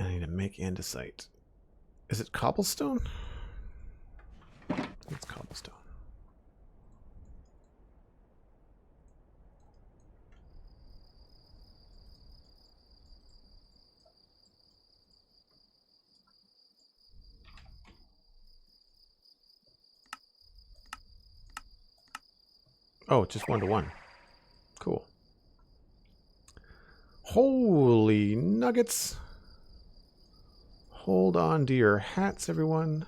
I need to make andesite. Is it cobblestone? It's cobblestone. Oh, just 1-to-1. Cool. Holy nuggets. Hold on to your hats, everyone.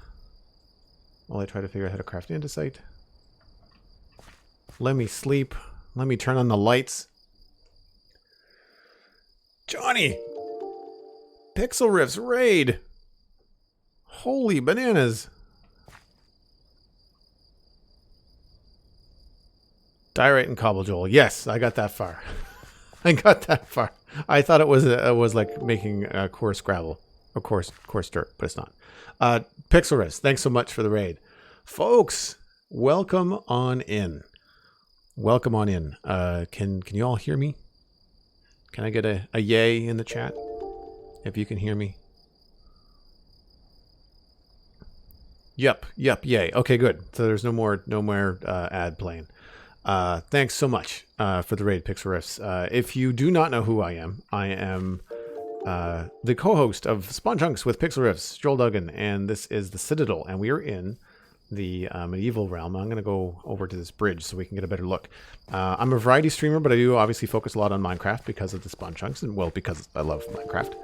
While I try to figure out how to craft andesite. Let me sleep. Let me turn on the lights. Johnny! Pixel Riff's raid! Holy bananas! Diorite and cobble, Joel. Yes, I got that far. I got that far. I thought it was like making a coarse gravel. Or coarse dirt, but it's not. Pixel Riffs, thanks so much for the raid. Folks, welcome on in. Welcome on in. Can you all hear me? Can I get a yay in the chat? If you can hear me. Yep, yay. Okay, good. So there's no more ad playing. Thanks so much for the raid, Pixel Riffs. If you do not know who I am the co-host of Spawn Chunks with Pixel Riffs, Joel Duggan, and this is the Citadel, and we are in the medieval realm. I'm going to go over to this bridge so we can get a better look. I'm a variety streamer, but I do obviously focus a lot on Minecraft because of the Spawn Chunks, and well, because I love Minecraft.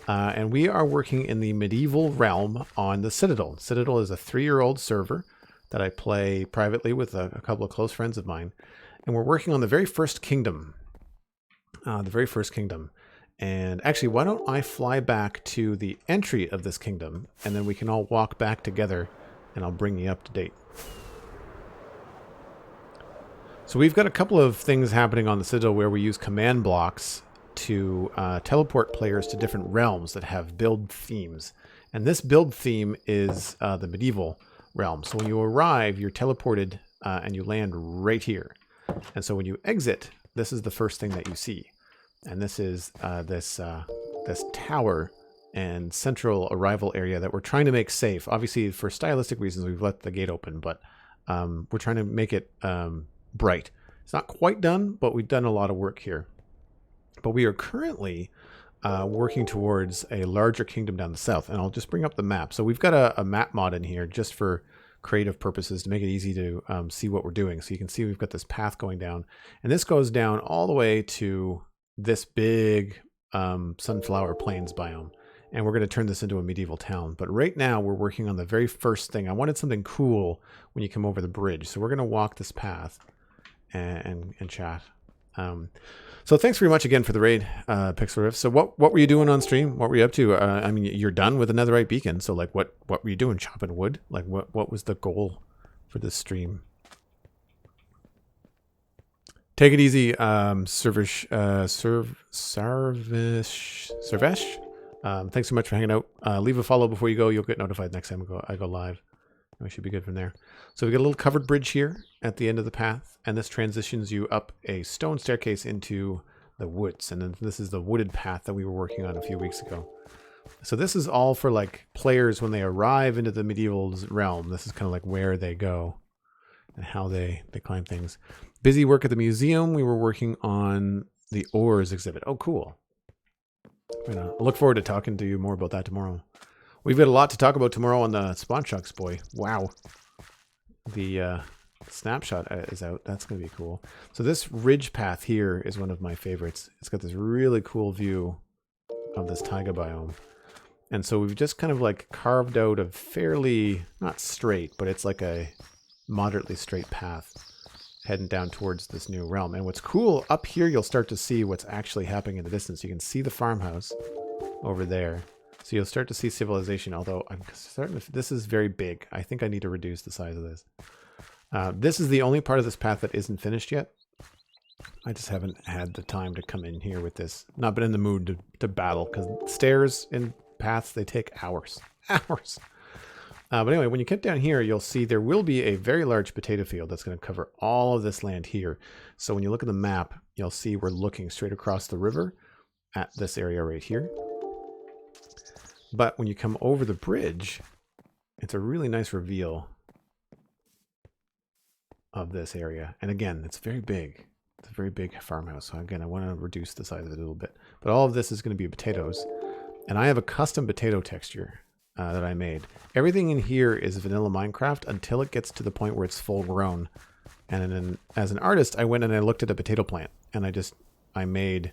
And we are working in the medieval realm on the Citadel. Citadel is a 3-year-old server that I play privately with a couple of close friends of mine. And we're working on the very first kingdom. And actually, why don't I fly back to the entry of this kingdom, and then we can all walk back together, and I'll bring you up to date. So we've got a couple of things happening on the Citadel where we use command blocks to teleport players to different realms that have build themes. And this build theme is the medieval realm. So when you arrive, you're teleported and you land right here. And so when you exit, this is the first thing that you see. And this is this tower and central arrival area that we're trying to make safe. Obviously, for stylistic reasons, we've left the gate open, but we're trying to make it bright. It's not quite done, but we've done a lot of work here. But we are currently working towards a larger kingdom down the south. And I'll just bring up the map. So we've got a map mod in here just for creative purposes to make it easy to see what we're doing. So you can see we've got this path going down. And this goes down all the way to this big sunflower plains biome. And we're going to turn this into a medieval town. But right now we're working on the very first thing. I wanted something cool when you come over the bridge. So we're going to walk this path and chat. So thanks very much again for the raid, Pixel Rift. So what were you doing on stream? What were you up to? I mean, you're done with the netherite beacon. So like, what were you doing? Chopping wood? Like, what was the goal for this stream? Take it easy, Servish. Thanks so much for hanging out. Leave a follow before you go. You'll get notified next time I go live. We should be good from there. So we got a little covered bridge here at the end of the path, and this transitions you up a stone staircase into the woods. And then this is the wooded path that we were working on a few weeks ago. So this is all for like players when they arrive into the medieval realm. This is kind of like where they go and how they climb things. Busy work at the museum. We were working on the ores exhibit. Oh, cool. I look forward to talking to you more about that tomorrow. We've got a lot to talk about tomorrow on the Spawn Chunks, boy. Wow. The snapshot is out. That's going to be cool. So this ridge path here is one of my favorites. It's got this really cool view of this taiga biome. And so we've just kind of like carved out a fairly, not straight, but it's like a moderately straight path heading down towards this new realm. And what's cool, up here you'll start to see what's actually happening in the distance. You can see the farmhouse over there. So you'll start to see civilization, although I'm starting to, this is very big. I think I need to reduce the size of this. This is the only part of this path that isn't finished yet. I just haven't had the time to come in here with this. Not been in the mood to battle, because stairs and paths, they take hours. Hours. But anyway, when you get down here, you'll see there will be a very large potato field that's going to cover all of this land here. So when you look at the map, you'll see we're looking straight across the river at this area right here. But when you come over the bridge, it's a really nice reveal of this area. And again, it's very big. It's a very big farmhouse. So again, I want to reduce the size of it a little bit. But all of this is going to be potatoes. And I have a custom potato texture that I made. Everything in here is vanilla Minecraft until it gets to the point where it's full grown. And then as an artist, I went and I looked at a potato plant. And I made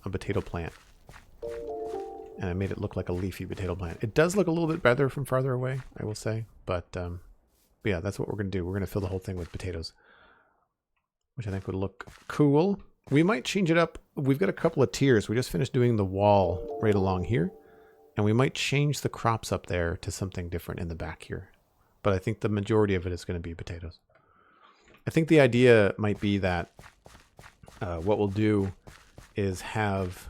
a potato plant. And I made it look like a leafy potato plant. It does look a little bit better from farther away, I will say. But yeah, that's what we're going to do. We're going to fill the whole thing with potatoes, which I think would look cool. We might change it up. We've got a couple of tiers. We just finished doing the wall right along here. And we might change the crops up there to something different in the back here. But I think the majority of it is going to be potatoes. I think the idea might be that what we'll do is have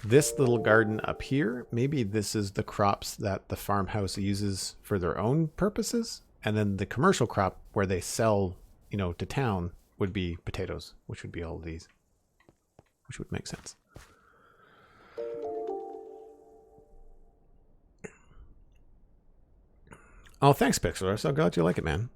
this little garden up here. Maybe this is the crops that the farmhouse uses for their own purposes. And then the commercial crop where they sell, you know, to town would be potatoes, which would be all of these, which would make sense. Oh, thanks, Pixel. So glad you like it, man.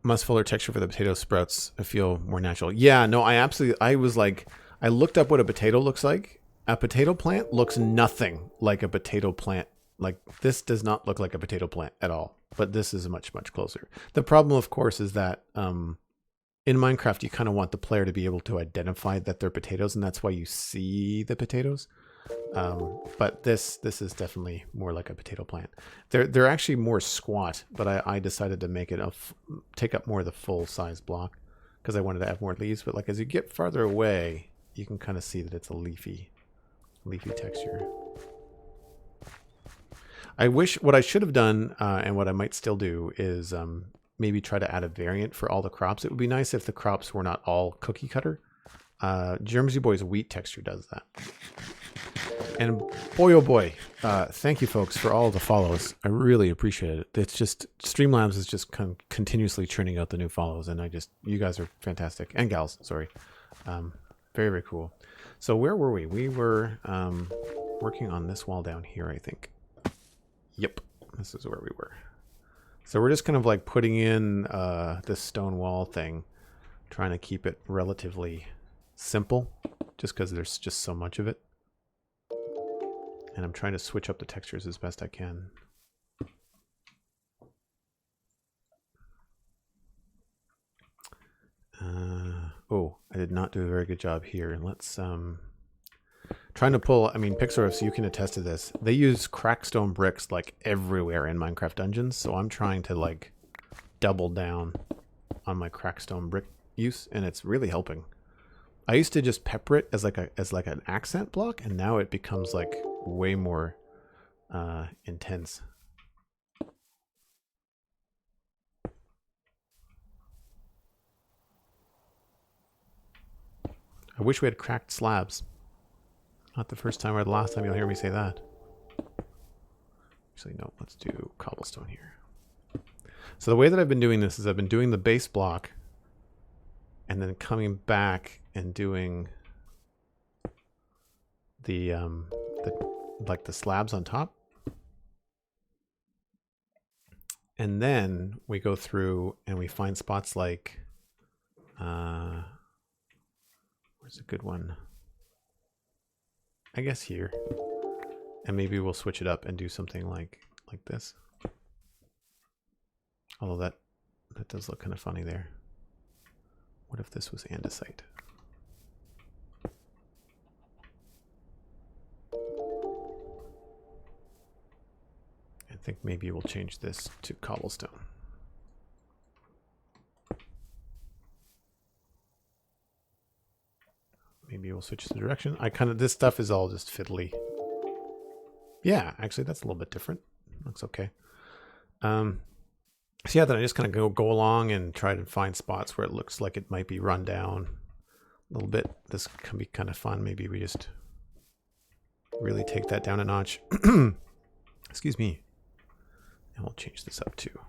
Must fuller texture for the potato sprouts. I feel more natural. Yeah, no, I was like, I looked up what a potato looks like. A potato plant looks nothing like a potato plant. Like, this does not look like a potato plant at all. But this is much, much closer. The problem, of course, is that in Minecraft, you kind of want the player to be able to identify that they're potatoes, and that's why you see the potatoes. But this is definitely more like a potato plant. They're actually more squat, but I decided to make it take up more of the full size block because I wanted to have more leaves. But like as you get farther away, you can kind of see that it's a leafy texture. I wish what I should have done and what I might still do is maybe try to add a variant for all the crops. It would be nice if the crops were not all cookie cutter. Germsy Boy's wheat texture does that. And boy, oh boy, thank you folks for all the follows. I really appreciate it. It's just, Streamlabs is just continuously churning out the new follows. And you guys are fantastic. And gals, sorry. Very, very cool. So where were we? We were working on this wall down here, I think. Yep, this is where we were. So we're just kind of like putting in this stone wall thing, trying to keep it relatively simple, just because there's just so much of it. And I'm trying to switch up the textures as best I can. Oh, I did not do a very good job here. Let's trying to pull, I mean, Pixar, so you can attest to this. They use crackstone bricks like everywhere in Minecraft Dungeons, so I'm trying to like double down on my crackstone brick use, and it's really helping. I used to just pepper it as like an accent block, and now it becomes like way more intense. I wish we had cracked slabs. Not the first time or the last time you'll hear me say that. Actually, no, let's do cobblestone here. So the way that I've been doing this is I've been doing the base block and then coming back and doing the slabs on top. And then we go through and we find spots like, where's a good one? I guess here. And maybe we'll switch it up and do something like this. Although that does look kind of funny there. What if this was andesite? I think maybe we'll change this to cobblestone. Maybe we'll switch the direction. This stuff is all just fiddly. Yeah, actually that's a little bit different. Looks okay. So yeah, then I just kind of go along and try to find spots where it looks like it might be run down a little bit. This can be kind of fun. Maybe we just really take that down a notch. Excuse me. And we'll change this up too.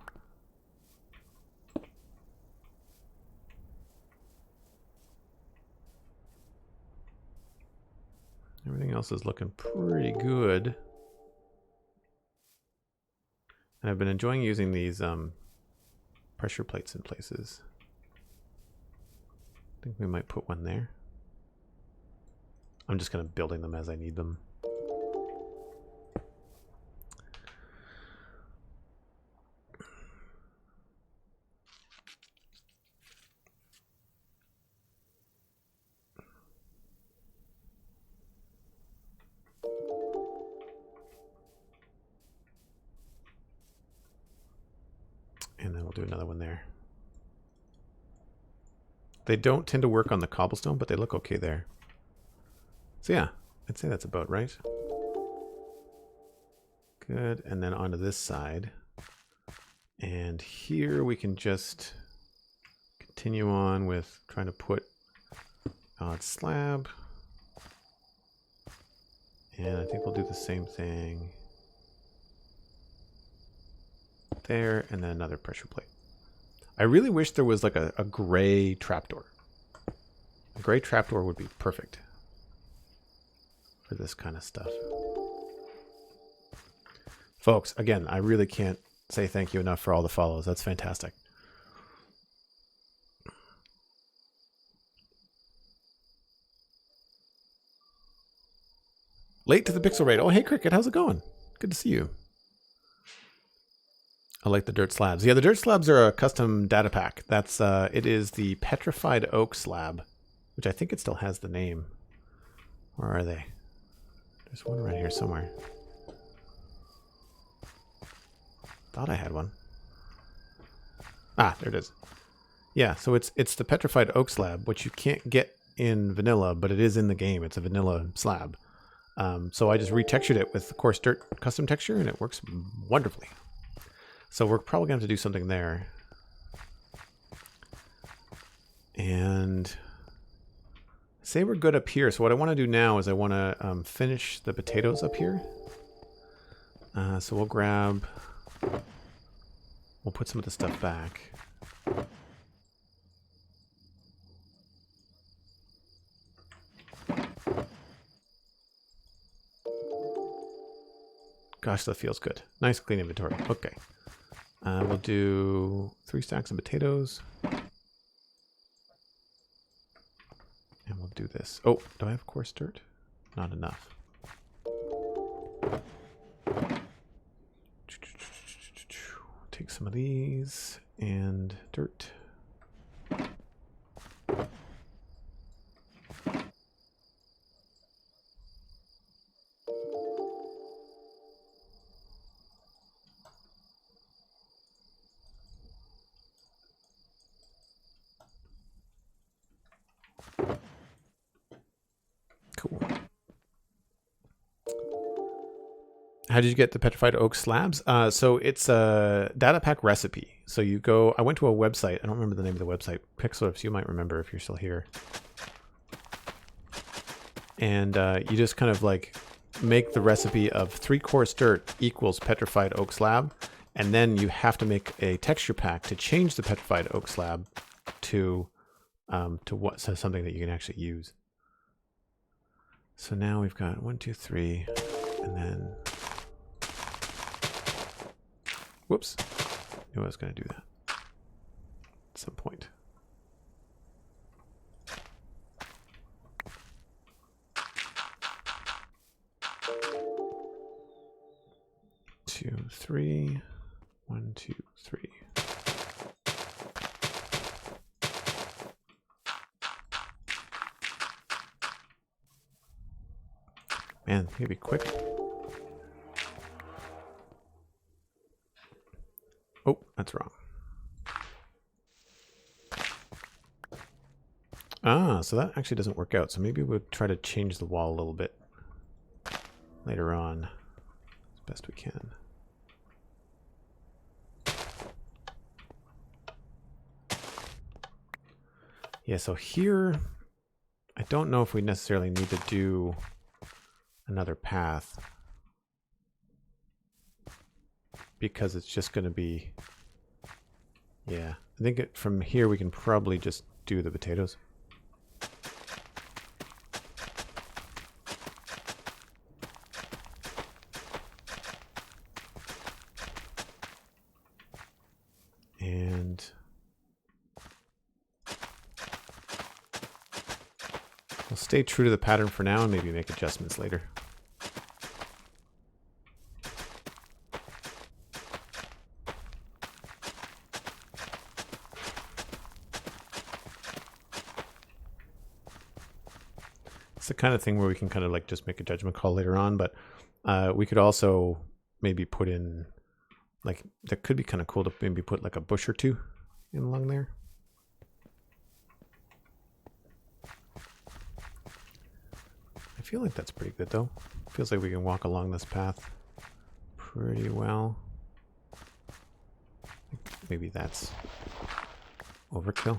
Everything else is looking pretty good. And I've been enjoying using these pressure plates in places. I think we might put one there. I'm just kind of building them as I need them. And then we'll do another one there. They don't tend to work on the cobblestone, but they look okay there. So yeah, I'd say that's about right. Good, and then onto this side. And here we can just continue on with trying to put odd slab. And I think we'll do the same thing there, and then another pressure plate. I really wish there was like a gray trapdoor. A gray trapdoor would be perfect for this kind of stuff. Folks, again, I really can't say thank you enough for all the follows. That's fantastic. Late to the pixel raid. Oh, hey, Cricket, how's it going? Good to see you. I like the dirt slabs. Yeah, the dirt slabs are a custom data pack. That's it is the petrified oak slab, which I think it still has the name. Where are they? There's one around here somewhere. Thought I had one. Ah, there it is. Yeah, so it's the petrified oak slab, which you can't get in vanilla, but it is in the game. It's a vanilla slab. So I just retextured it with the coarse dirt custom texture, and it works wonderfully. So we're probably going to have to do something there. And say we're good up here. So what I want to do now is I want to finish the potatoes up here. So we'll grab... We'll put some of the stuff back. Gosh, that feels good. Nice clean inventory. Okay. We'll do 3 stacks of potatoes. And we'll do this. Oh, do I have coarse dirt? Not enough. Take some of these and dirt. Cool. How did you get the petrified oak slabs? So it's a data pack recipe. So you go, I went to a website. I don't remember the name of the website. Pixelips, you might remember if you're still here. And you just kind of like make the recipe of 3 coarse dirt equals petrified oak slab. And then you have to make a texture pack to change the petrified oak slab to what, so something that you can actually use. So now we've got 1, 2, 3, and then, whoops, knew I was going to do that at some point. Two, 3, 1, 2, 3. Man, you gotta be quick. Oh, that's wrong. Ah, so that actually doesn't work out. So maybe we'll try to change the wall a little bit later on as best we can. Yeah, so here, I don't know if we necessarily need to do another path. because it's just going to be, yeah. I think from here we can probably just do the potatoes. And we'll stay true to the pattern for now and maybe make adjustments later. It's the kind of thing where we can kind of like just make a judgment call later on, but we could also maybe put in, like, that could be kind of cool to maybe put like a bush or two in along there. I feel like that's pretty good though. Feels like we can walk along this path pretty well. Maybe that's overkill.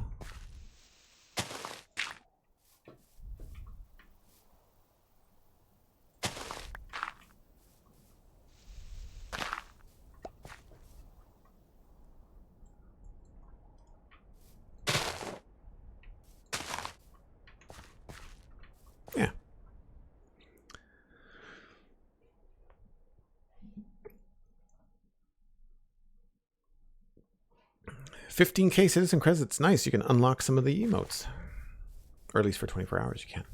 Yeah. $15K citizen credits. Nice. You can unlock some of the emotes. Or at least for 24 hours you can.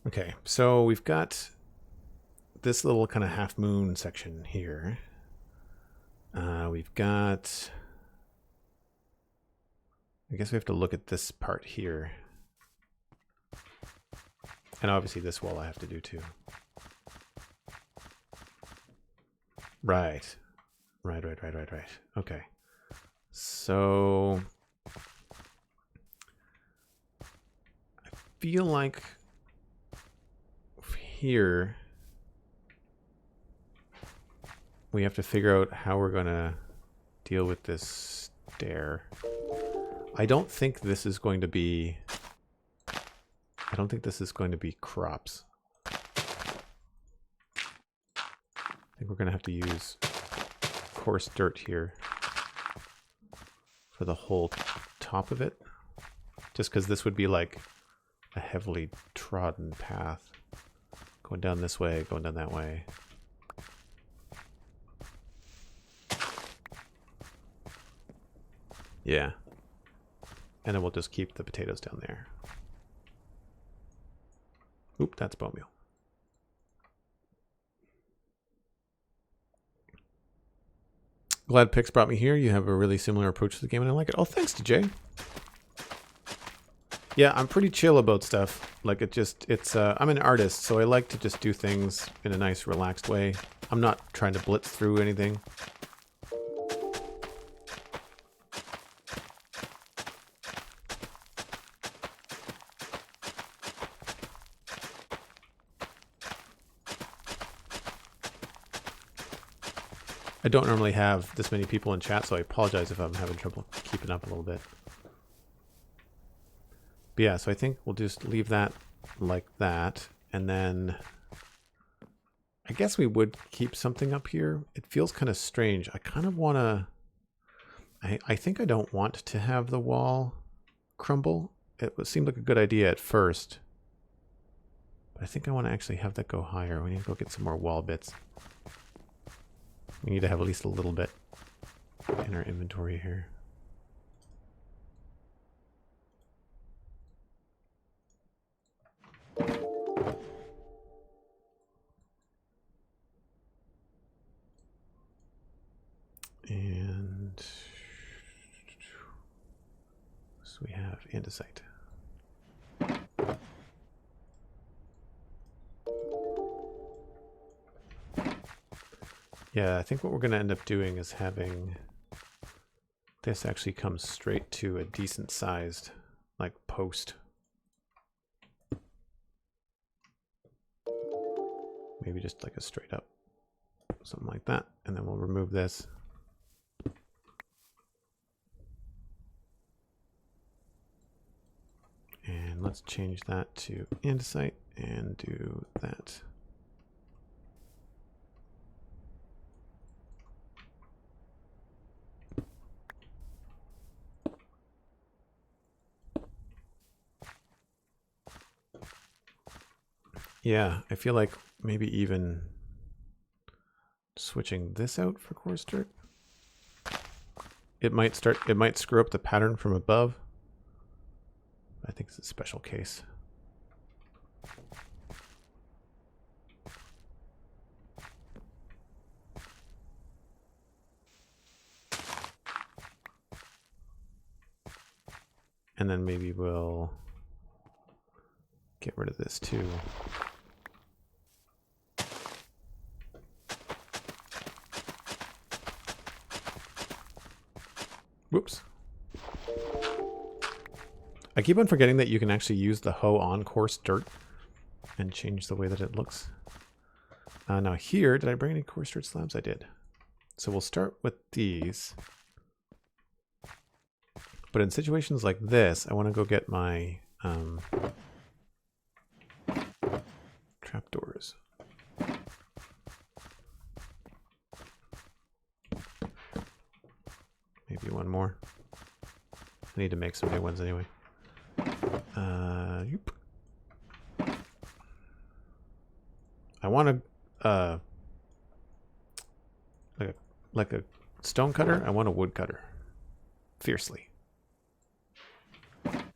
Okay, so we've got this little kind of half moon section here. We've got, I guess we have to look at this part here. And obviously this wall I have to do too. Right. Right. Okay. So I feel like here we have to figure out how we're going to deal with this stair. I don't think this is going to be crops. I think we're going to have to use coarse dirt here for the whole top of it. Just because this would be like a heavily trodden path. Going down this way, going down that way. Yeah. And then we'll just keep the potatoes down there. Oop, that's bone meal. Glad Pix brought me here. You have a really similar approach to the game and I like it. Oh, thanks, DJ. Yeah, I'm pretty chill about stuff. Like I'm an artist, so I like to just do things in a nice, relaxed way. I'm not trying to blitz through anything. I don't normally have this many people in chat, so I apologize if I'm having trouble keeping up a little bit. But yeah, so I think we'll just leave that like that. And then I guess we would keep something up here. It feels kind of strange. I kind of want to... I think I don't want to have the wall crumble. It seemed like a good idea at first. But I think I want to actually have that go higher. We need to go get some more wall bits. We need to have at least a little bit in our inventory here. And so we have andesite. Yeah, I think what we're going to end up doing is having this actually come straight to a decent sized like post. Maybe just like a straight up, something like that. And then we'll remove this. And let's change that to andesite and do that. Yeah, I feel like maybe even switching this out for coarse dirt. It might screw up the pattern from above. I think it's a special case. And then maybe we'll get rid of this too. Whoops. I keep on forgetting that you can actually use the hoe on coarse dirt and change the way that it looks. Now here, did I bring any coarse dirt slabs? I did. So we'll start with these. But in situations like this, I want to go get my trapdoors. Maybe one more. I need to make some new ones anyway. Yep. I want to like a stone cutter. I want a wood cutter. Fiercely.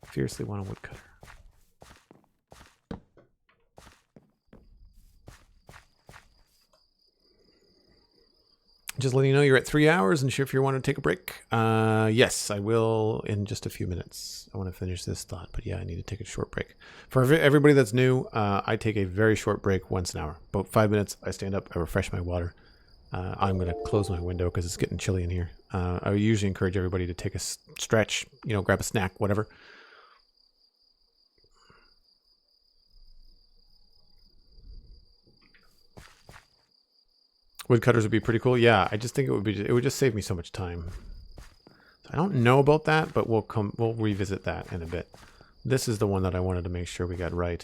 Fiercely want a wood cutter. Just letting you know you're at 3 hours and sure if you want to take a break. Yes, I will in just a few minutes. I want to finish this thought, but yeah, I need to take a short break. For everybody that's new, I take a very short break once an hour. About 5 minutes, I stand up, I refresh my water. I'm going to close my window because it's getting chilly in here. I usually encourage everybody to take a stretch, you know, grab a snack, whatever. Wood cutters would be pretty cool. Yeah, I just think it would just save me so much time. I don't know about that, but we'll revisit that in a bit. This is the one that I wanted to make sure we got right.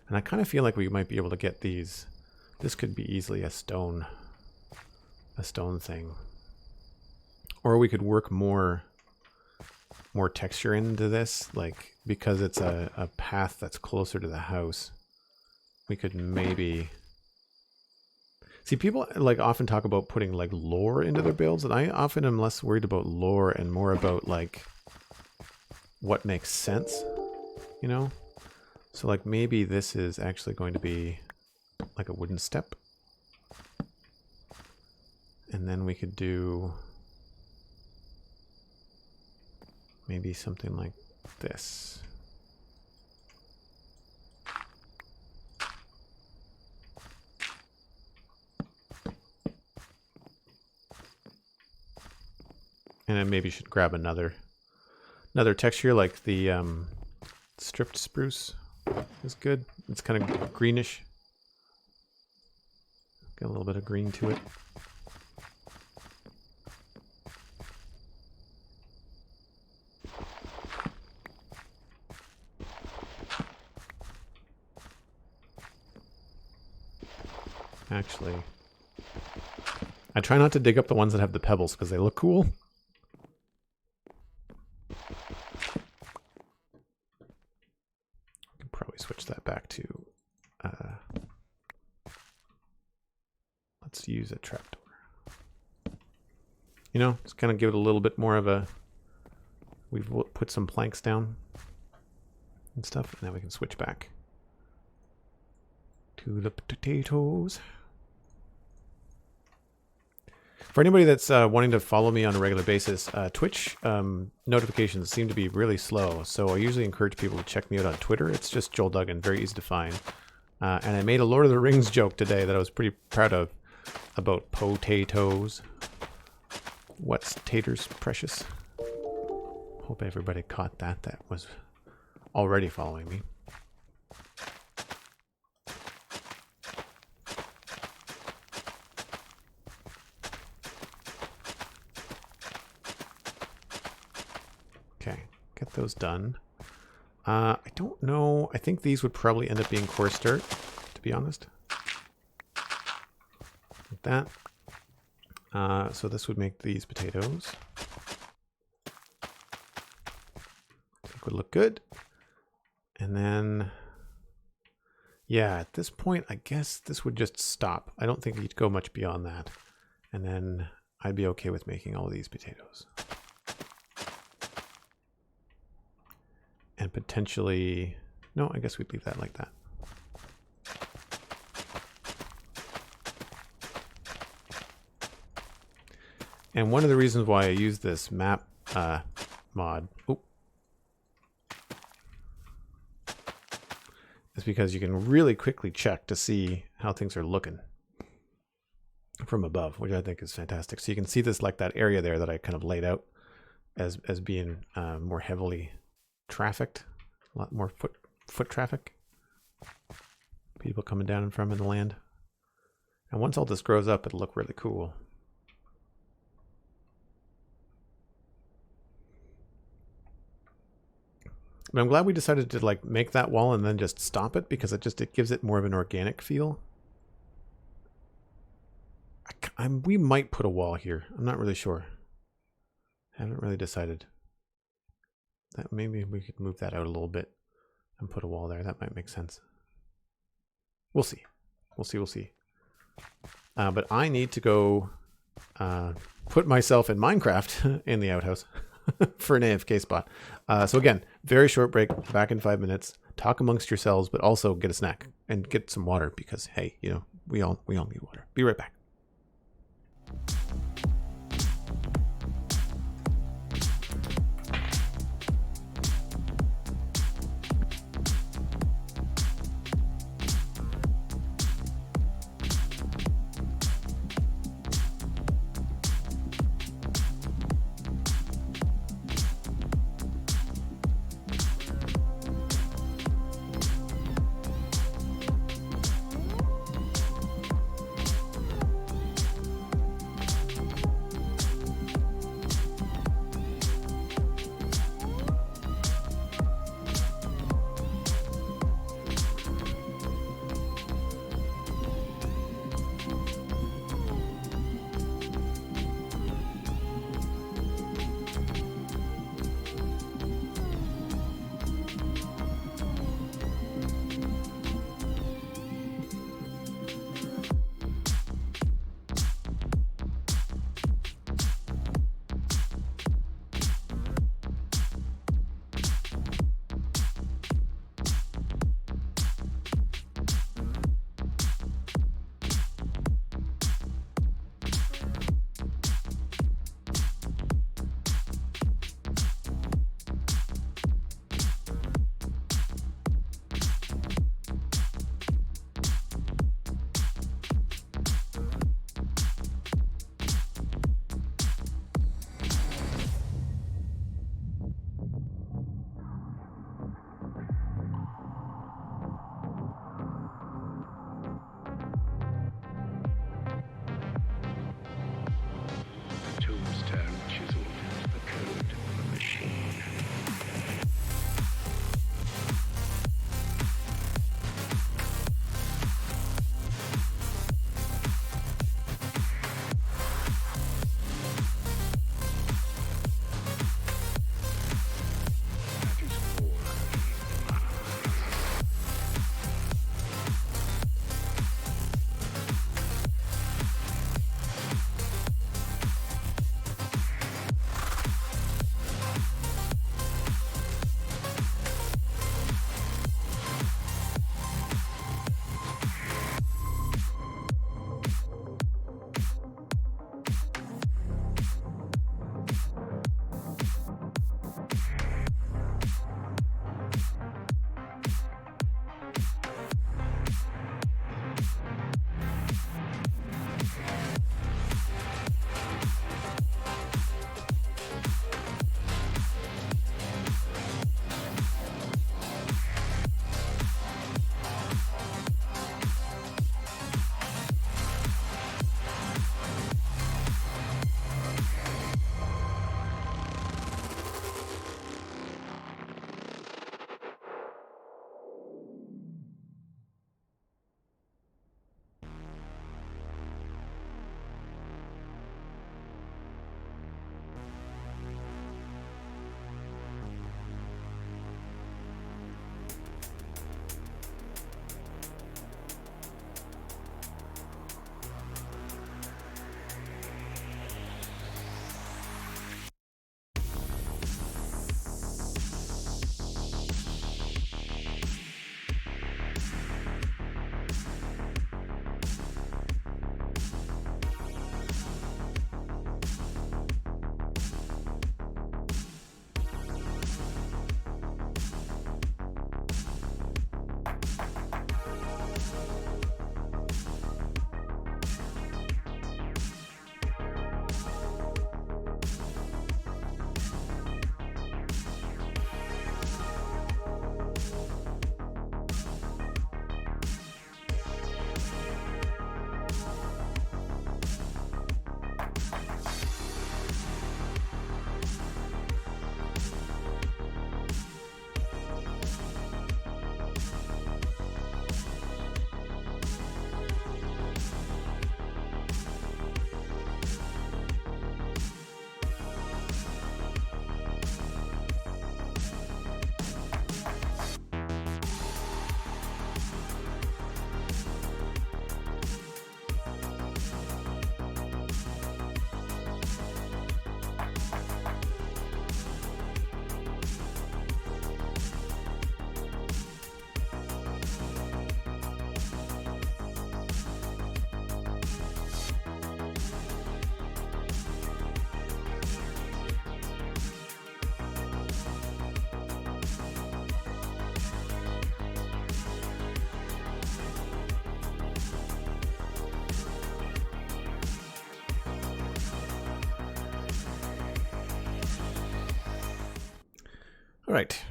And I kind of feel like we might be able to get these. This could be easily a stone thing. Or we could work more texture into this, like because it's a path that's closer to the house. We could maybe see, people like often talk about putting like lore into their builds, and I often am less worried about lore and more about like what makes sense, you know? So like maybe this is actually going to be like a wooden step. And then we could do maybe something like this. And I maybe should grab another texture, like the stripped spruce is good. It's kind of greenish. Got a little bit of green to it. Actually, I try not to dig up the ones that have the pebbles because they look cool. Switch that back to, let's use a trapdoor. You know, just kind of give it a little bit more of a, we've put some planks down and stuff, and then we can switch back to the potatoes. For anybody that's wanting to follow me on a regular basis, Twitch notifications seem to be really slow, so I usually encourage people to check me out on Twitter. It's just Joel Duggan, very easy to find. And I made a Lord of the Rings joke today that I was pretty proud of about potatoes. What's taters precious? Hope everybody caught that was already following me. Get those done. I don't know. I think these would probably end up being coarse dirt, to be honest. Like that. So this would make these potatoes. I think would look good. And then Yeah, at this point, I guess this would just stop. I don't think you'd go much beyond that. And then I'd be okay with making all of these potatoes. And potentially... No, I guess we'd leave that like that. And one of the reasons why I use this map mod is because you can really quickly check to see how things are looking from above, which I think is fantastic. So you can see this like that area there that I kind of laid out as being more heavily trafficked, a lot more foot traffic, people coming down and from in the land. And once all this grows up, it'll look really cool. But I'm glad we decided to like make that wall and then just stop it, because it gives it more of an organic feel. We might put a wall here. I'm not really sure. Haven't really decided. That maybe we could move that out a little bit and put a wall there. That might make sense. We'll see. We'll see. But I need to go put myself in Minecraft in the outhouse for an AFK spot. So again, very short break, back in 5 minutes. Talk amongst yourselves, but also get a snack and get some water, because hey, you know, we all need water. Be right back. All right.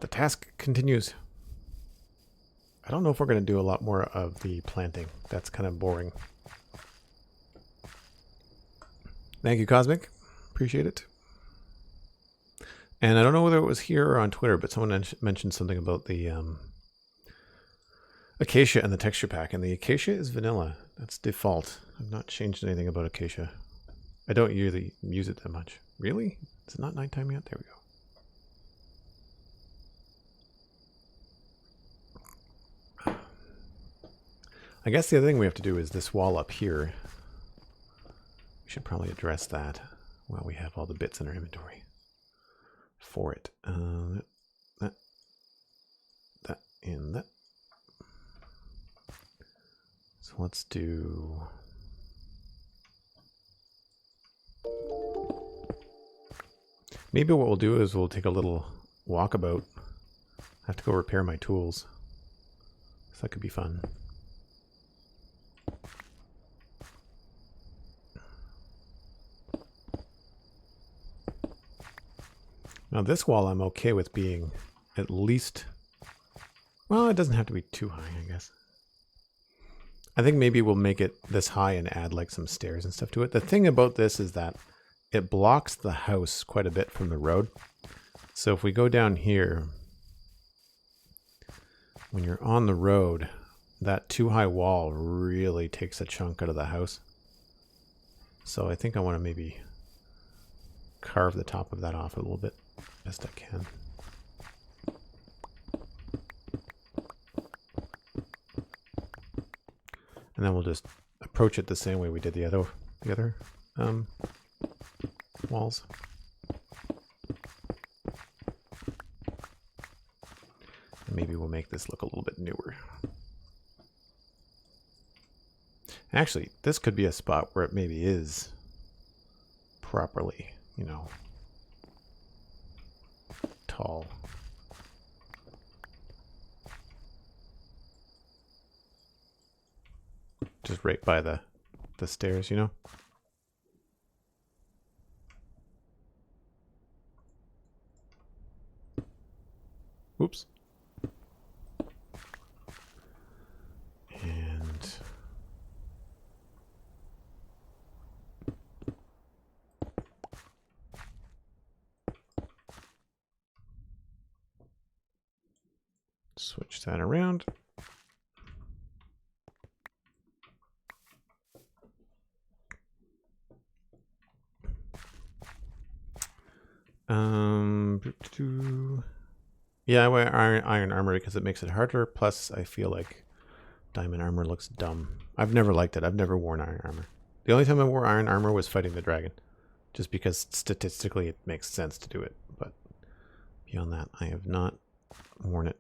The task continues. I don't know if we're going to do a lot more of the planting. That's kind of boring. Thank you, Cosmic. Appreciate it. And I don't know whether it was here or on Twitter, but someone mentioned something about the Acacia and the texture pack. And the Acacia is vanilla. That's default. I've not changed anything about Acacia. I don't usually use it that much. Really? Is it not nighttime yet? There we go. I guess the other thing we have to do is this wall up here. We should probably address that while we have all the bits in our inventory for it. That, and that. So let's do... Maybe what we'll do is we'll take a little walkabout. I have to go repair my tools. So that could be fun. Now this wall I'm okay with being at least, well, it doesn't have to be too high, I guess. I think maybe we'll make it this high and add like some stairs and stuff to it. The thing about this is that it blocks the house quite a bit from the road. So if we go down here, when you're on the road, that too high wall really takes a chunk out of the house. So I think I want to maybe carve the top of that off a little bit. Best I can. And then we'll just approach it the same way we did the other walls. And maybe we'll make this look a little bit newer. Actually, this could be a spot where it maybe is properly, you know, tall. Just right by the stairs, you know? Oops. And switch that around. Yeah, I wear iron armor because it makes it harder. Plus, I feel like diamond armor looks dumb. I've never liked it. I've never worn iron armor. The only time I wore iron armor was fighting the dragon, just because statistically it makes sense to do it. But beyond that, I have not worn it.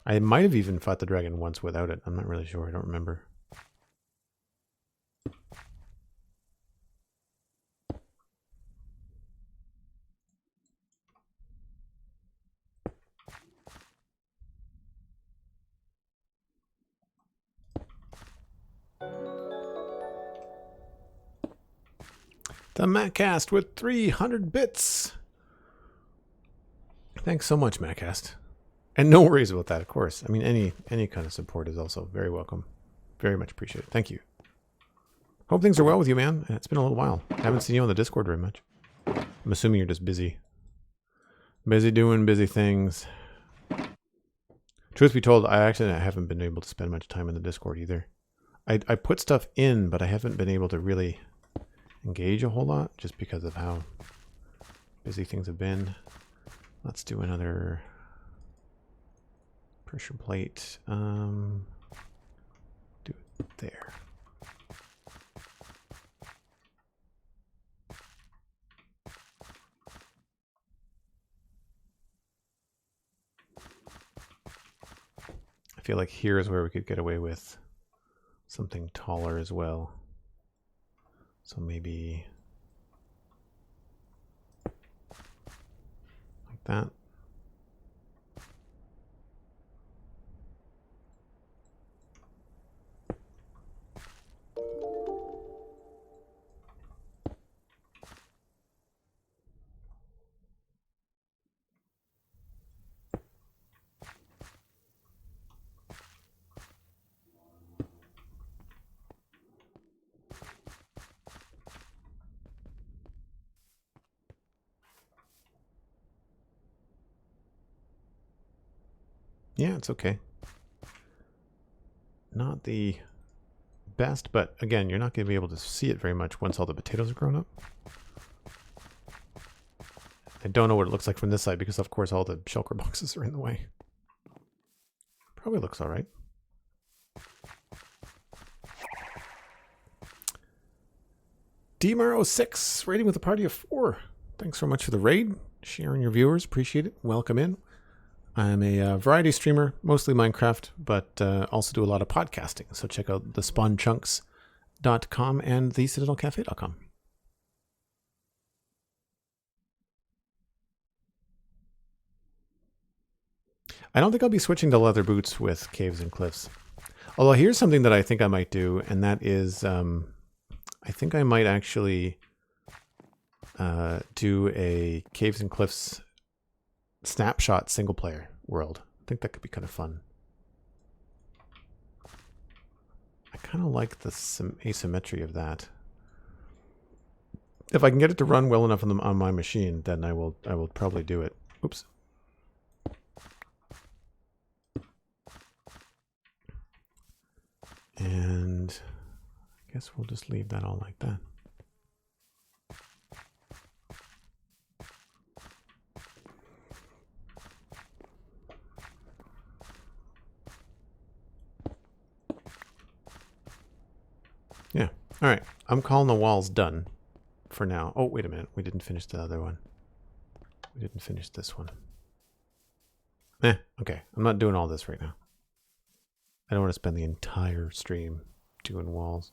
I might have even fought the dragon once without it. I'm not really sure. I don't remember. The Mattcast with 300 bits. Thanks so much, Mattcast. And no worries about that, of course. I mean, any kind of support is also very welcome. Very much appreciated. Thank you. Hope things are well with you, man. It's been a little while. I haven't seen you on the Discord very much. I'm assuming you're just busy. Busy doing busy things. Truth be told, I actually haven't been able to spend much time in the Discord either. I put stuff in, but I haven't been able to really engage a whole lot just because of how busy things have been. Let's do another pressure plate. Do it there. I feel like here is where we could get away with something taller as well. So maybe like that. Yeah, it's okay. Not the best, but again, you're not going to be able to see it very much once all the potatoes are grown up. I don't know what it looks like from this side because, of course, all the shulker boxes are in the way. Probably looks all right. Dmaro6, raiding with a party of 4. Thanks so much for the raid. Sharing your viewers. Appreciate it. Welcome in. I'm a variety streamer, mostly Minecraft, but also do a lot of podcasting. So check out thespawnchunks.com and thecitadelcafe.com. I don't think I'll be switching to leather boots with Caves and Cliffs. Although here's something that I think I might do, and that is, I think I might actually do a Caves and Cliffs snapshot single player world. I think that could be kind of fun. I kind of like the asymmetry of that. If I can get it to run well enough on my machine, then I will probably do it. Oops. And I guess we'll just leave that all like that. Yeah. All right. I'm calling the walls done for now. Oh, wait a minute. We didn't finish the other one. We didn't finish this one. Okay. I'm not doing all this right now. I don't want to spend the entire stream doing walls.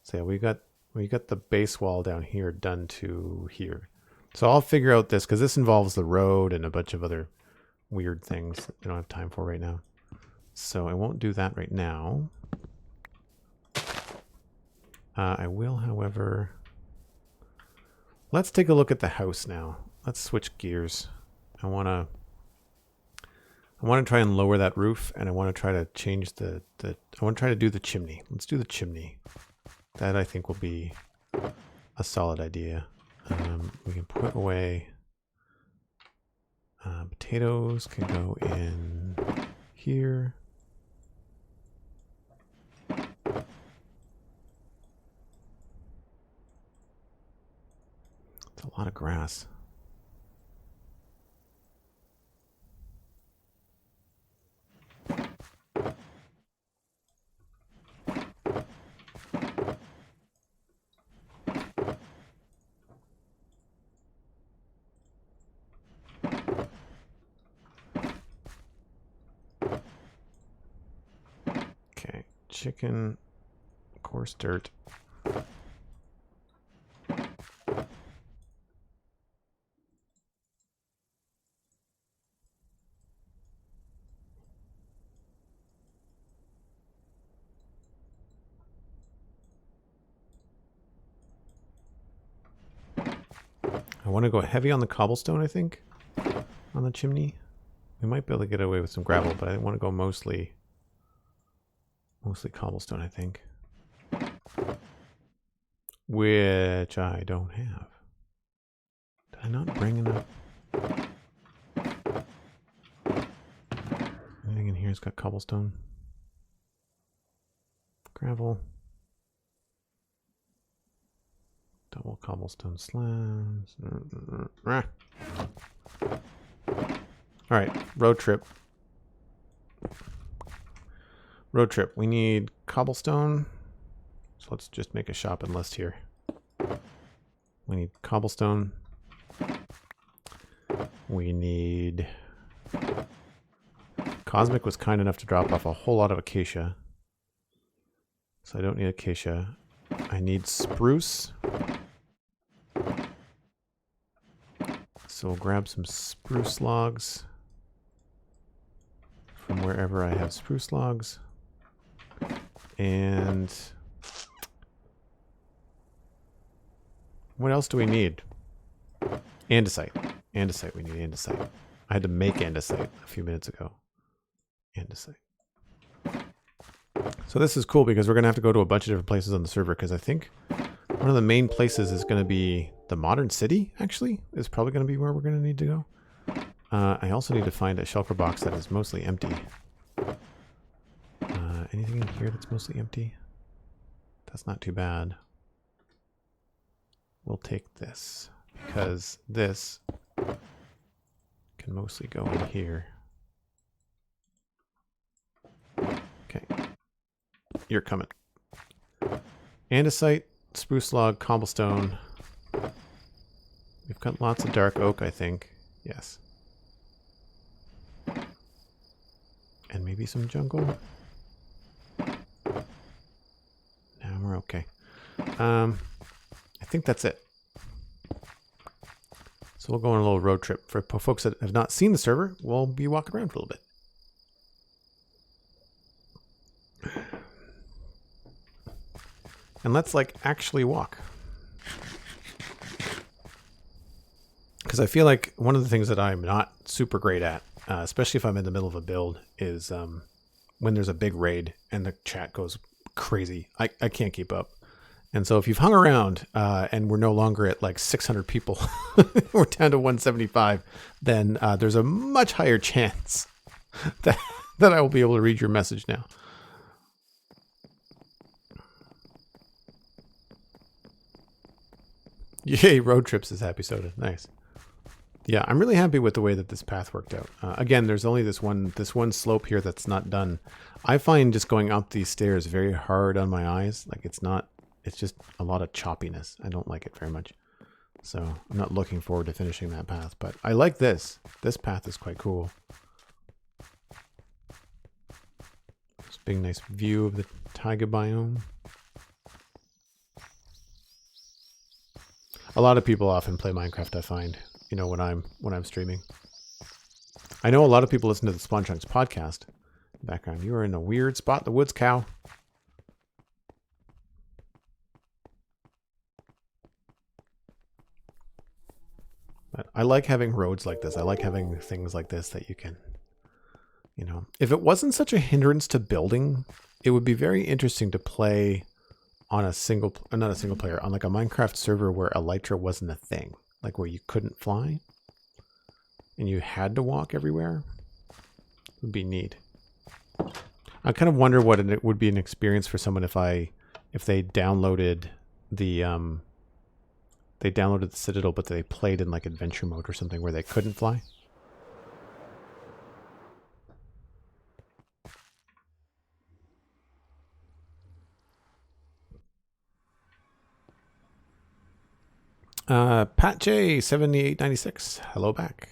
So yeah, we got the base wall down here done to here. So I'll figure out this because this involves the road and a bunch of other weird things that I don't have time for right now. So I won't do that right now. I will, however, let's take a look at the house now. Let's switch gears. I want to try and lower that roof, and I want to try to change I want to try to do the chimney. Let's do the chimney. That I think will be a solid idea. We can put away potatoes can go in here. It's a lot of grass. Okay, chicken, coarse dirt. I want to go heavy on the cobblestone, I think, on the chimney. We might be able to get away with some gravel, but I want to go mostly cobblestone, I think. Which I don't have. Did I not bring enough? Anything in here's got cobblestone? Gravel. Double cobblestone slabs. Alright, road trip. Road trip. We need cobblestone. So let's just make a shopping list here. We need cobblestone. We need... Cosmic was kind enough to drop off a whole lot of acacia. So I don't need acacia. I need spruce. So we'll grab some spruce logs from wherever I have spruce logs. And what else do we need? Andesite. Andesite. We need andesite. I had to make andesite a few minutes ago. Andesite. So this is cool because we're going to have to go to a bunch of different places on the server because I think one of the main places is going to be the modern city, actually, is probably going to be where we're going to need to go. I also need to find a shulker box that is mostly empty. Anything in here that's mostly empty? That's not too bad. We'll take this, because this can mostly go in here. Okay. You're coming. Andesite, spruce log, cobblestone. We've got lots of dark oak, I think. Yes. And maybe some jungle. Now we're okay. I think that's it. So we'll go on a little road trip. For folks that have not seen the server, we'll be walking around for a little bit. And let's like actually walk. Because I feel like one of the things that I'm not super great at, especially if I'm in the middle of a build, is when there's a big raid and the chat goes crazy. I can't keep up. And so if you've hung around and we're no longer at like 600 people, we're down to 175, then there's a much higher chance that I will be able to read your message now. Yay, road trips is happy soda. Nice. Yeah, I'm really happy with the way that this path worked out. Again, there's only this one slope here that's not done. I find just going up these stairs very hard on my eyes. Like it's just a lot of choppiness. I don't like it very much. So I'm not looking forward to finishing that path, but I like this. This path is quite cool. It's a big nice view of the taiga biome. A lot of people often play Minecraft, I find, you know, when I'm streaming. I know a lot of people listen to the Spawn Chunks podcast. Background, you are in a weird spot, the woods, cow. But I like having roads like this. I like having things like this that you can, you know, if it wasn't such a hindrance to building, it would be very interesting to play on a single, not a single player, on like a Minecraft server where Elytra wasn't a thing, like where you couldn't fly and you had to walk everywhere. It would be neat. I kind of wonder what it would be an experience for someone if they downloaded the Citadel, but they played in like adventure mode or something where they couldn't fly. Pat J 7896. Hello back.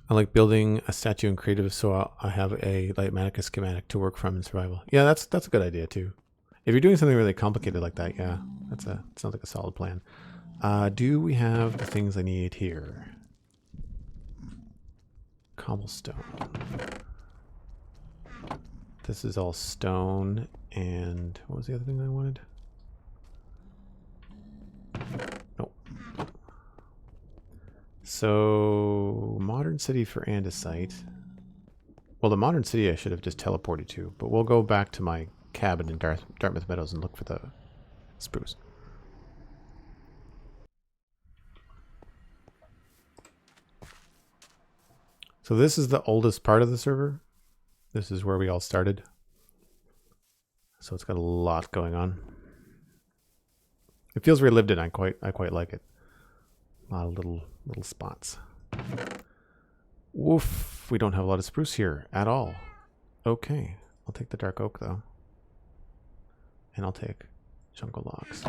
I like building a statue in creative, so I have a Lightmatica schematic to work from in survival. Yeah, that's a good idea too. If you're doing something really complicated like that, yeah, sounds like a solid plan. Do we have the things I need here? Cobblestone. This is all stone, and what was the other thing I wanted? Nope. So, modern city for andesite. Well, the modern city I should have just teleported to, but we'll go back to my cabin in Dartmouth Meadows and look for the spruce. So this is the oldest part of the server. This is where we all started. So it's got a lot going on. It feels very lived in. I quite like it. A lot of little spots. Woof, we don't have a lot of spruce here at all. Okay, I'll take the dark oak though. And I'll take jungle logs.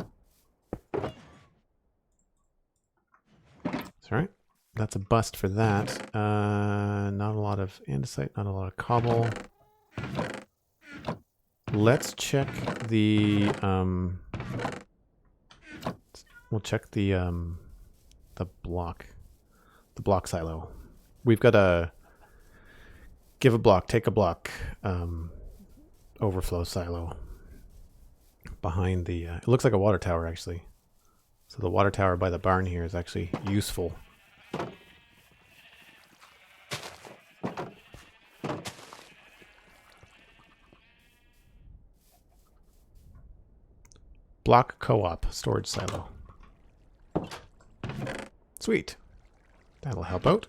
That's all right. That's a bust for that. Not a lot of andesite, not a lot of cobble. Let's check the we'll check the block silo. We've got a give a block, take a block overflow silo behind the it looks like a water tower actually. So the water tower by the barn here is actually useful. Block co-op storage silo. Sweet. That'll help out.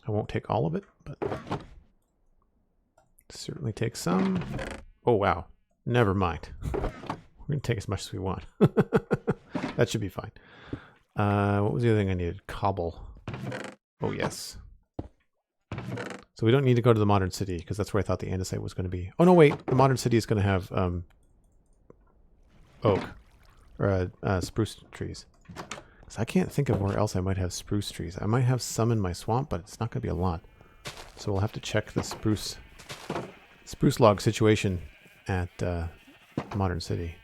I won't take all of it, but certainly take some. Oh, wow. Never mind. We're going to take as much as we want. That should be fine. What was the other thing I needed? Cobble. Oh, yes. So we don't need to go to the modern city, because that's where I thought the andesite was going to be. Oh, no, wait. The modern city is going to have oak. Or spruce trees. Because I can't think of where else I might have spruce trees. I might have some in my swamp, but it's not going to be a lot. So we'll have to check the spruce log situation at modern city.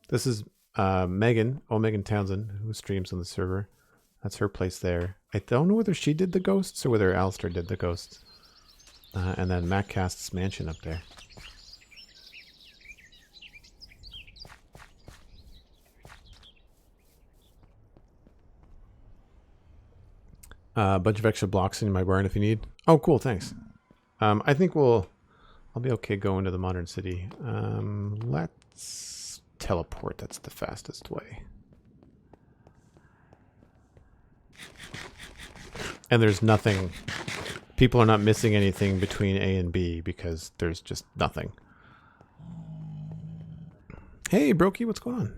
This is Megan Townsend, who streams on the server. That's her place there. I don't know whether she did the ghosts or whether Alistair did the ghosts. And then MacCast's mansion up there. A bunch of extra blocks in my barn if you need. Oh, cool, thanks. I think I'll be okay going to the modern city. Let's teleport. That's the fastest way. And there's nothing. People are not missing anything between A and B because there's just nothing. Hey, Brokey, what's going on?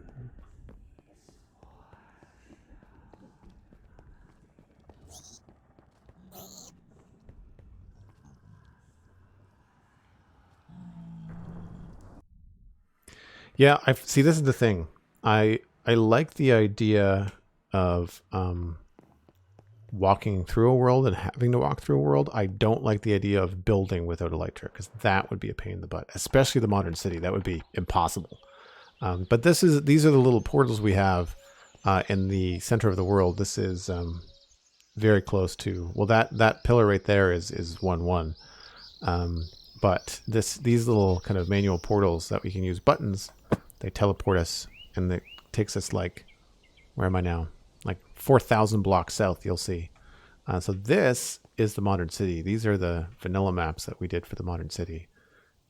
Yeah, see. This is the thing. I like the idea of walking through a world and having to walk through a world. I don't like the idea of building without elytra, because that would be a pain in the butt, especially the modern city. That would be impossible. But these are the little portals we have in the center of the world. This is very close to. Well, that pillar right there is 1-1. But these little kind of manual portals that we can use buttons. They teleport us, and it takes us like, where am I now? Like 4,000 blocks south, you'll see. So this is the modern city. These are the vanilla maps that we did for the modern city.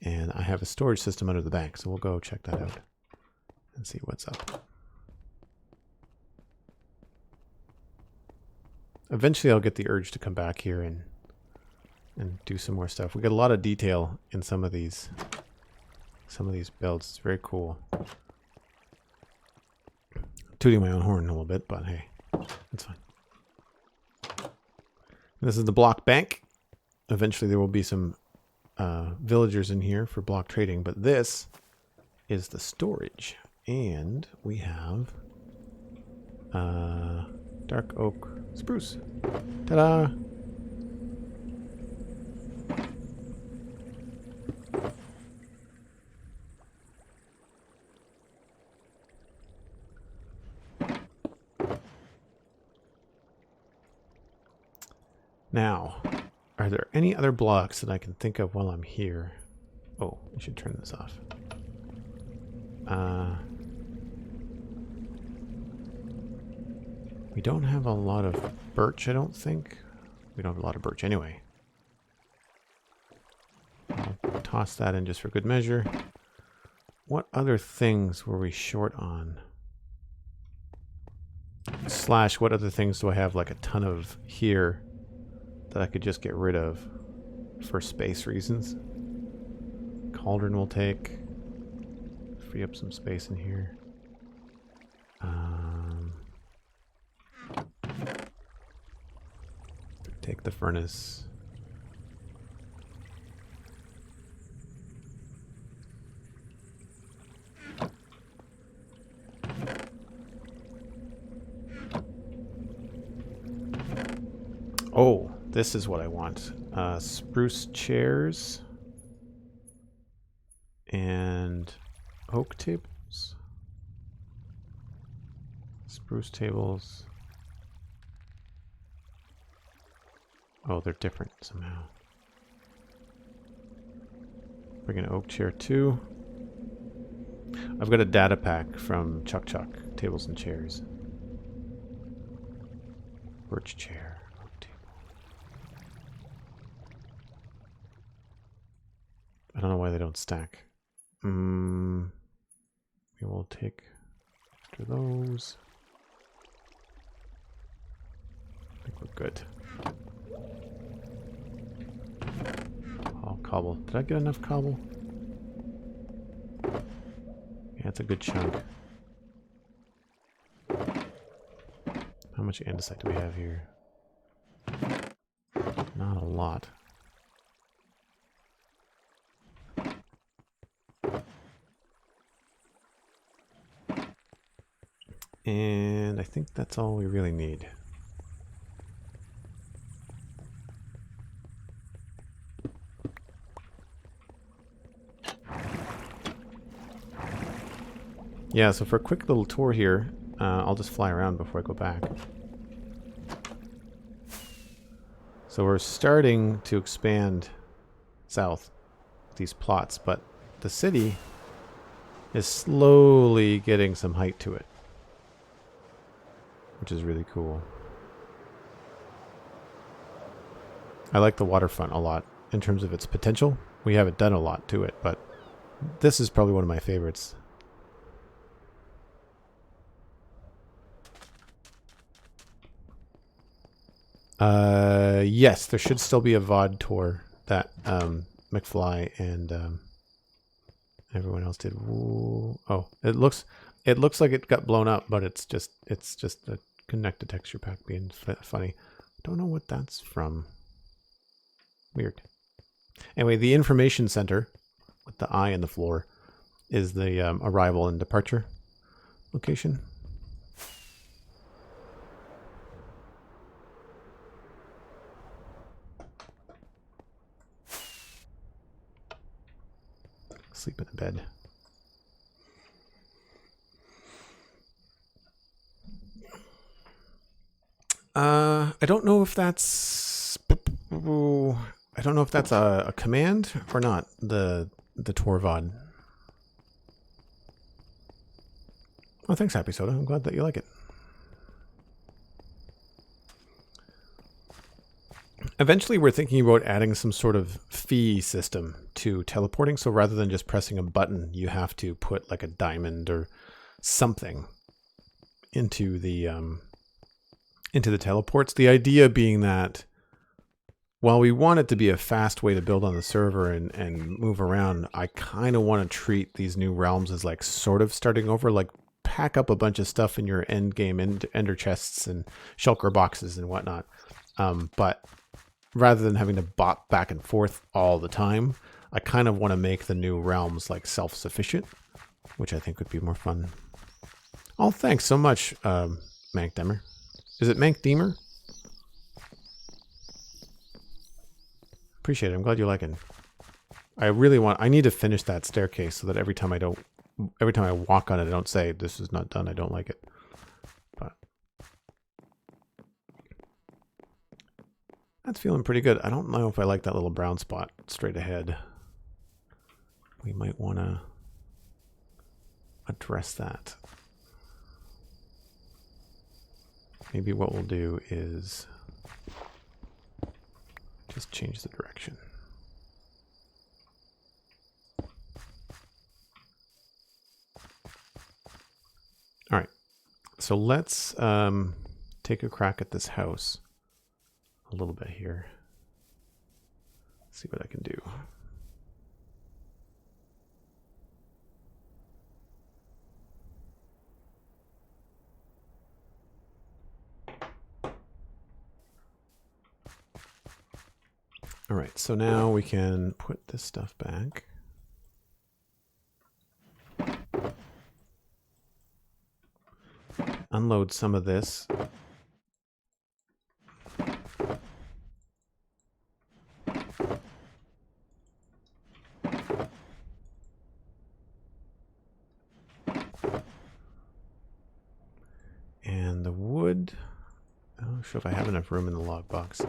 And I have a storage system under the bank, so we'll go check that out and see what's up. Eventually I'll get the urge to come back here and do some more stuff. We got a lot of detail in some of these builds. It's very cool. Tooting my own horn a little bit, but hey, it's fine. This is the block bank. Eventually there will be some villagers in here for block trading, but this is the storage. And we have dark oak spruce. Ta-da! Now, are there any other blocks that I can think of while I'm here? Oh, I should turn this off. We don't have a lot of birch, I don't think. We don't have a lot of birch anyway. I'll toss that in just for good measure. What other things were we short on? Slash, what other things do I have like a ton of here that I could just get rid of for space reasons? Cauldron will take. Free up some space in here. Take the furnace. Oh, this is what I want. Spruce chairs and oak tables. Spruce tables. Oh, they're different somehow. Bring an oak chair too. I've got a data pack from Chuck Tables and Chairs. Birch chair. Oak table. I don't know why they don't stack. We We will take after those. I think we're good. Oh, cobble. Did I get enough cobble? Yeah, it's a good chunk. How much andesite do we have here? Not a lot. And I think that's all we really need. Yeah, so for a quick little tour here, I'll just fly around before I go back. So we're starting to expand south, these plots, but the city is slowly getting some height to it, which is really cool. I like the waterfront a lot in terms of its potential. We haven't done a lot to it, but this is probably one of my favorites. Yes, there should still be a VOD tour that McFly and everyone else did. Ooh. Oh, it looks like it got blown up, but it's just a connected texture pack being funny. Don't know what that's from. Weird. Anyway, the information center with the eye in the floor is the arrival and departure location. Sleep in the bed. I don't know if that's a command or not. The Torvod. Oh, thanks, Happy Soda. I'm glad that you like it. Eventually, we're thinking about adding some sort of fee system to teleporting. So rather than just pressing a button, you have to put like a diamond or something into the teleports. The idea being that while we want it to be a fast way to build on the server and move around, I kind of want to treat these new realms as like sort of starting over, like pack up a bunch of stuff in your end game ender chests and shulker boxes and whatnot. But rather than having to bop back and forth all the time, I kind of want to make the new realms like self-sufficient, which I think would be more fun. Oh, thanks so much, Mank Demer. Is it Mank Demer? Appreciate it. I'm glad you like it. I need to finish that staircase so that every time I walk on it, I don't say, this is not done, I don't like it. But that's feeling pretty good. I don't know if I like that little brown spot straight ahead. We might want to address that. Maybe what we'll do is just change the direction. All right, so let's take a crack at this house a little bit here. See what I can do. All right, so now we can put this stuff back. Unload some of this. And the wood. I'm not sure if I have enough room in the log box.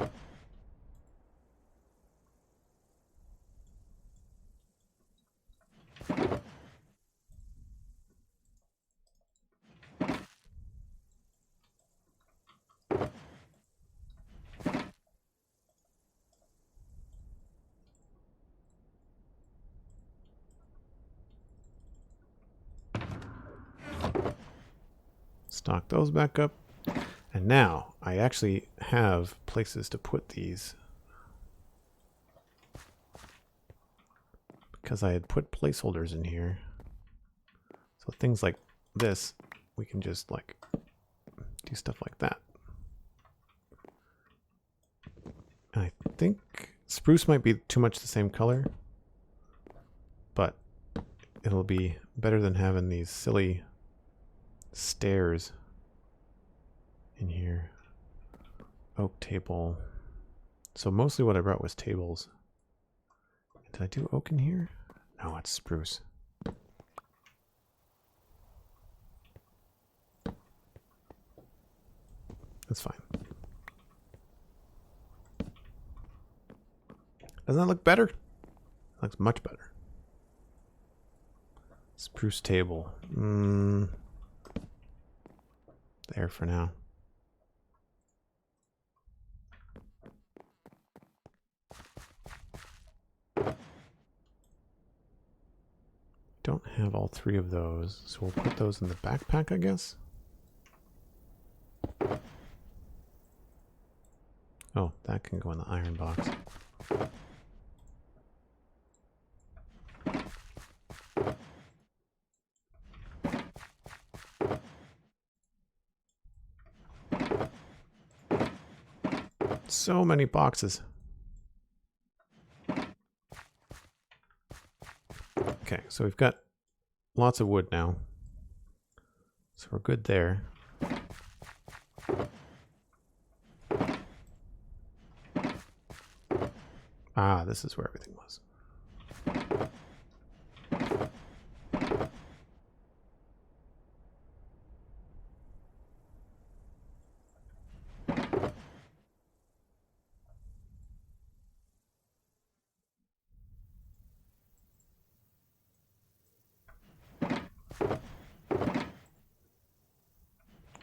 Stock those back up. And now I actually have places to put these. Because I had put placeholders in here. So things like this, we can just like do stuff like that. And I think spruce might be too much the same color, but it'll be better than having these silly stairs in here. Oak table. So mostly what I brought was tables. Did I do oak in here? No, it's spruce. That's fine. Doesn't that look better? It looks much better. Spruce table. There for now. Don't have all three of those, so we'll put those in the backpack, I guess. Oh, that can go in the iron box. So many boxes. Okay, so we've got lots of wood now. So we're good there. Ah, this is where everything was.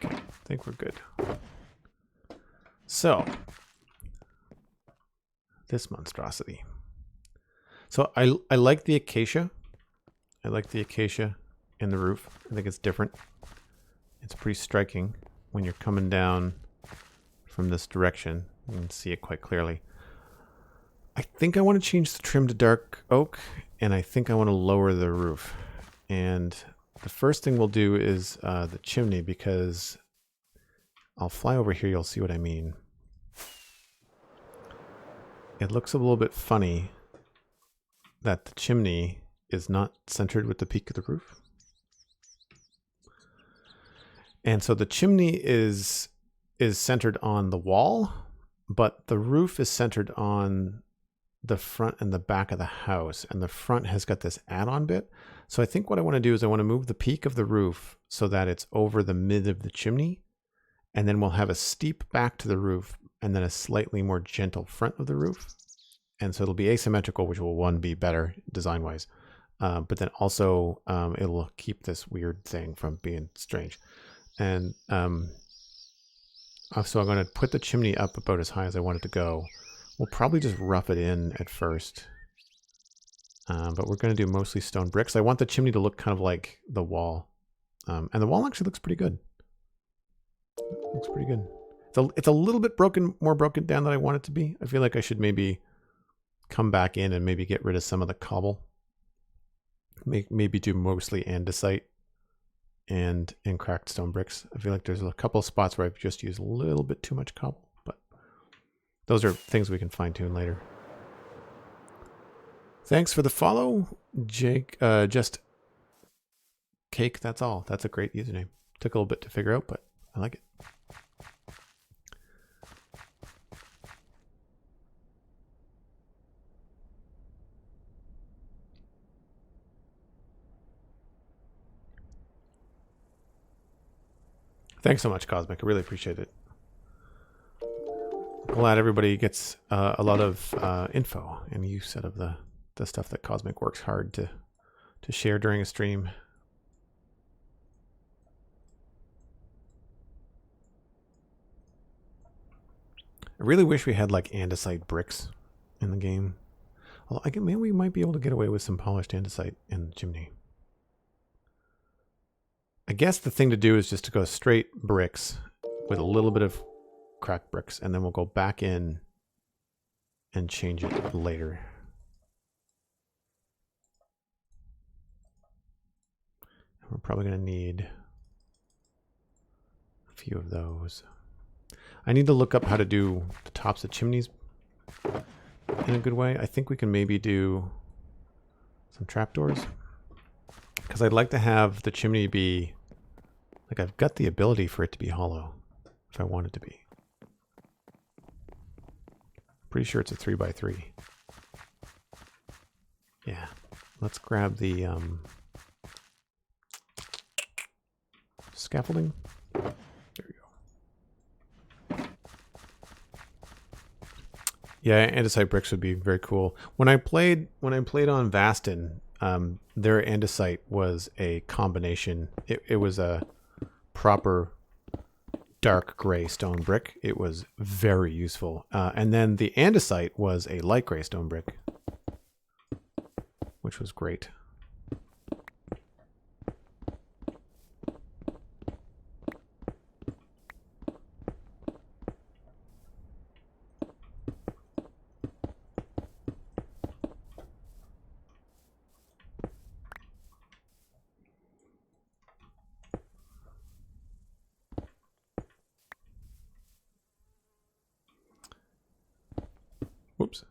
Okay, I think we're good. So, this monstrosity. So I like the acacia. I like the acacia in the roof. I think it's different. It's pretty striking when you're coming down from this direction. You can see it quite clearly. I think I want to change the trim to dark oak, and I think I want to lower the roof. And the first thing we'll do is the chimney, because I'll fly over here, you'll see what I mean. It looks a little bit funny that the chimney is not centered with the peak of the roof. And so the chimney is centered on the wall, but the roof is centered on the front and the back of the house, and the front has got this add-on bit. So I think what I want to do is I want to move the peak of the roof so that it's over the mid of the chimney, and then we'll have a steep back to the roof and then a slightly more gentle front of the roof. And so it'll be asymmetrical, which will, one, be better design-wise, but then also it'll keep this weird thing from being strange. And so I'm going to put the chimney up about as high as I want it to go. We'll probably just rough it in at first, but we're going to do mostly stone bricks. I want the chimney to look kind of like the wall, and the wall actually looks pretty good. Looks pretty good. It's a little bit more broken down than I want it to be. I feel like I should maybe come back in and maybe get rid of some of the cobble. Maybe do mostly andesite and cracked stone bricks. I feel like there's a couple of spots where I've just used a little bit too much cobble, but those are things we can fine tune later. Thanks for the follow, Jake. Just cake. That's all. That's a great username. Took a little bit to figure out, but I like it. Thanks so much, Cosmic. I really appreciate it. Glad everybody gets a lot of info and use out of the stuff that Cosmic works hard to share during a stream. I really wish we had like andesite bricks in the game. Although maybe we might be able to get away with some polished andesite in the chimney. I guess the thing to do is just to go straight bricks with a little bit of cracked bricks, and then we'll go back in and change it later. We're probably going to need a few of those. I need to look up how to do the tops of chimneys in a good way. I think we can maybe do some trapdoors, because I'd like to have the chimney be like, I've got the ability for it to be hollow if I want it to be. Pretty sure it's a 3x3. Yeah, let's grab the scaffolding. There we go. Yeah, andesite bricks would be very cool. When I played on Vastin, their andesite was a combination. It was a proper dark gray stone brick. It was very useful. And then the andesite was a light gray stone brick, which was great. Whoops.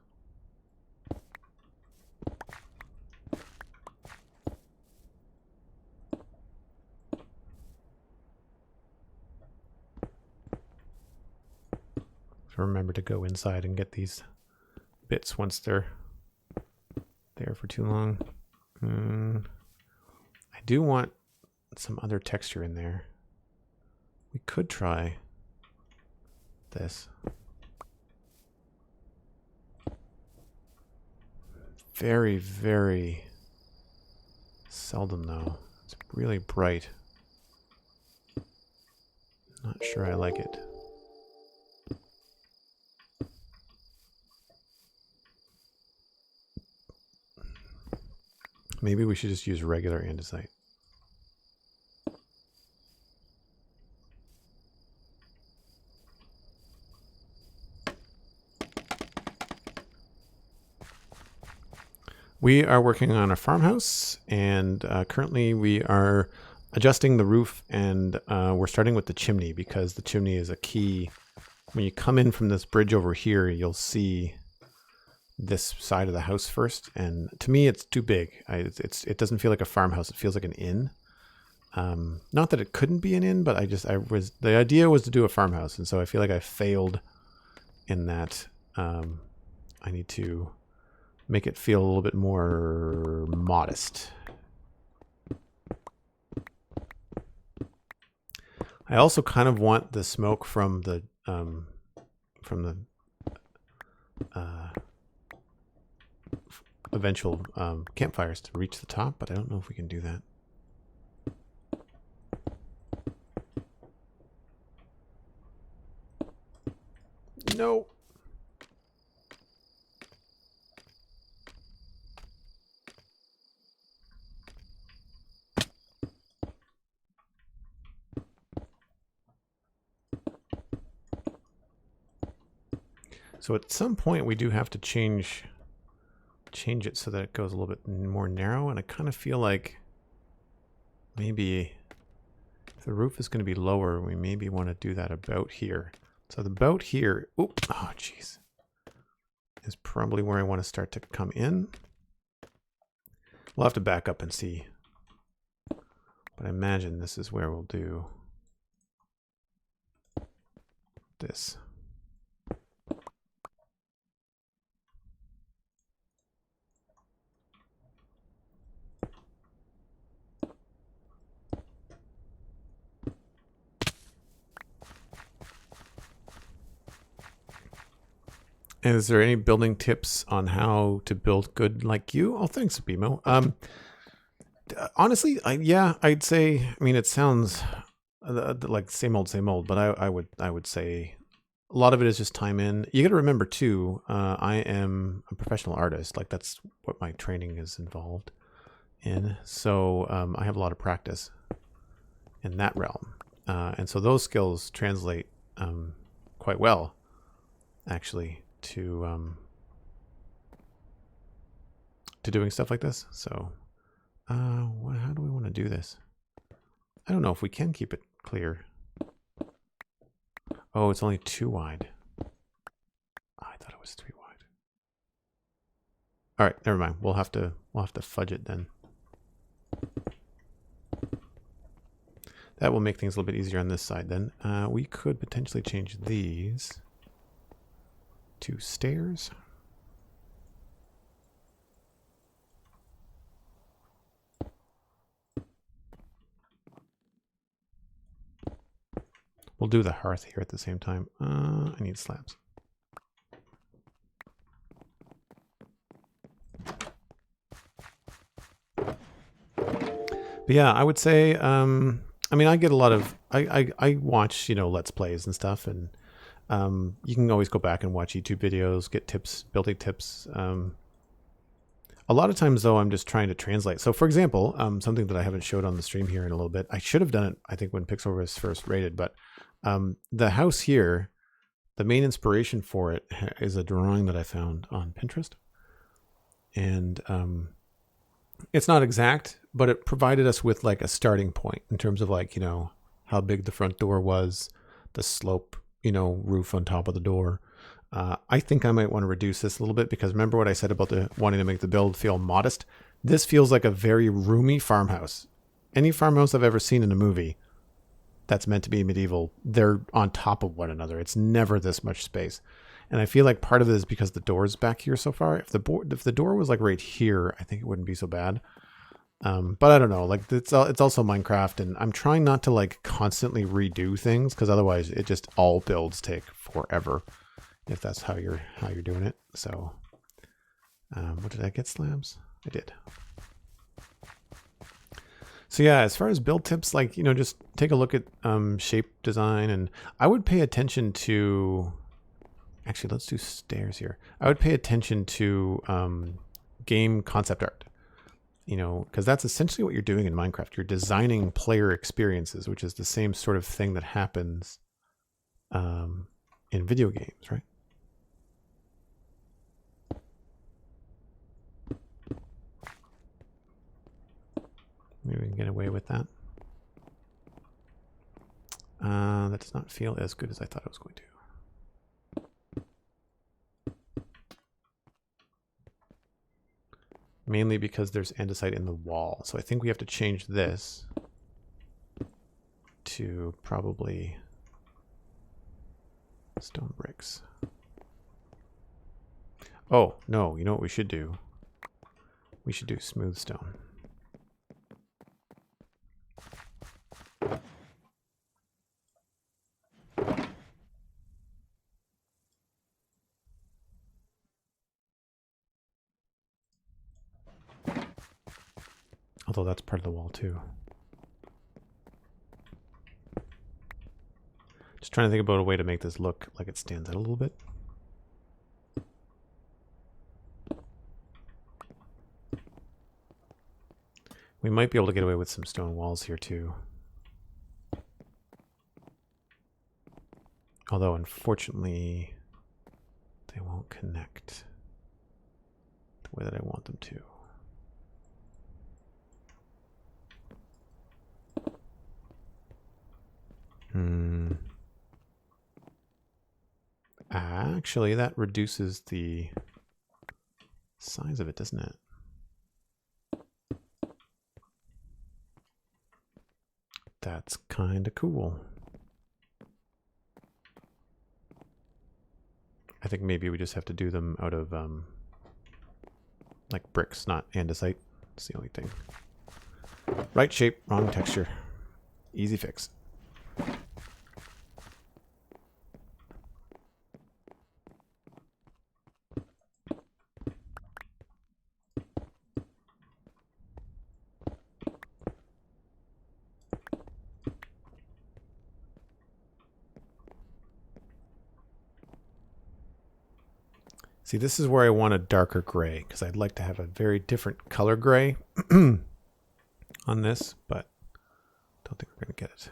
So remember to go inside and get these bits once they're there for too long. I do want some other texture in there. We could try this. Very, very seldom though. It's really bright. Not sure I like it. Maybe we should just use regular andesite. We are working on a farmhouse, and currently we are adjusting the roof, and we're starting with the chimney because the chimney is a key. When you come in from this bridge over here, you'll see this side of the house first, and to me it's too big. It doesn't feel like a farmhouse. It feels like an inn. Not that it couldn't be an inn, but the idea was to do a farmhouse, and so I feel like I failed in that. I need to make it feel a little bit more modest. I also kind of want the smoke from the eventual campfires to reach the top, but I don't know if we can do that. No. So at some point we do have to change it so that it goes a little bit more narrow, and I kind of feel like maybe if the roof is going to be lower, we maybe want to do that about here. So the about here, oh jeez, is probably where I want to start to come in. We'll have to back up and see, but I imagine this is where we'll do this. And is there any building tips on how to build good like you? Oh, thanks, Bimo. Honestly, I'd say. I mean, it sounds like same old, but I would say a lot of it is just time in. You got to remember too. I am a professional artist. Like that's what my training is involved in. So I have a lot of practice, in that realm. And so those skills translate quite well, actually, to doing stuff like this. So how do we want to do this? I don't know if we can keep it clear. Oh, it's only 2 wide. I thought it was 3 wide. All right, never mind. We'll have to fudge it then. That will make things a little bit easier on this side then. We could potentially change these to stairs. We'll do the hearth here at the same time. I need slabs. But yeah, I would say, I mean, I get a lot of, I watch, you know, Let's Plays and stuff, and you can always go back and watch YouTube videos, get tips, building tips. A lot of times, though, I'm just trying to translate. So, for example, something that I haven't showed on the stream here in a little bit, I should have done it, I think, when Pixel was first rated, but the house here, the main inspiration for it is a drawing that I found on Pinterest. And it's not exact, but it provided us with like a starting point in terms of like, you know, how big the front door was, the slope, you know, roof on top of the door. I think I might want to reduce this a little bit because remember what I said about wanting to make the build feel modest? This feels like a very roomy farmhouse. Any farmhouse I've ever seen in a movie that's meant to be medieval, they're on top of one another. It's never this much space. And I feel like part of it is because the door's back here so far. If the door was like right here, I think it wouldn't be so bad. But I don't know, like it's also Minecraft, and I'm trying not to like constantly redo things because otherwise it just all builds take forever if that's how you're doing it. So what did I get? Slabs? I did. So yeah, as far as build tips, like, you know, just take a look at shape design, and I would pay attention to, actually let's do stairs here. I would pay attention to game concept art. You know, because that's essentially what you're doing in Minecraft. You're designing player experiences, which is the same sort of thing that happens in video games, right? Maybe we can get away with that. That does not feel as good as I thought it was going to. Mainly because there's andesite in the wall. So I think we have to change this to probably stone bricks. Oh, no, you know what we should do? We should do smooth stone. Although that's part of the wall too. Just trying to think about a way to make this look like it stands out a little bit. We might be able to get away with some stone walls here too. Although unfortunately they won't connect the way that I want them to. Actually, that reduces the size of it, doesn't it? That's kind of cool. I think maybe we just have to do them out of like bricks, not andesite. That's the only thing. Right shape, wrong texture. Easy fix. See, this is where I want a darker gray, because I'd like to have a very different color gray on this, but Don't think we're going to get it.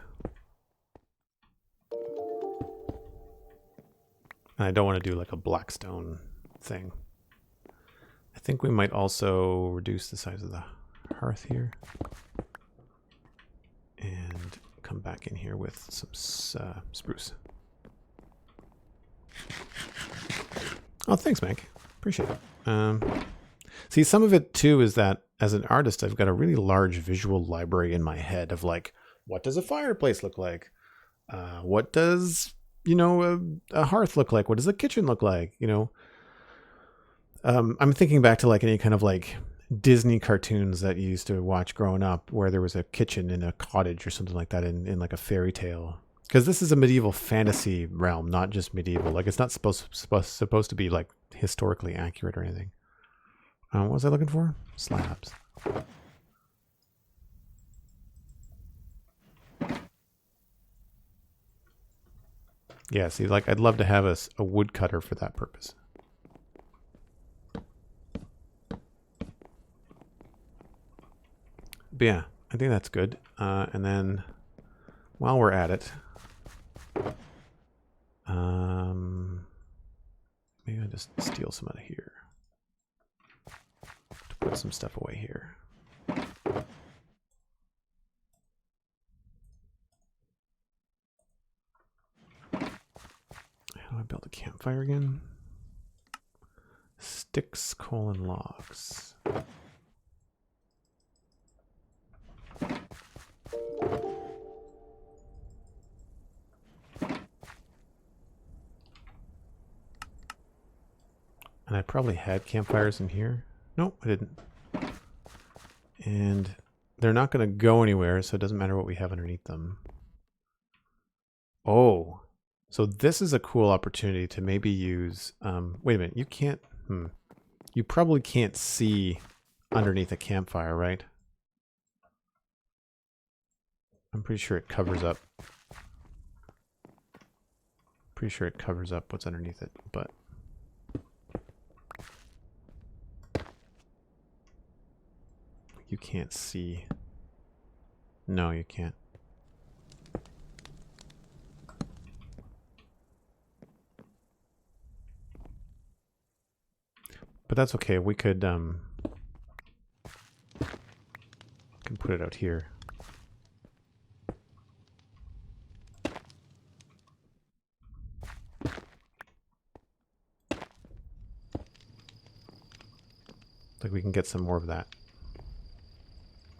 And I don't want to do like a blackstone thing. I think we might also reduce the size of the hearth here. And come back in here with some spruce. Oh, thanks, Meg. Appreciate it. See, some of it too is that as an artist, I've got a really large visual library in my head of like, what does a fireplace look like? What does, you know, a hearth look like? What does a kitchen look like? You know, I'm thinking back to like any kind of like Disney cartoons that you used to watch growing up where there was a kitchen in a cottage or something like that in like a fairy tale. Because this is a medieval fantasy realm, not just medieval. Like it's not supposed to be like historically accurate or anything. What was I looking for? Slabs. Yeah, see, like I'd love to have a woodcutter for that purpose. But yeah, I think that's good. And then while we're at it, maybe I'll just steal some out of here to put some stuff away here. How do I build a campfire again? Sticks, logs. And I probably had campfires in here. Nope, I didn't. And they're not going to go anywhere, so it doesn't matter what we have underneath them. Oh, so this is a cool opportunity to maybe use... wait a minute, you can't... You probably can't see underneath a campfire, right? I'm pretty sure it covers up. Pretty sure it covers up what's underneath it, but... You can't see. No, you can't. But that's okay. We could can put it out here. Like we can get some more of that.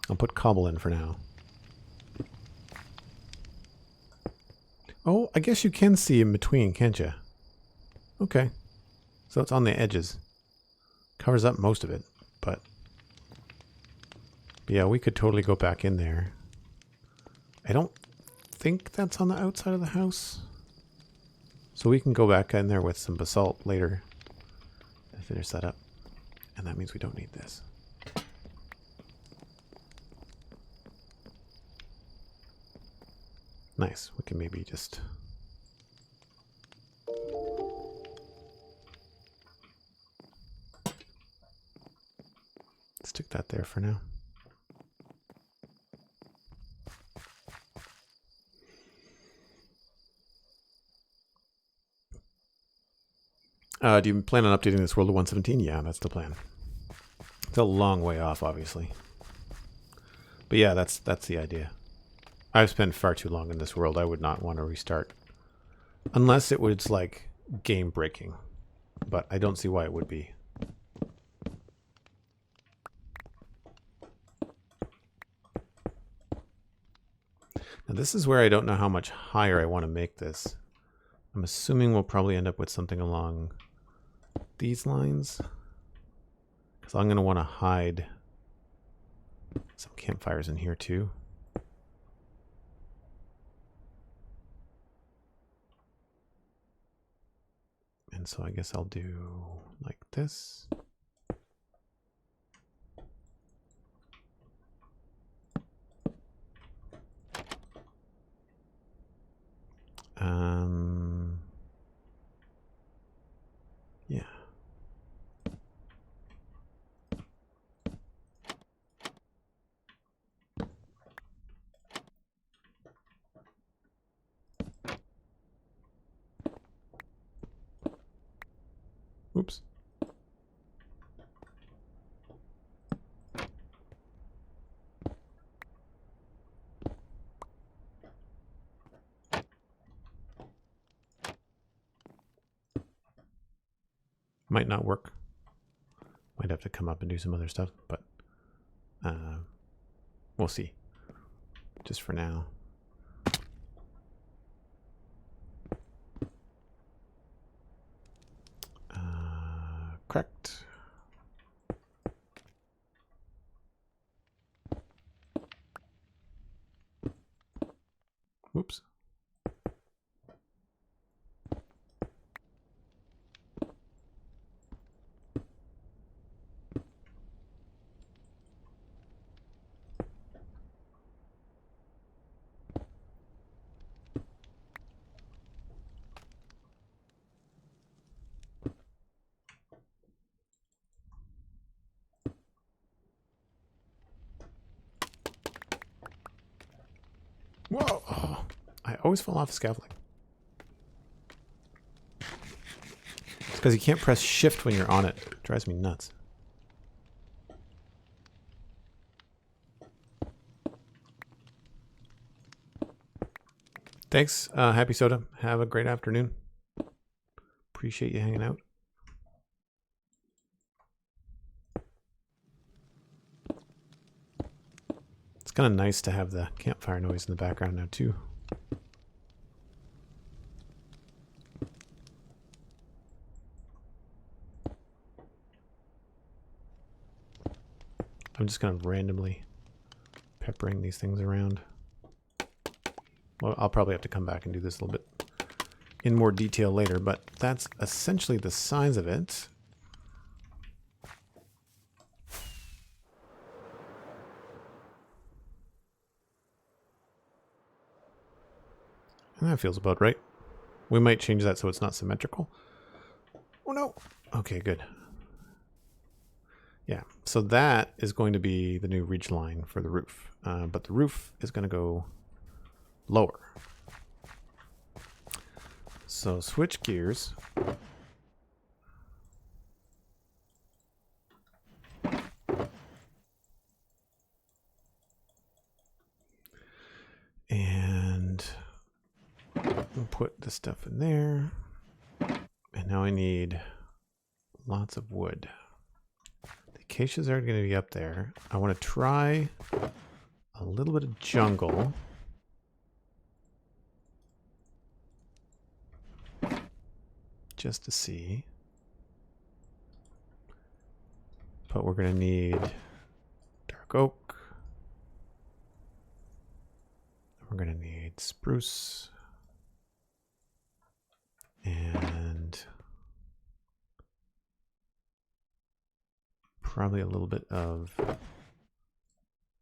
I'll put cobble in for now. Oh, I guess you can see in between, can't you? Okay. So it's on the edges. Covers up most of it, but yeah, we could totally go back in there. I don't think that's on the outside of the house. So we can go back in there with some basalt later and finish that up. And that means we don't need this. Nice. We can maybe just... stick that there for now. Do you plan on updating this world to 117? Yeah, that's the plan. It's a long way off, obviously. But yeah, that's the idea. I've spent far too long in this world. I would not want to restart. Unless it was like game breaking. But I don't see why it would be. Now this is where I don't know how much higher I want to make this. I'm assuming we'll probably end up with something along these lines. Because I'm going to want to hide some campfires in here too. And so I guess I'll do like this. Yeah. Oops. Might not work. Might have to come up and do some other stuff, but we'll see. Just for now. Correct. Whoops. Whoa! Oh, I always fall off scaffolding. It's because you can't press shift when you're on it. It drives me nuts. Thanks, Happy Soda. Have a great afternoon. Appreciate you hanging out. It's kind of nice to have the campfire noise in the background now, too. I'm just kind of randomly peppering these things around. Well, I'll probably have to come back and do this a little bit in more detail later, but that's essentially the size of it. And that feels about right. We might change that so it's not symmetrical. Oh no! Okay, good. Yeah, so that is going to be the new ridge line for the roof. But the roof is going to go lower. So switch gears. And we'll put this stuff in there. And now I need lots of wood. The acacias are going to be up there. I want to try a little bit of jungle. Just to see. But we're going to need dark oak. We're going to need spruce. And probably a little bit of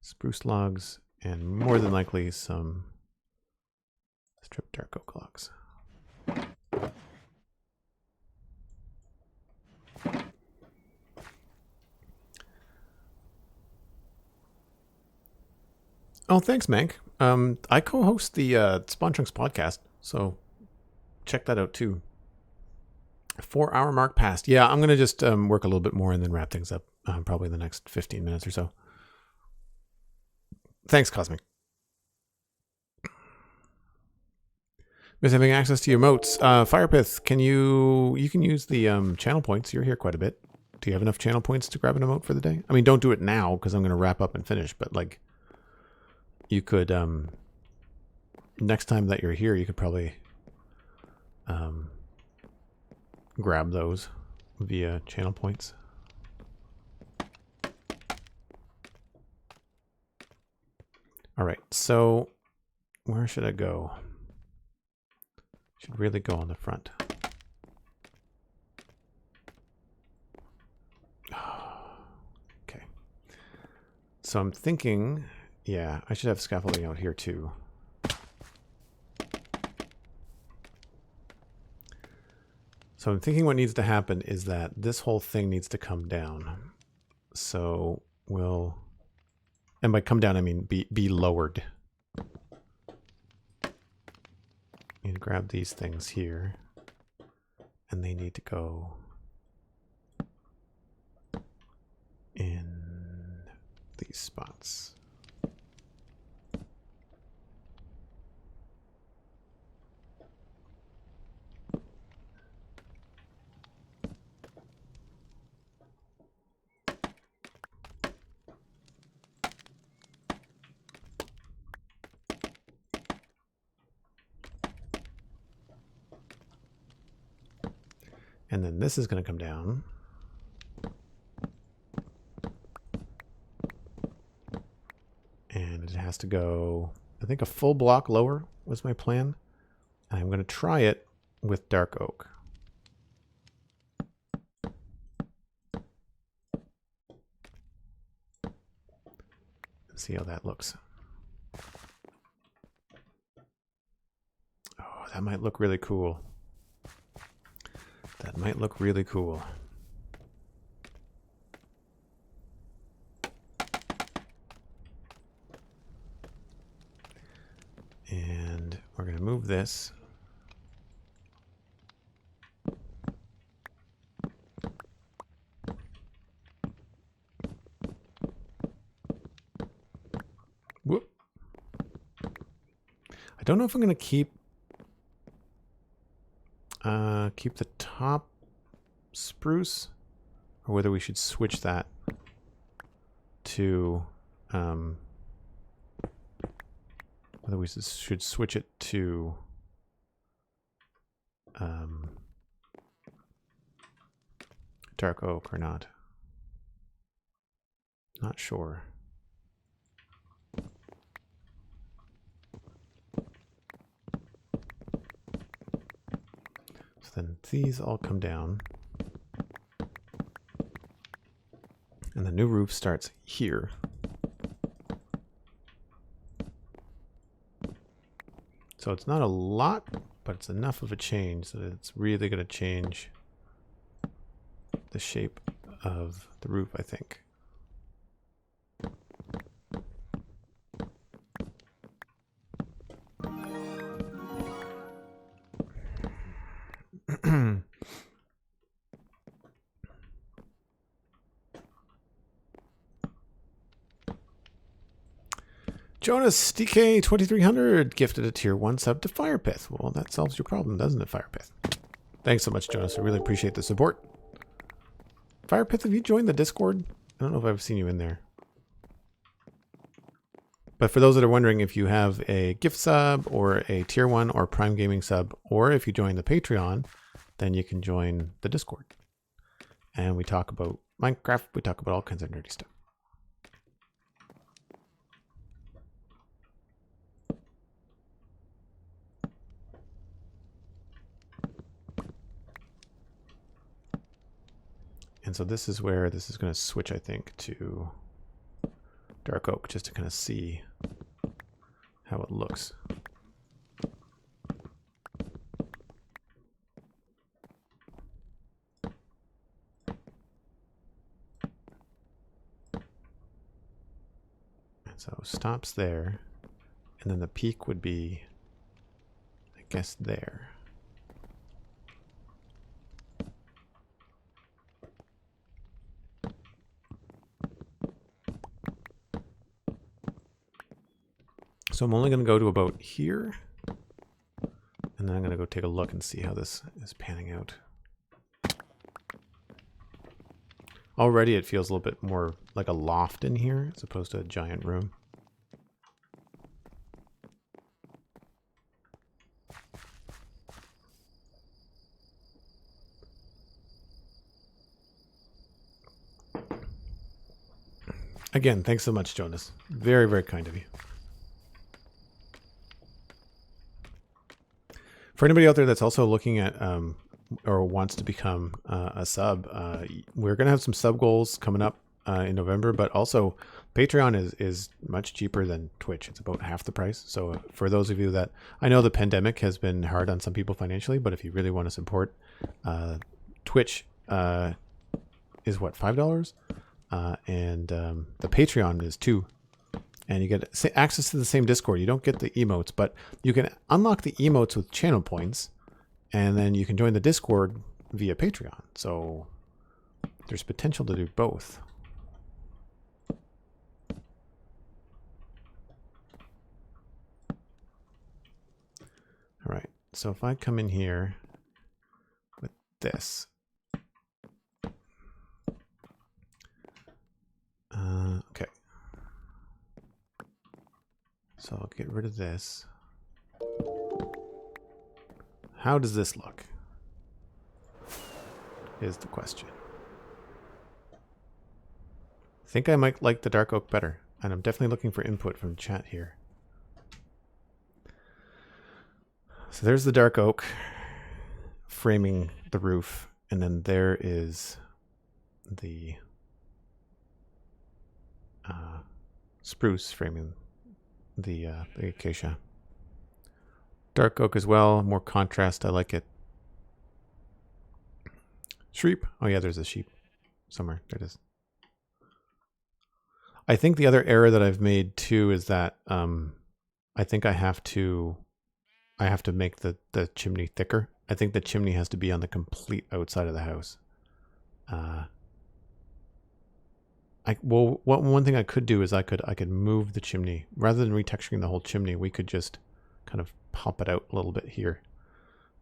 spruce logs and more than likely some stripped dark oak logs. Oh, thanks, Mank. I co-host the Spawn Trunks podcast, so check that out too. 4-hour mark passed. Yeah, I'm going to just work a little bit more and then wrap things up probably in the next 15 minutes or so. Thanks, Cosmic. Miss having access to your moats. Firepith, you can use the channel points. You're here quite a bit. Do you have enough channel points to grab an emote for the day? I mean, don't do it now because I'm going to wrap up and finish, but like you could next time that you're here, you could probably grab those via channel points. All right, so where should I go? Should really go on the front. Okay. So I'm thinking, yeah, I should have scaffolding out here too. So I'm thinking what needs to happen is that this whole thing needs to come down. So we'll, and by come down I mean be lowered. And grab these things here, and they need to go these spots. And then this is going to come down. And it has to go, I think, a full block lower was my plan. And I'm going to try it with dark oak. See how that looks. Oh, that might look really cool. That might look really cool. And we're going to move this. Whoop. I don't know if I'm going to keep the top spruce, or whether we should switch that to whether we should switch it to dark oak or not. Not sure. Then these all come down. And the new roof starts here. So it's not a lot, but it's enough of a change that it's really going to change the shape of the roof, I think. Jonas DK 2300 gifted a tier 1 sub to Firepith. Well, that solves your problem, doesn't it, Firepith? Thanks so much, Jonas. I really appreciate the support. Firepith, have you joined the Discord? I don't know if I've seen you in there. But for those that are wondering, if you have a gift sub or a tier 1 or Prime Gaming sub, or if you join the Patreon, then you can join the Discord. And we talk about Minecraft, we talk about all kinds of nerdy stuff. And so this is where this is going to switch, I think, to dark oak, just to kind of see how it looks. And so stops there, and then the peak would be, I guess, there. So I'm only going to go to about here, and then I'm going to go take a look and see how this is panning out. Already it feels a little bit more like a loft in here as opposed to a giant room. Again, thanks so much, Jonas. Very, very kind of you. For anybody out there that's also looking at or wants to become a sub, we're going to have some sub goals coming up in November, but also Patreon is much cheaper than Twitch. It's about half the price. So for those of you that, I know the pandemic has been hard on some people financially, but if you really want to support, Twitch is what, $5? And the Patreon is $2. And you get access to the same Discord. You don't get the emotes, but you can unlock the emotes with channel points, and then you can join the Discord via Patreon. So there's potential to do both. So if I come in here with this, okay. So I'll get rid of this. How does this look? Is the question. I think I might like the dark oak better, and I'm definitely looking for input from chat here. So there's the dark oak framing the roof, and then there is the spruce framing the acacia. Dark oak as well, more contrast. I like it. Sheep. Oh yeah, there's a sheep somewhere. There it is. I think the other error that I've made too is that I think I have to make the chimney thicker. I think the chimney has to be on the complete outside of the house. One thing I could do is I could move the chimney rather than retexturing the whole chimney. We could just kind of pop it out a little bit here,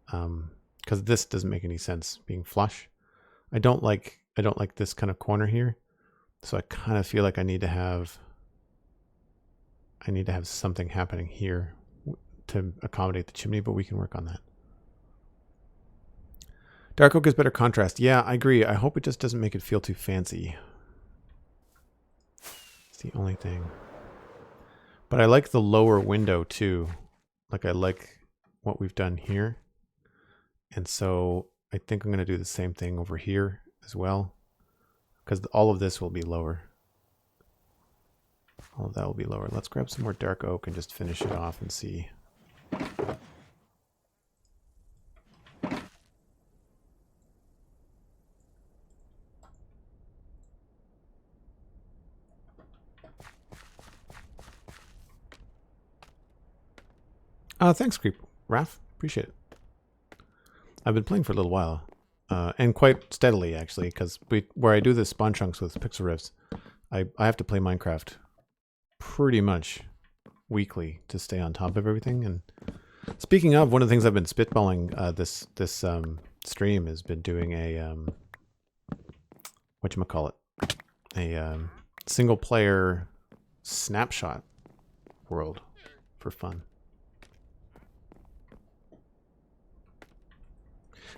because this doesn't make any sense being flush. I don't like this kind of corner here, so I kind of feel like I need to have something happening here to accommodate the chimney, but we can work on that. Dark oak is better contrast. Yeah, I agree. I hope it just doesn't make it feel too fancy. It's the only thing. But I like the lower window too. Like I like what we've done here. And so I think I'm going to do the same thing over here as well, because all of this will be lower. All of that will be lower. Let's grab some more dark oak and just finish it off and see. Thanks, Creep. Raph, appreciate it. I've been playing for a little while, and quite steadily, actually, because where I do the spawn chunks with Pixel Rifts, I have to play Minecraft pretty much weekly to stay on top of everything. And speaking of, one of the things I've been spitballing this stream has been doing a whatchamacallit, a single player snapshot world for fun.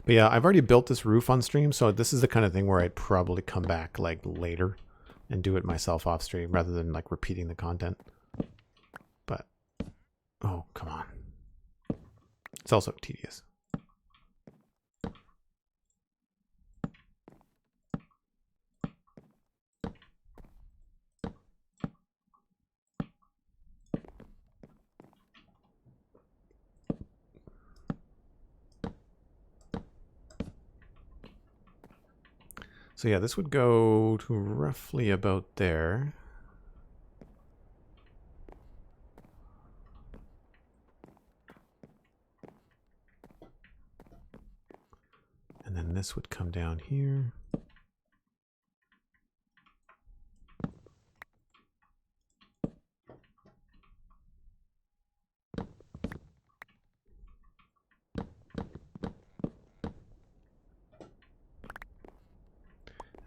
But yeah, I've already built this roof on stream, so this is the kind of thing where I'd probably come back like later and do it myself off stream rather than like repeating the content. But oh, come on. It's also tedious. So yeah, this would go to roughly about there. And then this would come down here.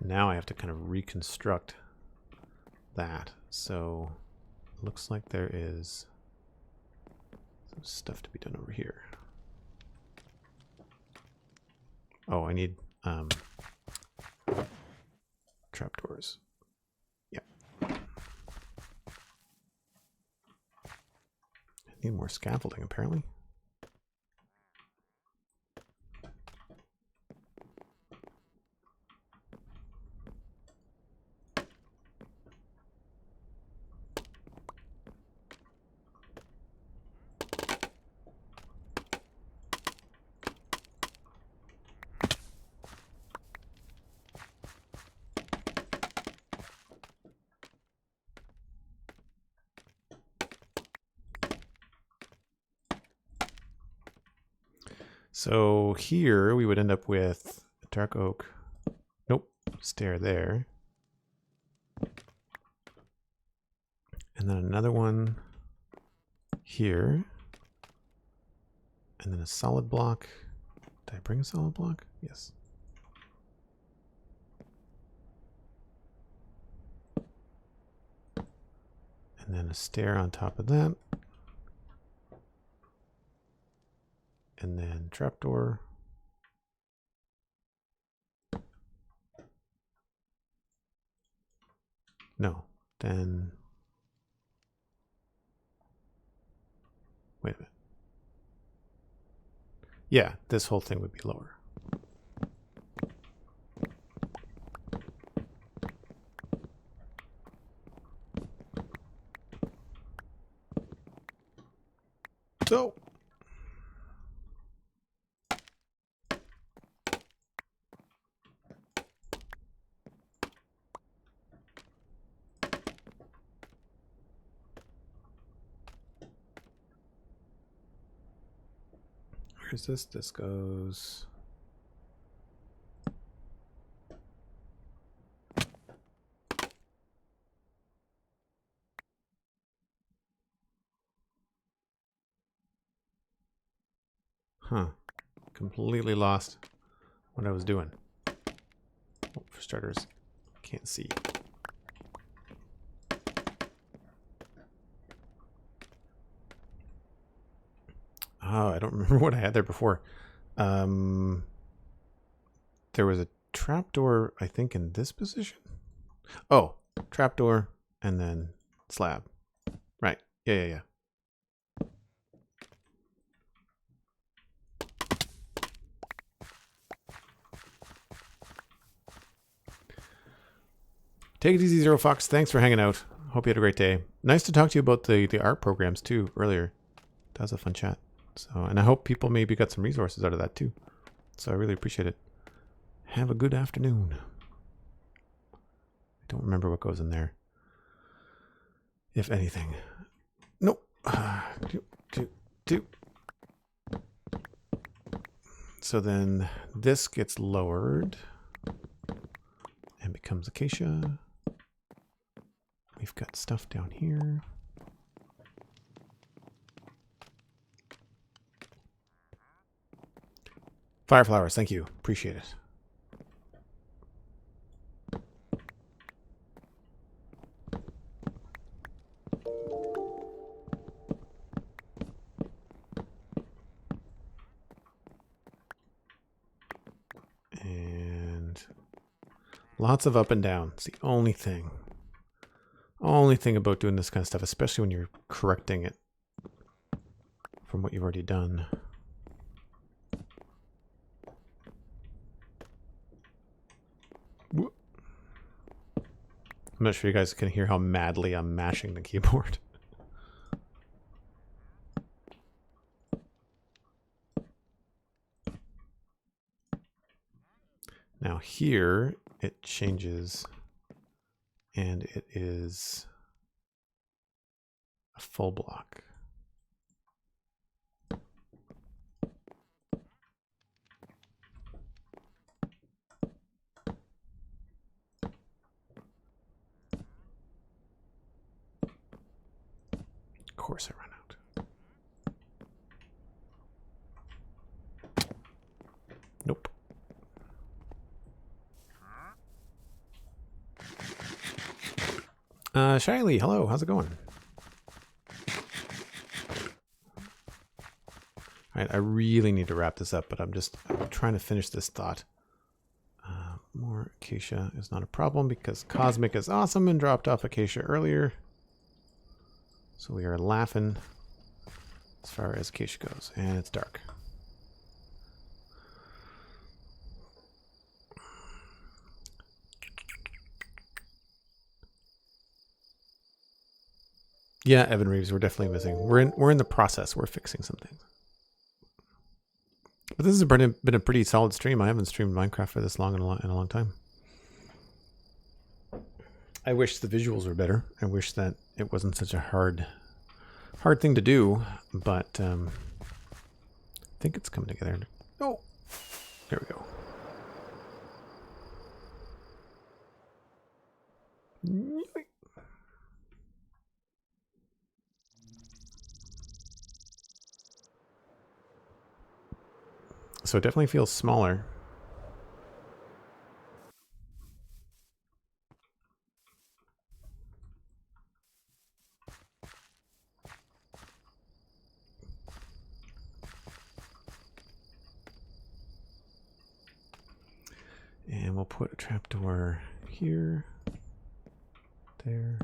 Now I have to kind of reconstruct that. So it looks like there is some stuff to be done over here. Oh, I need trapdoors. Yep. I need more scaffolding, apparently. So here we would end up with a dark oak. Nope, stair there. And then another one here. And then a solid block. Did I bring a solid block? Yes. And then a stair on top of that. And then trapdoor. No, then... Wait a minute. Yeah, this whole thing would be lower. So... Where's this? This goes... Huh. Completely lost what I was doing. Oh, for starters, can't see. Oh, I don't remember what I had there before. There was a trapdoor, I think, in this position. Oh, trapdoor and then slab. Right. Yeah. Take it easy, Zero Fox. Thanks for hanging out. Hope you had a great day. Nice to talk to you about the art programs too earlier. That was a fun chat. So, and I hope people maybe got some resources out of that too. So I really appreciate it. Have a good afternoon. I don't remember what goes in there, if anything. Nope. So then this gets lowered and becomes acacia. We've got stuff down here. Fire flowers, thank you. Appreciate it. And lots of up and down. It's the only thing. Only thing about doing this kind of stuff, especially when you're correcting it from what you've already done. I'm not sure you guys can hear how madly I'm mashing the keyboard. Now here it changes and it is a full block. Of course I run out. Nope. Shiley, hello, how's it going? Alright, I really need to wrap this up, but I'm trying to finish this thought. More acacia is not a problem because Cosmic is awesome and dropped off acacia earlier. So we are laughing as far as acacia goes, and it's dark. Yeah, Evan Reeves, we're definitely missing. We're in the process. We're fixing some things. But this has been a pretty solid stream. I haven't streamed Minecraft for this long in a long time. I wish the visuals were better. I wish that it wasn't such a hard thing to do, but I think it's coming together. Oh, there we go. So it definitely feels smaller. And we'll put a trapdoor here, there.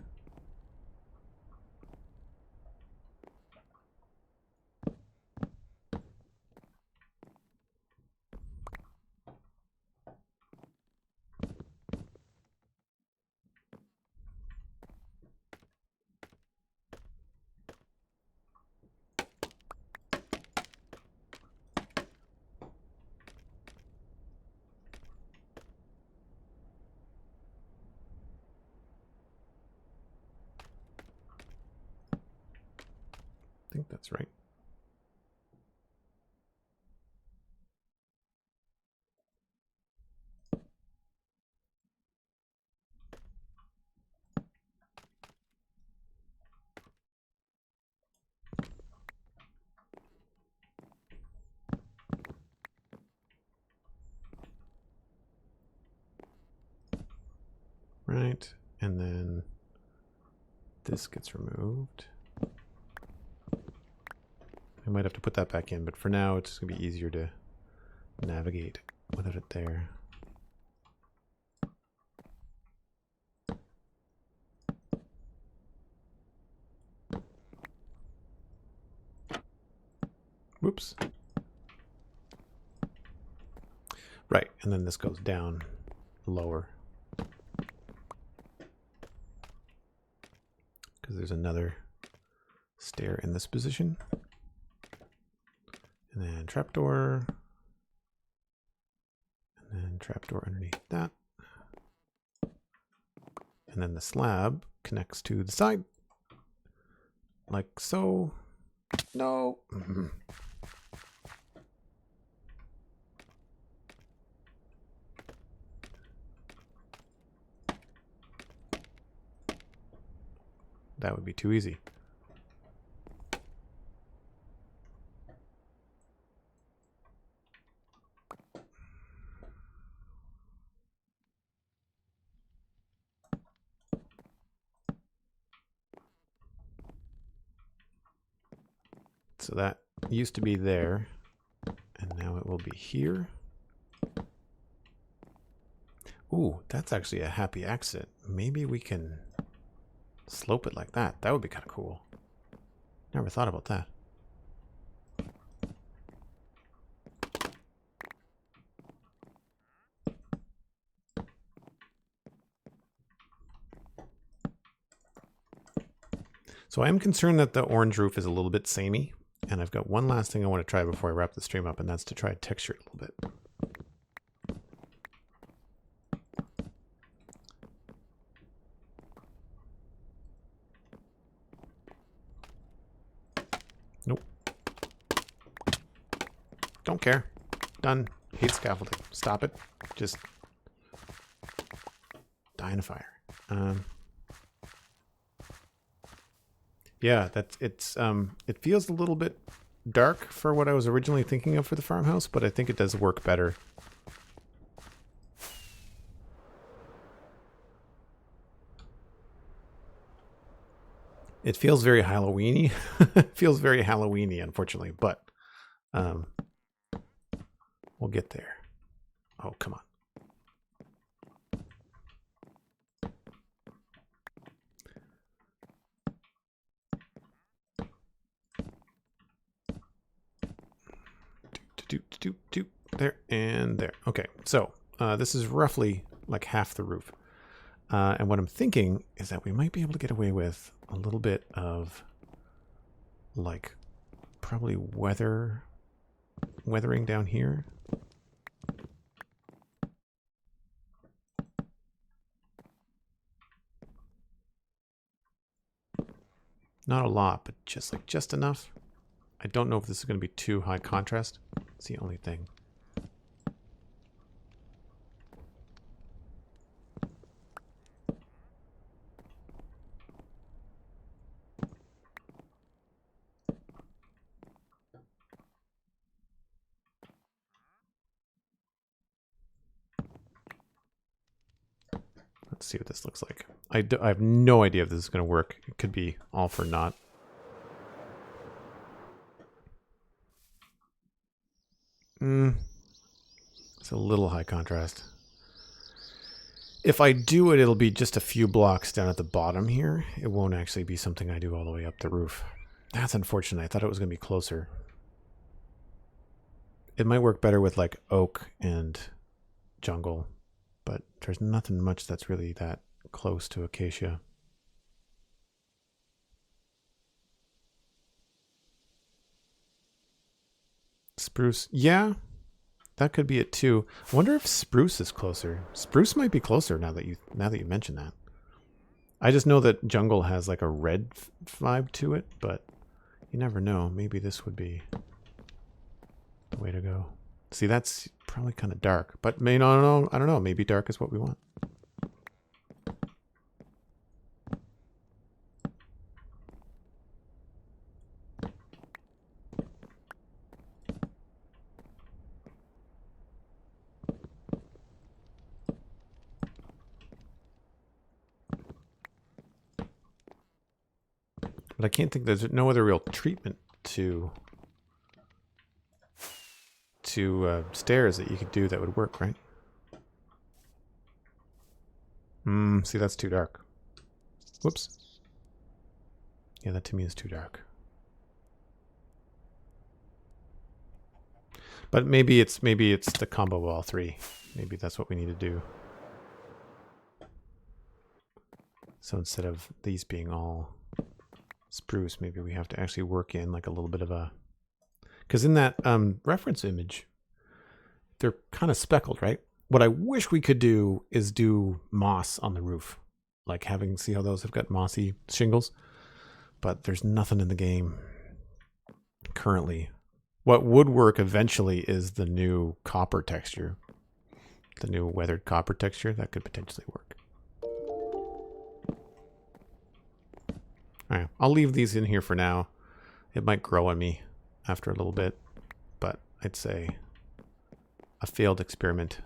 I think that's right. Right, and then this gets removed. I might have to put that back in, but for now it's going to be easier to navigate without it there. Whoops. Right, and then this goes down lower. Because there's another stair in this position. And then trapdoor. And then trapdoor underneath that. And then the slab connects to the side. Like so. No. That would be too easy. So that used to be there, and now it will be here. Ooh, that's actually a happy exit. Maybe we can slope it like that. That would be kind of cool. Never thought about that. So I am concerned that the orange roof is a little bit samey, and I've got one last thing I want to try before I wrap the stream up, and that's to try to texture it a little bit. Nope. Don't care. Done. Hate scaffolding. Stop it. Just die in a fire. Yeah, it feels a little bit dark for what I was originally thinking of for the farmhouse, but I think it does work better. It feels very Halloween-y. It feels very Halloween-y, unfortunately, but we'll get there. Oh, come on. There and there. Okay, so this is roughly like half the roof. And what I'm thinking is that we might be able to get away with a little bit of like probably weathering down here. Not a lot, but just enough. I don't know if this is going to be too high contrast. It's the only thing. Let's see what this looks like. I have no idea if this is going to work. It could be all for naught. It's a little high contrast. If I do it, it'll be just a few blocks down at the bottom here. It won't actually be something I do all the way up the roof. That's unfortunate. I thought it was going to be closer. It might work better with like oak and jungle, but there's nothing much that's really that close to acacia. Spruce, yeah, that could be it too. I wonder if spruce is closer. Spruce might be closer now that you mention that. I just know that jungle has like a red vibe to it, but you never know. Maybe this would be the way to go. See, that's probably kind of dark, but I don't know. Maybe dark is what we want. But I can't think, there's no other real treatment to stairs that you could do that would work, right? See, that's too dark. Whoops. Yeah, that to me is too dark. But maybe it's the combo of all three. Maybe that's what we need to do. So instead of these being all spruce, maybe we have to actually work in like a little bit of a, because in that reference image, they're kind of speckled, right? What I wish we could do is do moss on the roof, like see how those have got mossy shingles, but there's nothing in the game currently. What would work eventually is the new copper texture, the new weathered copper texture. That could potentially work. All right, I'll leave these in here for now. It might grow on me after a little bit, but I'd say a failed experiment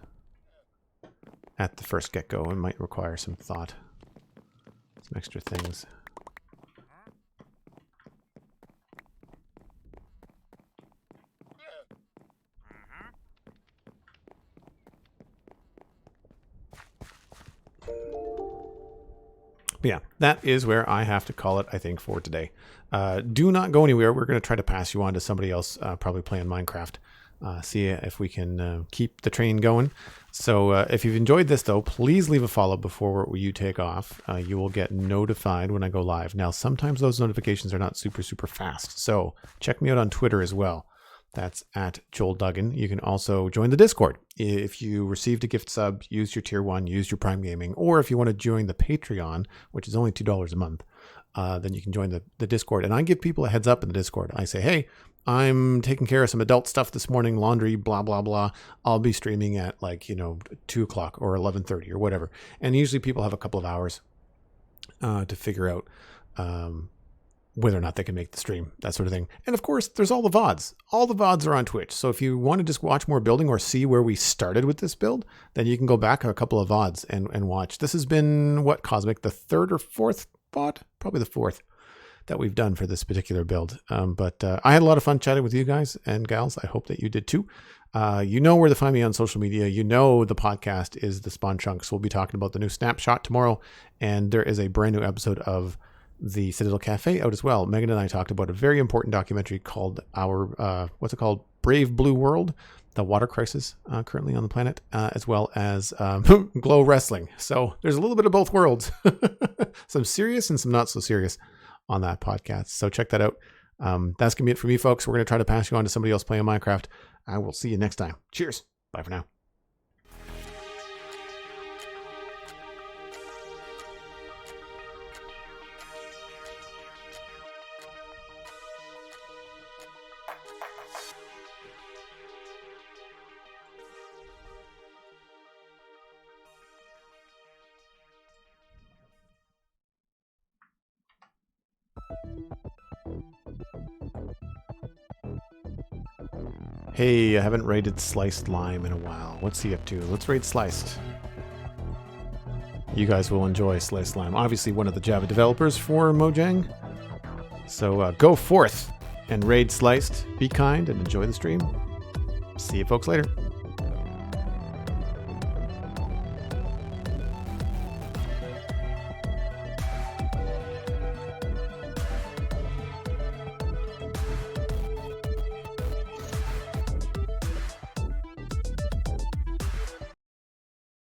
at the first get-go. It might require some thought, some extra things. But yeah, that is where I have to call it, I think, for today. Do not go anywhere. We're going to try to pass you on to somebody else probably playing Minecraft. See if we can keep the train going. So if you've enjoyed this, though, please leave a follow before you take off. You will get notified when I go live. Now, sometimes those notifications are not super, super fast. So check me out on Twitter as well. That's at Joel Duggan. You can also join the Discord. If you received a gift sub, use your tier 1, use your Prime Gaming, or if you want to join the Patreon, which is only $2 a month, then you can join the Discord. And I give people a heads up in the Discord. I say, hey, I'm taking care of some adult stuff this morning, laundry, blah, blah, blah. I'll be streaming at 2 o'clock or 11:30 or whatever. And usually people have a couple of hours to figure out whether or not they can make the stream, that sort of thing. And of course, there's all the VODs. All the VODs are on Twitch. So if you want to just watch more building or see where we started with this build, then you can go back a couple of VODs and watch. This has been, what, Cosmic, the third or fourth VOD? Probably the fourth that we've done for this particular build. But I had a lot of fun chatting with you guys and gals. I hope that you did too. You know where to find me on social media. You know the podcast is The Spawn Chunks. We'll be talking about the new Snapshot tomorrow. And there is a brand new episode of the Citadel Cafe out as well. Megan and I talked about a very important documentary called Brave Blue World, the water crisis currently on the planet, as well as Glow Wrestling. So there's a little bit of both worlds, some serious and some not so serious on that podcast. So check that out. That's gonna be it for me, folks. We're gonna try to pass you on to somebody else playing Minecraft. I will see you next time. Cheers. Bye for now. Hey, I haven't raided Sliced Lime in a while. What's he up to? Let's raid Sliced. you guys will enjoy Slay Slime. Obviously one of the Java developers for Mojang. So go forth and raid Sliced, be kind, and enjoy the stream. See you folks later.